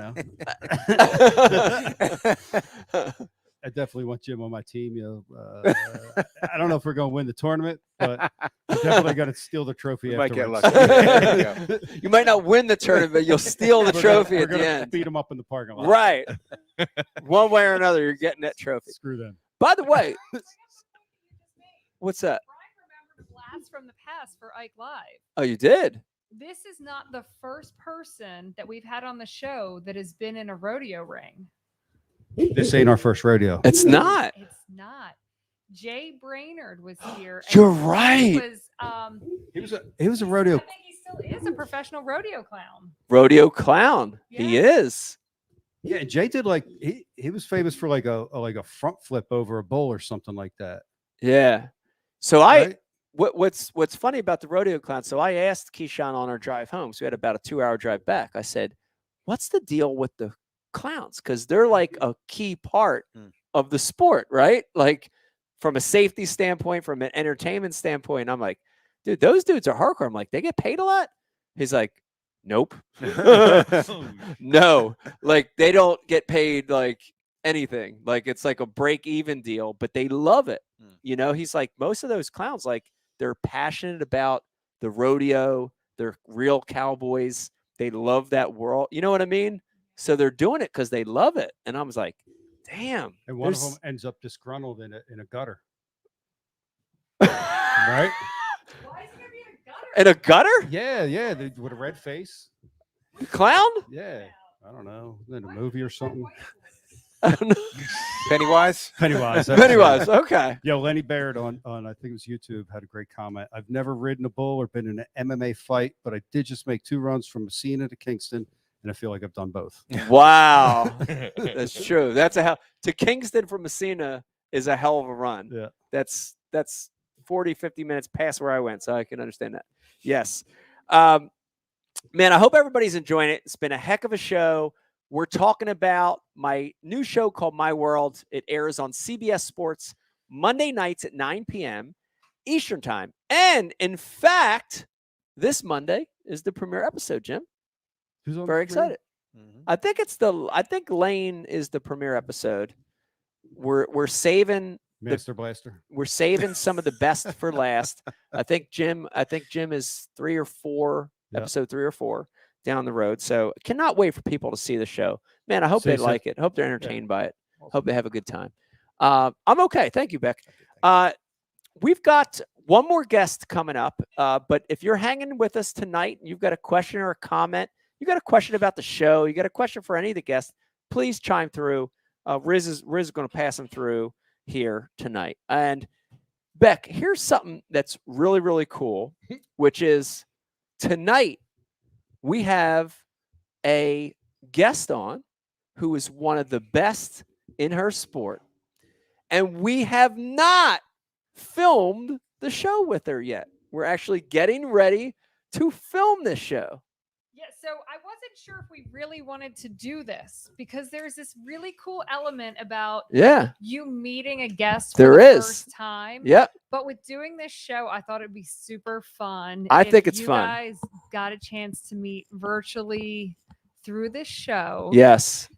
I definitely want Jim on my team. I don't know if we're going to win the tournament, but we're definitely going to steal the trophy. Might get afterwards. lucky. You might not win the tournament, but you'll steal the trophy at the end. Beat them up in the parking lot. Right. One way or another, you're getting that trophy. Screw them. By the way, what's that? Blast from the past for Ike Live. Oh, you did? This is not the first person that we've had on the show that has been in a rodeo ring. This ain't our first rodeo. It's not. It's not. Jay Brainerd was here. You're right. He was a rodeo. I think he still is a professional rodeo clown. Rodeo clown. Yeah. He is. Yeah, Jay did he was famous for like a front flip over a bull or something like that. Yeah. So what's funny about the rodeo clown? So I asked Keyshawn on our drive home. So we had about a 2-hour drive back. I said, "What's the deal with the clowns? Because they're like a key part of the sport, right? Like from a safety standpoint, from an entertainment standpoint." I'm like, "Dude, those dudes are hardcore." I'm like, "They get paid a lot?" He's like, "Nope, no. Like they don't get paid like anything. Like it's like a break-even deal, but they love it." He's like, most of those clowns, like they're passionate about the rodeo. They're real cowboys. They love that world. You know what I mean? So they're doing it because they love it. And I was like, damn. And one of them ends up disgruntled in a gutter. Right? Why is he gonna be in a gutter? In a gutter? Yeah, with a red face. Clown? Yeah. I don't know, isn't it a movie or something? Pennywise. Pennywise. Pennywise. Okay. Yo, Lenny Baird on I think it was YouTube had a great comment. I've never ridden a bull or been in an MMA fight, but I did just make 2 runs from Messina to Kingston, and I feel like I've done both. Wow. That's true. That's a hell to Kingston from Messina is a hell of a run. Yeah. That's 40, 50 minutes past where I went, so I can understand that. Yes. Man, I hope everybody's enjoying it. It's been a heck of a show. We're talking about my new show called My World. It airs on CBS Sports Monday nights at 9 p.m. Eastern Time. And in fact, this Monday is the premiere episode, Jim. Who's on Very the premiere? excited. I think Lane is the premiere episode. We're saving Master Blaster. We're saving some of the best for last. I think Jim is 3 or 4, episode 3 or 4 down the road. So cannot wait for people to see the show. Man, I hope they like it. Hope they're entertained by it. Hope they have a good time. I'm okay. Thank you, Beck. We've got one more guest coming up. But if you're hanging with us tonight and you've got a question or a comment, you got a question about the show, you got a question for any of the guests, please chime through. Riz is going to pass them through here tonight. And Beck, here's something that's really, really cool, which is tonight we have a guest on who is one of the best in her sport. And we have not filmed the show with her yet. We're actually getting ready to film this show. Yeah, so I wasn't sure if we really wanted to do this because there's this really cool element about you meeting a guest for the first time. Yep. But with doing this show, I thought it'd be super fun. I think it's you fun. guys got a chance to meet virtually through this show. Yes.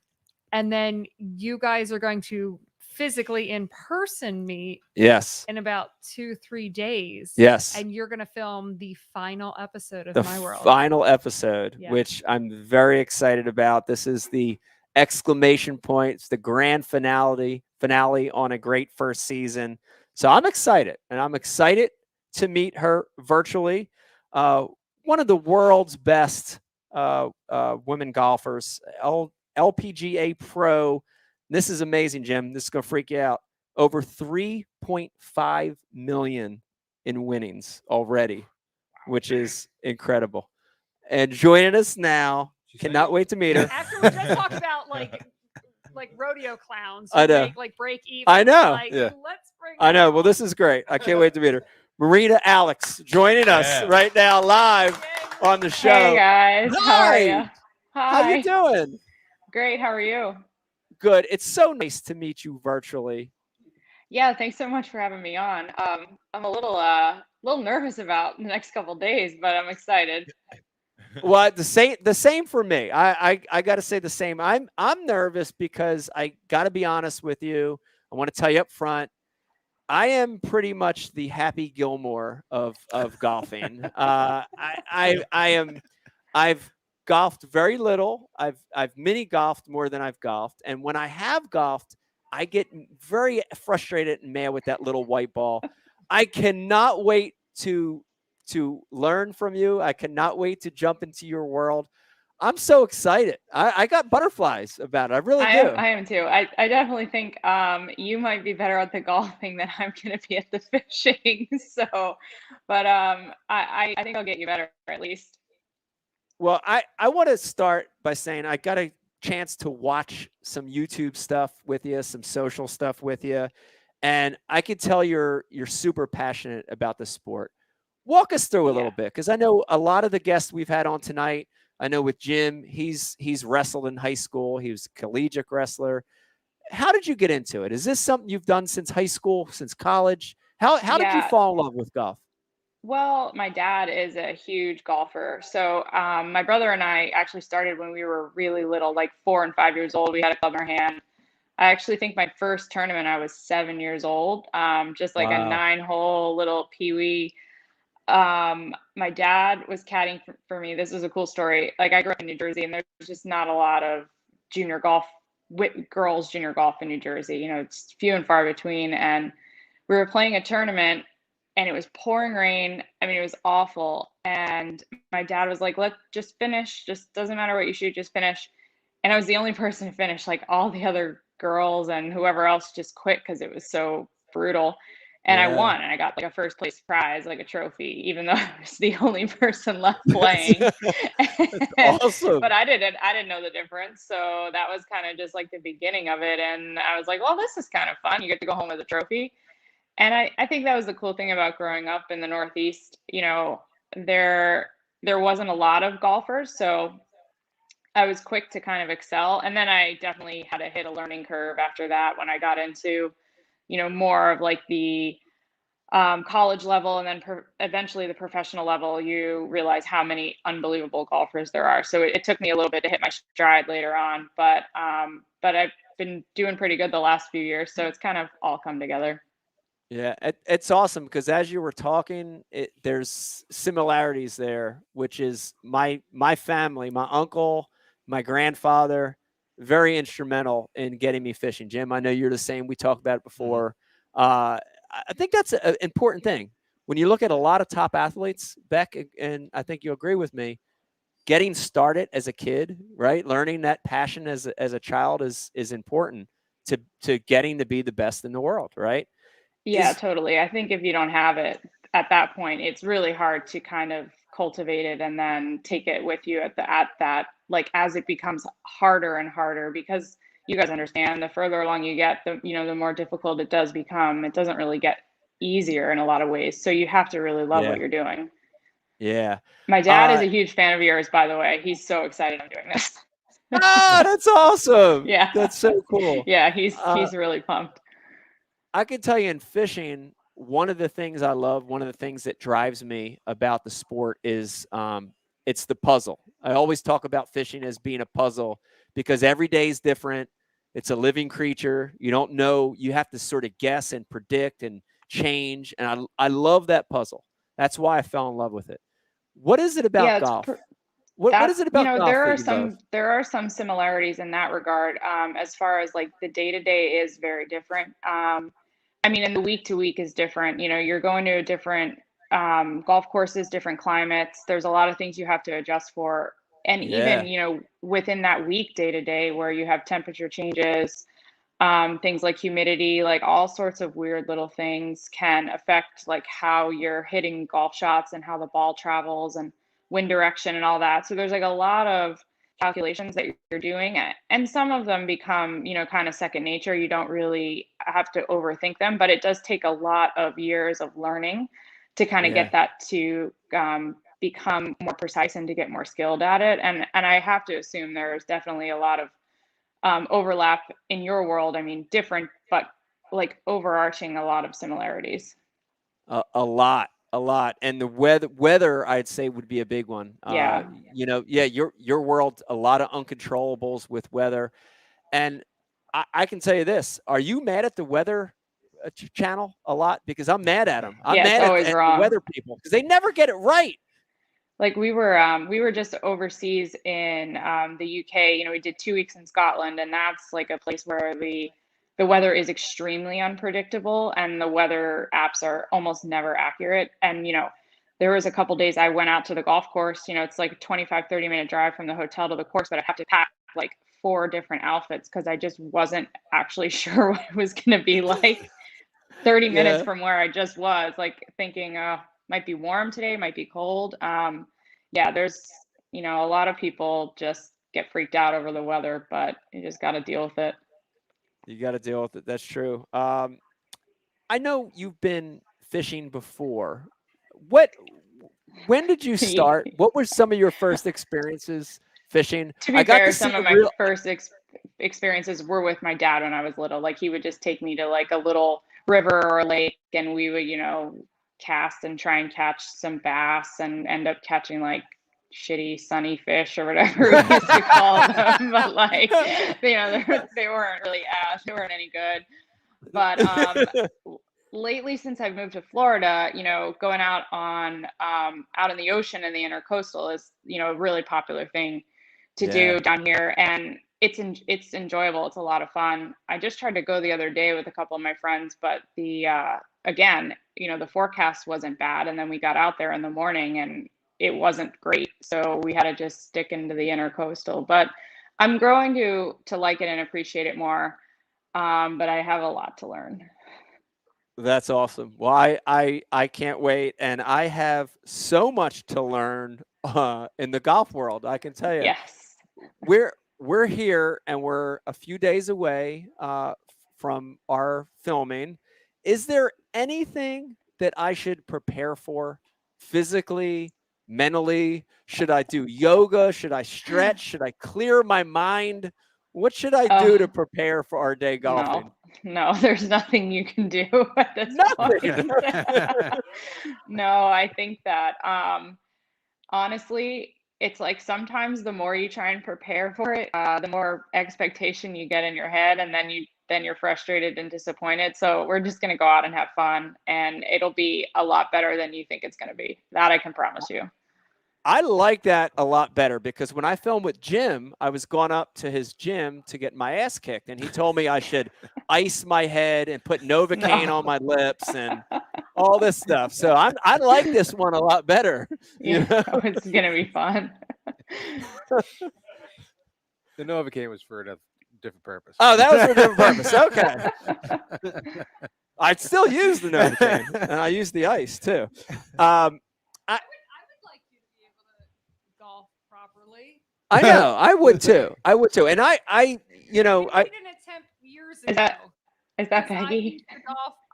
And then you guys are going to physically in person meet in about 2-3 days. Yes. And you're going to film the final episode of The My World. final episode, Yeah. which I'm very excited about. This is the exclamation point. It's the grand finale on a great first season. So I'm excited, and I'm excited to meet her virtually. One of the world's best women golfers, LPGA Pro. This is amazing, Jim. This is going to freak you out. Over 3.5 million in winnings already, which is incredible. And joining us now, cannot wait to meet her. After we just talked about like rodeo clowns, I know. break even. I know. Like, let's bring. I know. Well, this is great. I can't wait to meet her. Marina Alex joining us right now live on the show. Hey guys, how are you? Hi. How you doing? Great. How are you? Good. It's so nice to meet you virtually. Yeah, thanks so much for having me on. I'm a little nervous about the next couple of days, but I'm excited. Well, the same for me. I got to say the same. I'm nervous because I got to be honest with you. I want to tell you up front. I am pretty much the Happy Gilmore of golfing. I've golfed very little. I've mini golfed more than I've golfed, and when I have golfed, I get very frustrated and mad with that little white ball. I cannot wait to learn from you. I cannot wait to jump into your world. I'm so excited. I got butterflies about it. I really do. I am too. I definitely think you might be better at the golfing than I'm going to be at the fishing. So, but I think I'll get you better at least. Well, I want to start by saying I got a chance to watch some YouTube stuff with you, some social stuff with you, and I can tell you're super passionate about the sport. Walk us through a little bit, because I know a lot of the guests we've had on tonight. I know with Jim, he's wrestled in high school. He was a collegiate wrestler. How did you get into it? Is this something you've done since high school, since college? How did you fall in love with golf? Well, my dad is a huge golfer. So my brother and I actually started when we were really little, like 4 and 5 years old. We had a club in our hand. I actually think my first tournament, I was 7 years old, just like a 9-hole little peewee. My dad was caddying for me. This is a cool story. Like I grew up in New Jersey, and there's just not a lot of girls junior golf in New Jersey. You know, it's few and far between. And we were playing a tournament, and it was pouring rain. I mean, it was awful. And my dad was like, "Let's just finish. Just doesn't matter what you shoot, just finish." and I was the only person to finish. Like all the other girls and whoever else just quit because it was so brutal. And I Yeah. won, and I got like a first place prize, like a trophy, even though I was the only person left playing. That's awesome. But I didn't know the difference. So that was kind of just like the beginning of it. And I was like, well, this is kind of fun. You get to go home with a trophy. And I think that was the cool thing about growing up in the Northeast. You know, there wasn't a lot of golfers, so I was quick to kind of excel. And then I definitely had to hit a learning curve after that when I got into, you know, more of like the college level, and then eventually the professional level. You realize how many unbelievable golfers there are. So it took me a little bit to hit my stride later on, but I've been doing pretty good the last few years. So it's kind of all come together. Yeah, it's awesome because as you were talking, there's similarities there, which is my family, my uncle, my grandfather, very instrumental in getting me fishing. Jim, I know you're the same. We talked about it before. I think that's an important thing. When you look at a lot of top athletes, Beck, and I think you'll agree with me, getting started as a kid, right? Learning that passion as a child is important to getting to be the best in the world, right? Yeah, totally. I think if you don't have it at that point, it's really hard to kind of cultivate it and then take it with you at that, like, as it becomes harder and harder, because you guys understand the further along you get, the more difficult it does become. It doesn't really get easier in a lot of ways. So you have to really love what you're doing. Yeah. My dad is a huge fan of yours, by the way. He's so excited I'm doing this. That's awesome. Yeah. That's so cool. Yeah, he's really pumped. I can tell you in fishing, one of the things I love, one of the things that drives me about the sport is it's the puzzle. I always talk about fishing as being a puzzle because every day is different. It's a living creature. You don't know. You have to sort of guess and predict and change. And I love that puzzle. That's why I fell in love with it. What is it about golf? What is it about golf there that are you love? there are some similarities in that regard. As far as like the day-to-day is very different. I mean, and the week to week is different. You know, you're going to a different golf courses, different climates. There's a lot of things you have to adjust for. And even, within that week, day to day, where you have temperature changes, things like humidity, like all sorts of weird little things can affect like how you're hitting golf shots and how the ball travels and wind direction and all that. So there's like a lot of calculations that you're doing, and some of them become, kind of second nature. You don't really have to overthink them, but it does take a lot of years of learning to kind of get that to become more precise and to get more skilled at it. And I have to assume there's definitely a lot of overlap in your world. I mean, different, but like overarching a lot of similarities. A lot. And the weather I'd say would be a big one. Yeah. Your world, a lot of uncontrollables with weather. And I can tell you this, are you mad at the weather channel a lot? Because I'm mad at them. I'm mad at the weather people because they never get it right. Like we were just overseas in the UK. We did 2 weeks in Scotland, and that's like a place where the weather is extremely unpredictable, and the weather apps are almost never accurate. And there was a couple days I went out to the golf course. It's like a 25-30 minute drive from the hotel to the course, but I have to pack like 4 different outfits because I just wasn't actually sure what it was going to be like 30 minutes from where I just was, like thinking, might be warm today, might be cold. There's, a lot of people just get freaked out over the weather, but you just got to deal with it. You got to deal with it. That's true. I know you've been fishing before. When did you start? What were some of your first experiences fishing? To be fair, some of my first experiences were with my dad when I was little. Like he would just take me to like a little river or a lake, and we would, cast and try and catch some bass and end up catching like shitty sunny fish or whatever we used to call them. But like, they weren't really they weren't any good. But lately, since I've moved to Florida, going out on out in the ocean and the intercoastal is, a really popular thing to do down here. And it's enjoyable. It's a lot of fun. I just tried to go the other day with a couple of my friends, but again, the forecast wasn't bad. And then we got out there in the morning and it wasn't great. So we had to just stick into the intercoastal. But I'm growing to like it and appreciate it more. But I have a lot to learn. That's awesome. Well, I can't wait, and I have so much to learn in the golf world. I can tell you. Yes. We're here, and we're a few days away from our filming. Is there anything that I should prepare for physically, mentally? Should I do yoga? Should I stretch? Should I clear my mind? What should I do to prepare for our day golfing? No, there's nothing you can do at this point. No, I think that honestly, it's like sometimes the more you try and prepare for it, the more expectation you get in your head, and then you're frustrated and disappointed. So we're just gonna go out and have fun, and it'll be a lot better than you think it's gonna be. That I can promise you. I like that a lot better because when I filmed with Jim, I was going up to his gym to get my ass kicked, and he told me I should ice my head and put Novocaine on my lips and all this stuff. So I like this one a lot better. Yeah, it's gonna be fun. The Novocaine was for a different purpose. Oh, that was for a different purpose. Okay. I'd still use the Novocaine, and I use the ice too. Golf properly. I know. I would too. And I made an attempt years ago. Is that Peggy?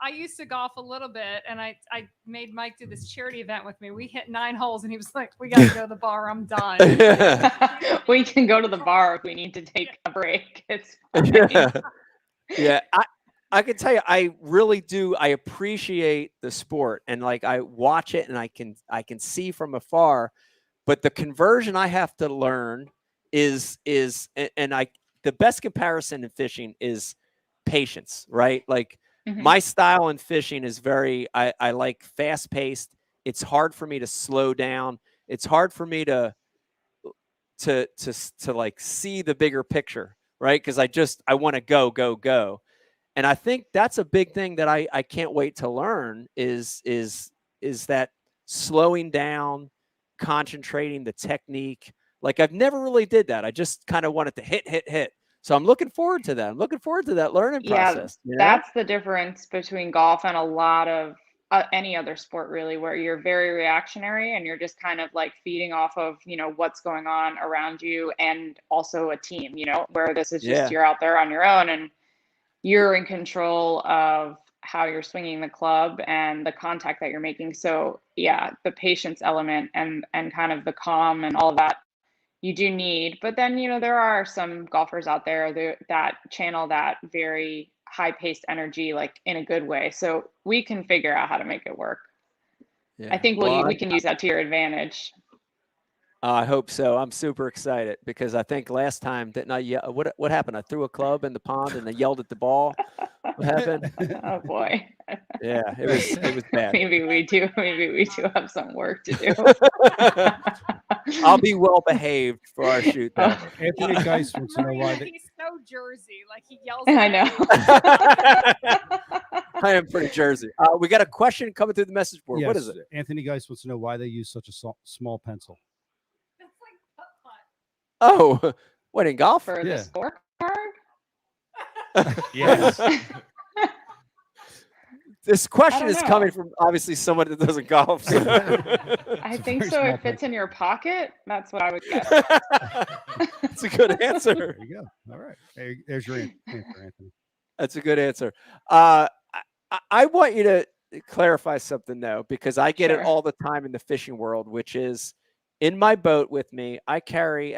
I used to golf a little bit, and I made Mike do this charity event with me. We hit 9 holes, and he was like, "We got to go to the bar. I'm done." We can go to the bar if we need to take a break. It's fine. Yeah. I can tell you, I really do. I appreciate the sport, and like I watch it, and I can see from afar. But the conversion I have to learn is the best comparison in fishing is patience, right? Like my style in fishing is I like fast paced. It's hard for me to slow down. It's hard for me to like see the bigger picture, right? Because I want to go. And I think that's a big thing that I can't wait to learn is that slowing down, concentrating, the technique. Like I've never really did that. I just kind of wanted to hit. So I'm looking forward to that. I'm looking forward to that learning process. Yeah, that's the difference between golf and a lot of any other sport, really, where you're very reactionary and you're just kind of like feeding off of, what's going on around you, and also a team, where this is just you're out there on your own and you're in control of how you're swinging the club and the contact that you're making. So yeah, the patience element and kind of the calm and all that you do need. But then, there are some golfers out there that channel that very high paced energy, like in a good way. So we can figure out how to make it work. Yeah. I think we can use that to your advantage. I hope so. I'm super excited because I think last time didn't I yell? What happened? I threw a club in the pond and I yelled at the ball. What happened? Oh boy. Yeah, it was bad. Maybe we do have some work to do. I'll be well behaved for our shoot. Though. Anthony Geist wants to know why he's so Jersey, like he yells. I know. I am pretty Jersey. We got a question coming through the message board. Yes, What is it? Anthony Geist wants to know why they use such a small pencil. Oh, what in golf? For the scorecard? Yes. This question is coming from obviously someone that doesn't golf. So. I think so. It fits in your pocket. That's what I would guess. That's a good answer. There you go. All right. There's your answer, Anthony. That's a good answer. I want you to clarify something though, because I get it all the time in the fishing world, which is in my boat with me, I carry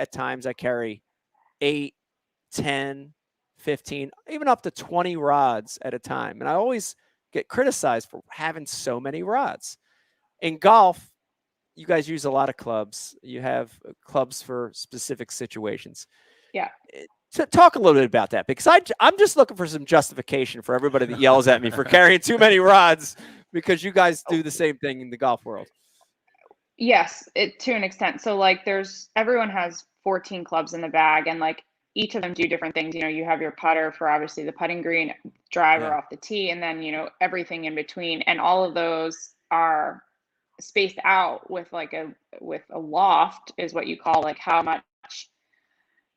8, 10, 15, even up to 20 rods at a time. And I always get criticized for having so many rods. In golf, you guys use a lot of clubs. You have clubs for specific situations. Yeah. So talk a little bit about that, because I'm just looking for some justification for everybody that yells at me for carrying too many rods, because you guys do the same thing in the golf world. Yes, to an extent. So like everyone has 14 clubs in the bag, and like each of them do different things. You have your putter for obviously the putting green, driver off the tee, and then, everything in between. And all of those are spaced out with a loft is what you call like how much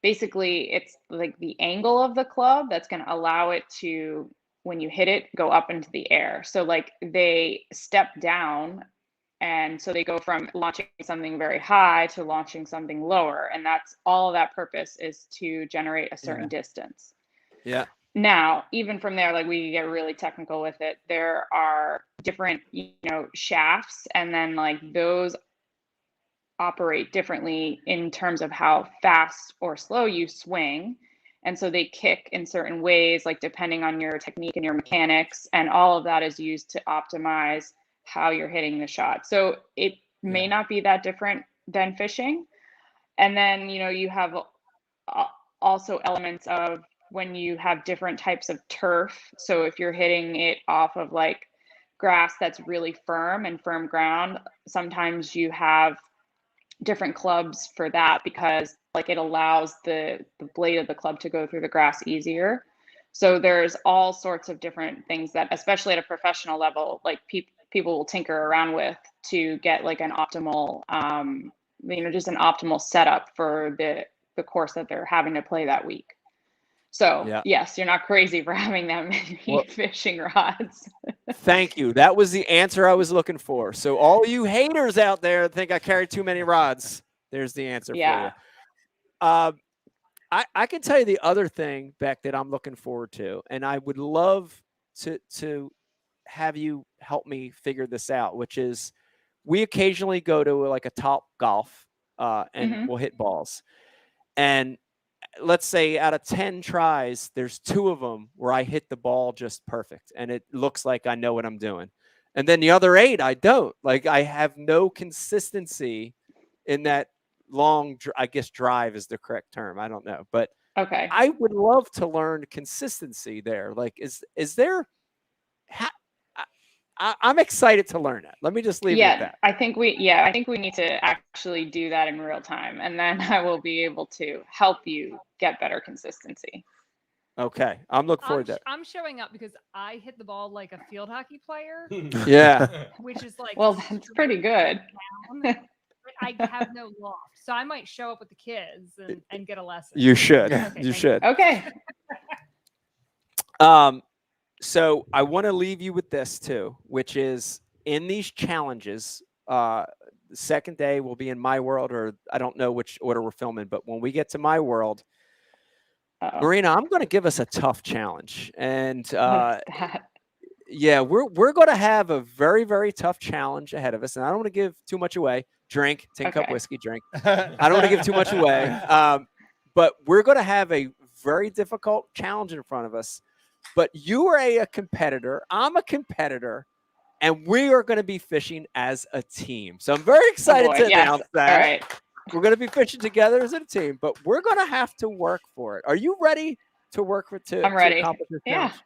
basically it's like the angle of the club that's going to allow it to, when you hit it, go up into the air. So like they step down, and so they go from launching something very high to launching something lower, and that's all of that purpose is to generate a certain distance. Yeah. Now, even from there, like we get really technical with it, there are different, shafts, and then like those operate differently in terms of how fast or slow you swing. And so they kick in certain ways, like depending on your technique and your mechanics, and all of that is used to optimize how you're hitting the shot. So it may not be that different than fishing. And then, you have also elements of when you have different types of turf. So if you're hitting it off of like grass that's really firm and firm ground, sometimes you have different clubs for that, because like it allows the blade of the club to go through the grass easier. So there's all sorts of different things that, especially at a professional level, like people will tinker around with to get like an optimal, just an optimal setup for the course that they're having to play that week. So yes, you're not crazy for having that many fishing rods. Thank you. That was the answer I was looking for. So all you haters out there think I carry too many rods, there's the answer for you. I can tell you the other thing, Beck, that I'm looking forward to, and I would love to have you help me figure this out, which is we occasionally go to like a Top Golf and we'll hit balls. And let's say out of 10 tries, there's 2 of them where I hit the ball just perfect and it looks like I know what I'm doing. And then the other 8, I don't. Like I have no consistency in that long, I guess drive is the correct term. I don't know. But okay, I would love to learn consistency there. Like, is there, I'm excited to learn it. Let me just leave it at that. I think we need to actually do that in real time, and then I will be able to help you get better consistency. Okay, I'm looking forward to it. I'm showing up because I hit the ball like a field hockey player. Yeah, which is like, well, that's pretty good. But I have no loft, so I might show up with the kids and get a lesson. You should. Okay, you should. Okay. So I want to leave you with this too, which is in these challenges, the second day will be in My World, or I don't know which order we're filming, but when we get to My World, Marina, I'm going to give us a tough challenge. And yeah, we're going to have a very, very tough challenge ahead of us. And I don't want to give too much away. Drink, 10 cup whiskey, drink. I don't want to give too much away. But we're going to have a very difficult challenge in front of us. But you are a competitor. I'm a competitor. And we are going to be fishing as a team. So I'm very excited to announce that. All right. We're going to be fishing together as a team, but we're going to have to work for it. Are you ready to work for it? I'm ready. Accomplish this Yeah. challenge?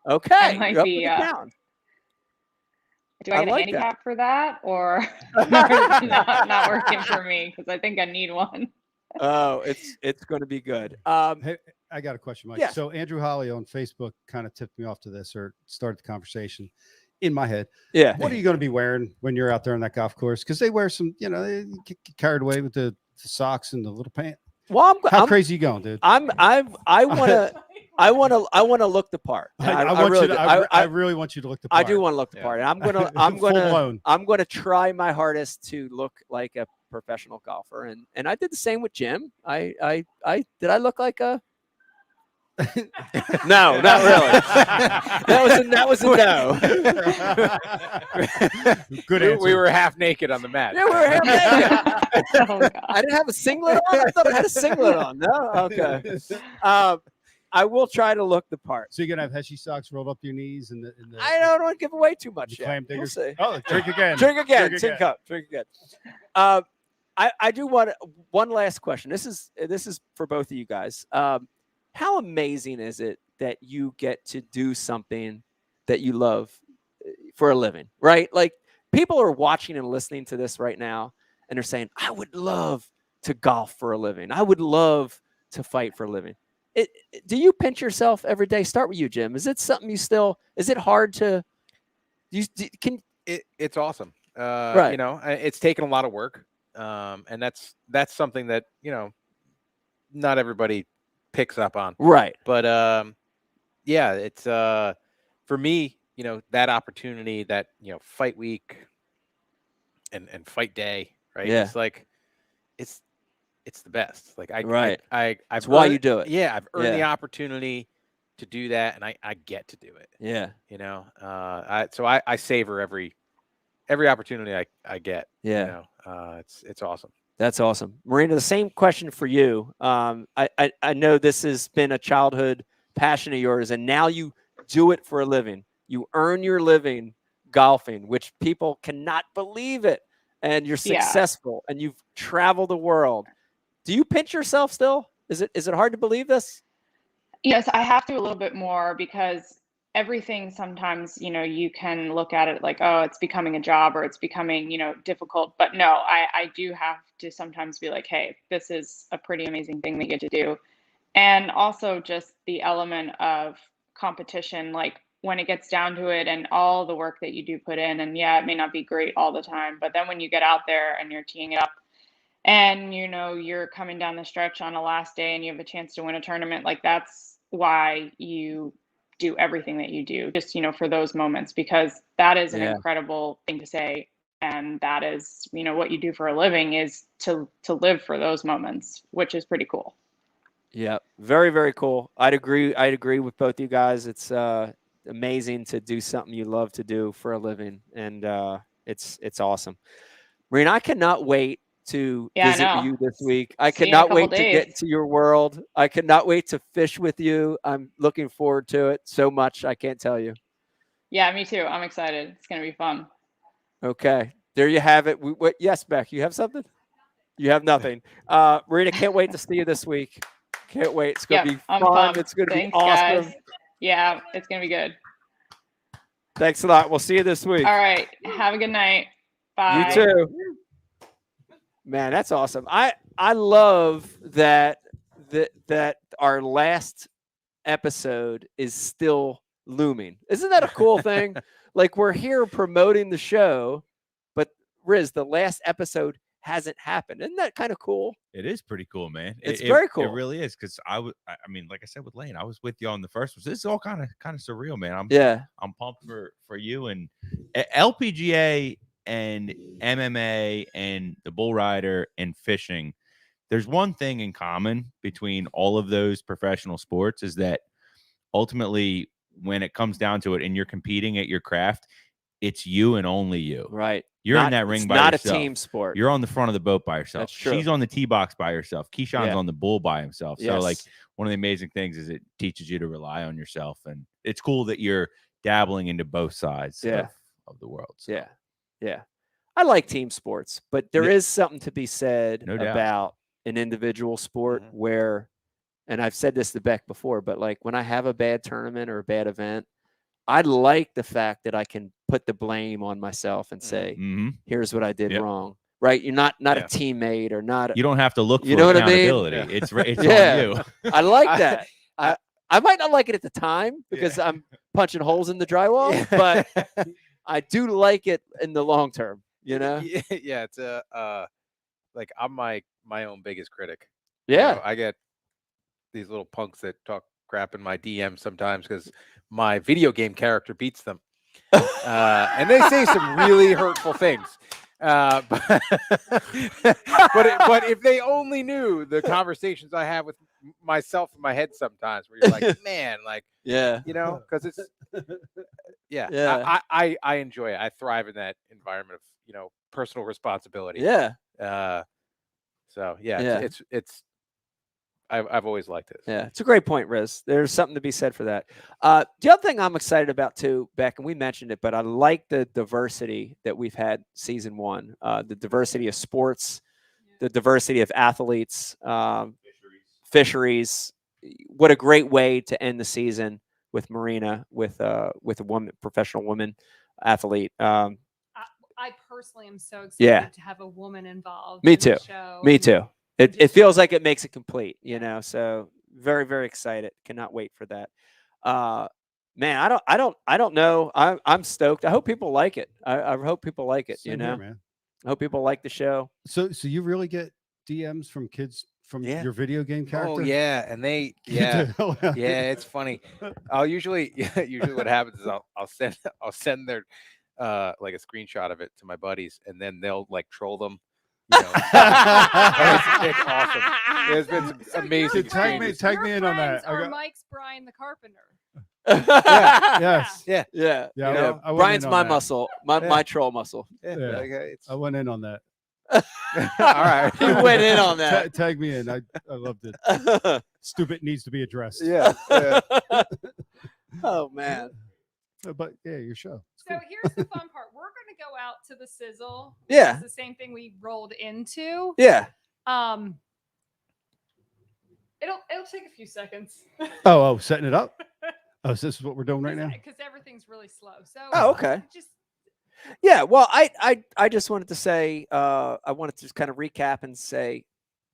Okay. I might be. Do I get a handicap for that, or not working for me? Because I think I need one. Oh, it's going to be good. Hey, I got a question, Mike. Yeah. So Andrew Holly on Facebook kind of tipped me off to this, or started the conversation in my head. Yeah. What are you going to be wearing when you're out there on that golf course? Because they wear some, they get carried away with the socks and the little pants. Well, how crazy you going, dude? I want to look the part. I really want you to look the part. I do want to look the part. And I'm going to try my hardest to look like a professional golfer. And I did the same with Jim. Did I look like a No, not really. That was a no. Good answer. We were half naked on the mat. Yeah, we were half naked. Oh, I didn't have a singlet on. I thought I had a singlet on. No, okay. I will try to look the part. So you're gonna have Heshy socks rolled up to your knees, and I don't want to give away too much yet. Clam We'll see. Oh, drink again. Drink again. Drink Tin again. cup. Drink again. I do want one last question. This is for both of you guys. How amazing is it that you get to do something that you love for a living, right? Like people are watching and listening to this right now, and they're saying, "I would love to golf for a living. I would love to fight for a living." Do you pinch yourself every day? Start with you, Jim. Is it something you still? Is it hard to? It's awesome. Right. You know, it's taken a lot of work, and that's something that not everybody picks up on. Right. But yeah, it's for me, that opportunity, that fight week and fight day, right? Yeah. It's like it's the best. Like I've That's why you do it. Yeah, I've earned the Yeah. opportunity to do that, and I get to do it. Yeah. So I savor every opportunity I get. Yeah. It's awesome. That's awesome. Marina, the same question for you. I know this has been a childhood passion of yours, and now you do it for a living. You earn your living golfing, which people cannot believe it. And you're successful, and you've traveled the world. Do you pinch yourself still? Is it hard to believe this? Yes, I have to a little bit more because everything sometimes, you can look at it like, oh, it's becoming a job or it's becoming, difficult. But no, I do have to sometimes be like, hey, this is a pretty amazing thing that you get to do. And also just the element of competition, like when it gets down to it and all the work that you do put in. And yeah, it may not be great all the time, but then when you get out there and you're teeing it up and, you're coming down the stretch on a last day and you have a chance to win a tournament, like that's why you do everything that you do, just, for those moments, because that is an incredible thing to say. And that is, what you do for a living is to live for those moments, which is pretty cool. Yeah, very, very cool. I'd agree with both you guys. It's amazing to do something you love to do for a living, and it's awesome. Marina, I cannot wait to visit you this week. I cannot wait to get into your world. I cannot wait to fish with you. I'm looking forward to it so much. I can't tell you. Yeah, me too. I'm excited. It's going to be fun. Okay. There you have it. Yes, Beck, you have something? You have nothing. Marina, can't wait to see you this week. Can't wait. It's going to be fun. Pumped. It's going to be awesome. Guys. Yeah, it's going to be good. Thanks a lot. We'll see you this week. All right. Have a good night. Bye. You too. Man, that's awesome. I love that our last episode is still looming. Isn't that a cool thing? Like we're here promoting the show, but Riz, the last episode hasn't happened. Isn't that kind of cool? It is pretty cool, man. It's very cool. It really is, because I mean, like I said with Lane, I was with you on the first one. So this is all kind of surreal, man. I'm pumped for you, and LPGA and MMA and the bull rider and fishing. There's one thing in common between all of those professional sports, is that ultimately when it comes down to it and you're competing at your craft, it's you and only you. Right. You're in that ring by yourself. It's not a team sport. You're on the front of the boat by yourself. That's true. She's on the tee box by herself. Keyshawn's on the bull by himself. So like one of the amazing things is it teaches you to rely on yourself. And it's cool that you're dabbling into both sides of the world. So. Yeah. Yeah. I like team sports, but there is something to be said about an individual sport where, and I've said this to Beck before, but like when I have a bad tournament or a bad event, I like the fact that I can put the blame on myself and say, here's what I did wrong. Right? You're not a teammate or not. You don't have to look for What accountability. I mean? It's on you. I like that. I might not like it at the time because I'm punching holes in the drywall, but I do like it in the long term, Yeah, it's like I'm my own biggest critic. Yeah. I get these little punks that talk crap in my DM sometimes because my video game character beats them. And they say some really hurtful things. But if they only knew the conversations I have with myself in my head sometimes, where you're like, man, like, because it's, I enjoy it. I thrive in that environment of, personal responsibility. Yeah. So it's I've always liked it. Yeah, it's a great point, Riz. There's something to be said for that. The other thing I'm excited about too, Beck, and we mentioned it, but I like the diversity that we've had season one. The diversity of sports, the diversity of athletes, fisheries. What a great way to end the season with Marina, with a professional woman athlete. I personally am so excited to have a woman involved. Me in too. The show. Me too. It feels like it makes it complete, so very, very excited. Cannot wait for that. Man, I don't know. I'm stoked. I hope people like it. I hope people like it, Same here, man. I hope people like the show. So you really get DMs from kids from Yeah. your video game character? Oh yeah, and they yeah it's funny. I'll usually what happens is I'll send their like a screenshot of it to my buddies, and then they'll like troll them. You know, it's awesome. There's been some amazing. Tag me in on that. Or Mike's Brian the Carpenter. Yes. Yeah. Yeah. Yeah. You know, I went Brian's in on my that. muscle, my troll muscle. Yeah. Yeah. Okay, I went in on that. all right. You went in on that. Tag me in. I loved it. Stupid needs to be addressed. Yeah. Oh man. But yeah, your show. So here's the fun part. We're going to go out to the sizzle. Yeah. It's the same thing we rolled into. Yeah. It'll take a few seconds. Oh, setting it up. Oh, so this is what we're doing right now. Because everything's really slow. So Oh, okay. Just Yeah. Well, I just wanted to say I wanted to just kind of recap and say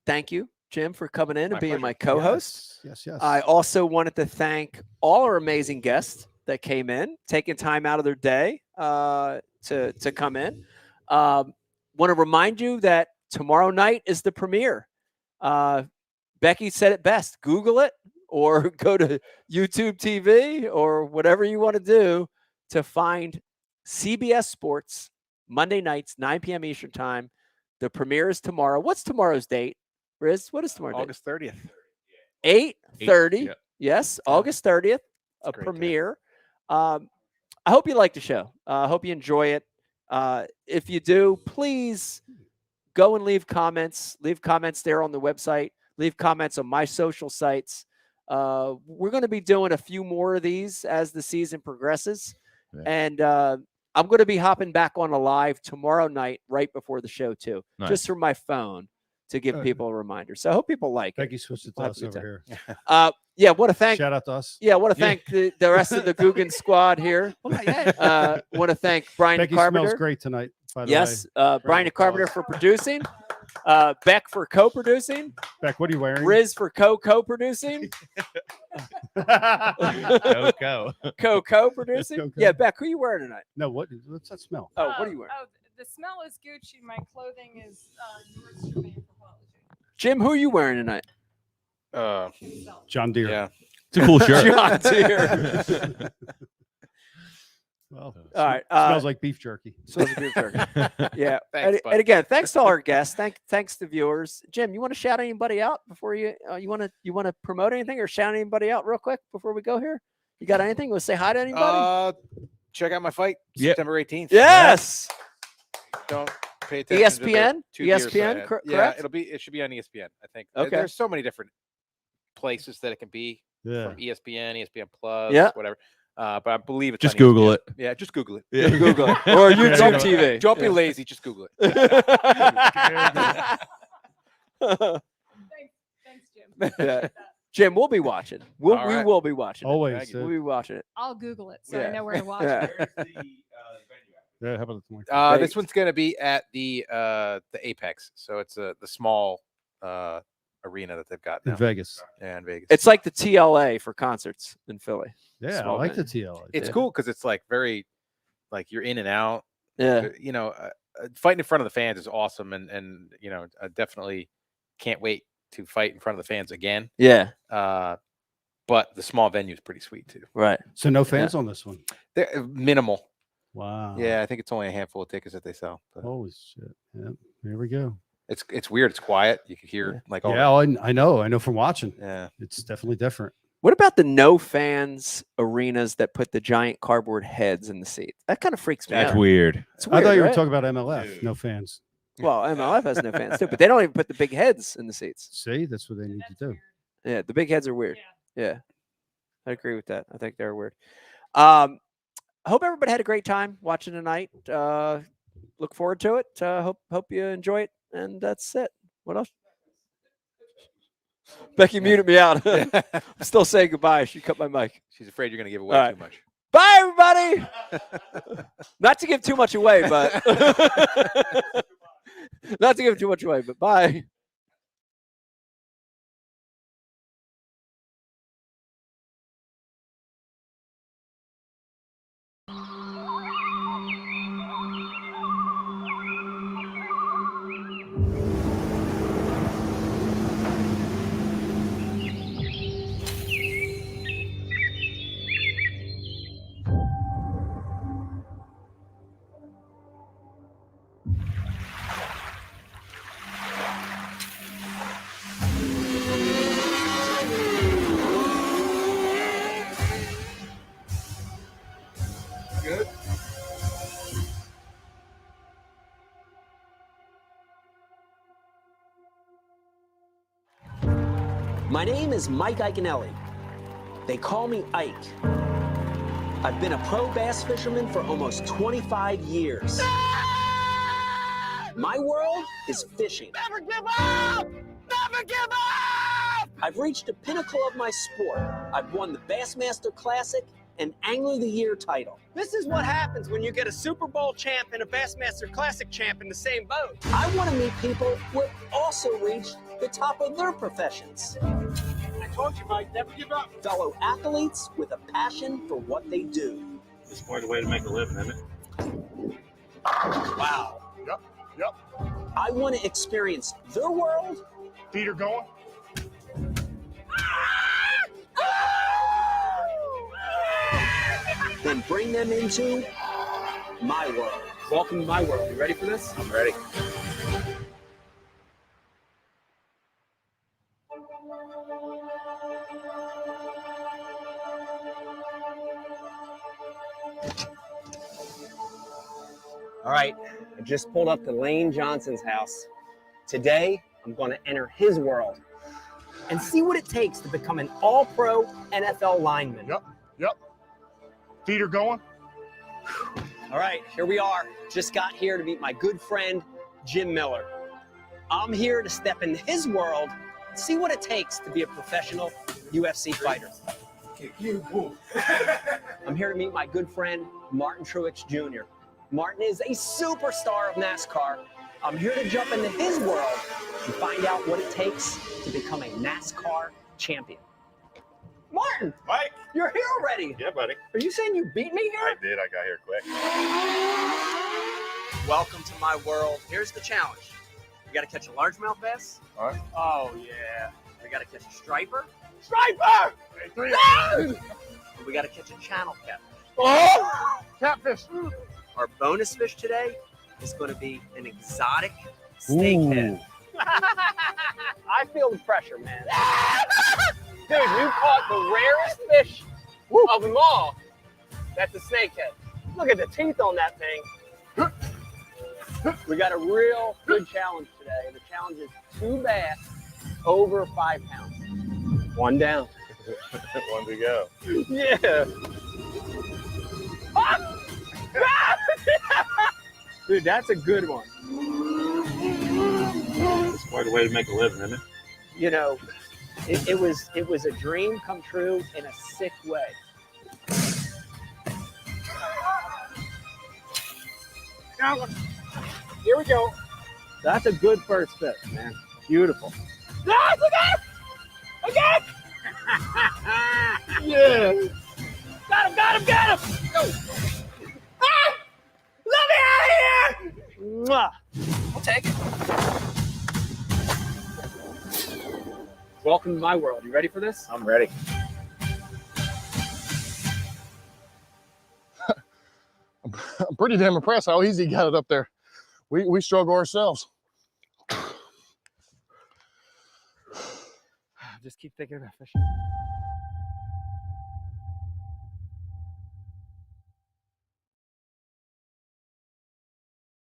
thank you, Jim, for coming in and being my co-host. Yes. I also wanted to thank all our amazing guests that came in, taking time out of their day to come in. Want to remind you that tomorrow night is the premiere. Becky said it best. Google it or go to YouTube TV or whatever you want to do to find CBS Sports Monday nights, 9 p.m. Eastern time. The premiere is tomorrow. What's tomorrow's date, Riz? What is tomorrow's August 30th. 8:30. Yeah. Yes, August 30th, a great premiere. I hope you like the show. I hope you enjoy it. If you do, please go and leave comments. Leave comments there on the website. Leave comments on my social sites. We're going to be doing a few more of these as the season progresses. Yeah. And I'm going to be hopping back on a live tomorrow night right before the show, too, Nice. just from my phone to give people a reminder. So I hope people like Thank it. you. Switch it to We'll have us a good over time. here. Yeah, want to thank. Shout out to us. Yeah, want to thank the rest of the Guggen squad here. Want to thank Brian Becky Carpenter. smells great tonight. By the Yes, way. Brian Carpenter for producing. Beck for co-producing. Beck, what are you wearing? Riz for co-producing. Go. Co-producing. Co-co. Yeah, Beck, who are you wearing tonight? No, what's that smell? Oh, what are you wearing? Oh, the smell is Gucci. My clothing is yours from Anthropology. Jim, who are you wearing tonight? John Deere. Yeah. It's a cool shirt. John Deere. Well, All right. smells like beef jerky. Smells like beef jerky. Yeah. Thanks, and again, thanks to all our guests. Thanks to viewers. Jim, you want to shout anybody out before you want to promote anything or shout anybody out real quick before we go here? You got anything? Want to say hi to anybody? Check out my fight Yep. September 18th. Yes. Don't pay attention. ESPN? To the 2 years ESPN, ahead. correct? Yeah, it should be on ESPN. I think. Okay. There's so many different places that it can be. Yeah. From ESPN, ESPN Plus, Yeah. whatever. But I believe it's Just on Google ESPN. it. Yeah, just Google it. Yeah. Google it. Or YouTube TV. Don't be lazy. Just Google it. Thanks, Jim. Yeah. Jim, we'll be watching. We All right. will be watching. it. Always. We'll be watching it. I'll Google it so Yeah. I know where to watch Yeah. it. Yeah, how about the This one's going to be at the Apex, so it's the small arena that they've got now. in Vegas? Yeah, in Vegas. It's like the TLA for concerts in Philly. Yeah, I Small like the venue. TL. It's Yeah. cool because it's like very, like you're in and out. Yeah. You know, fighting in front of the fans is awesome, and you know, I definitely can't wait to fight in front of the fans again. Yeah. But the small venue is pretty sweet too. Right. So no fans on this one. They're minimal. Wow. Yeah, I think it's only a handful of tickets that they sell. But Holy shit. Yeah. Here we go. it's weird. It's quiet. You can hear like all. Yeah, I know from watching. Yeah. It's definitely different. What about the no fans arenas that put the giant cardboard heads in the seats? That kind of freaks me That's out. weird. It's I thought you were right? talking about MLF. No fans. Well, MLF has no fans too, but they don't even put the big heads in the seats. See, that's what they need to do. Yeah, the big heads are weird. Yeah. I agree with that. I think they're weird. I hope everybody had a great time watching tonight. Look forward to it. Hope you enjoy it. And that's it. What else? Becky muted me out. I'm still saying goodbye. She cut my mic. She's afraid you're going to give away All right. too much. Bye, everybody. Not to give too much away, but not to give too much away, but bye. My name is Mike Iaconelli. They call me Ike. I've been a pro bass fisherman for almost 25 years. My world is fishing. Never give up! Never give up! I've reached the pinnacle of my sport. I've won the Bassmaster Classic and Angler of the Year title. This is what happens when you get a Super Bowl champ and a Bassmaster Classic champ in the same boat. I want to meet people who have also reached the top of their professions. I told you, Mike, never give up. Fellow athletes with a passion for what they do. It's quite a way to make a living, isn't it? Wow. Yep. I want to experience their world. Feet are going. Then bring them into my world. Welcome to my world. You ready for this? I'm ready. All right, I just pulled up to Lane Johnson's house. Today, I'm going to enter his world and see what it takes to become an all-pro NFL lineman. Yep. Feet are going. All right, here we are. Just got here to meet my good friend, Jim Miller. I'm here to step into his world and see what it takes to be a professional UFC fighter. I'm here to meet my good friend, Martin Truex Jr. Martin is a superstar of NASCAR. I'm here to jump into his world and find out what it takes to become a NASCAR champion. Martin! Mike! You're here already! Yeah, buddy. Are you saying you beat me here? I did. I got here quick. Welcome to my world. Here's the challenge. We got to catch a largemouth bass. All right. Oh, yeah. We got to catch a striper. Striper! Hey, three. And we got to catch a channel catfish. Oh! Catfish. Our bonus fish today is going to be an exotic snakehead. I feel the pressure, man. Dude, you caught the rarest fish of them all. That's a snakehead. Look at the teeth on that thing. We got a real good challenge today. The challenge is 2 bass over 5 pounds. 1 down. One to go. Yeah. Dude, that's a good one. It's quite a way to make a living, isn't it? You know, it was a dream come true in a sick way. Got one. Here we go. That's a good first fish, man. Beautiful. That's again! Yeah. Got him! Go. Ah! Let me out of here! Mwah. I'll take it. Welcome to my world. You ready for this? I'm ready. I'm pretty damn impressed how easy he got it up there. We struggle ourselves. Just keep thinking about fishing.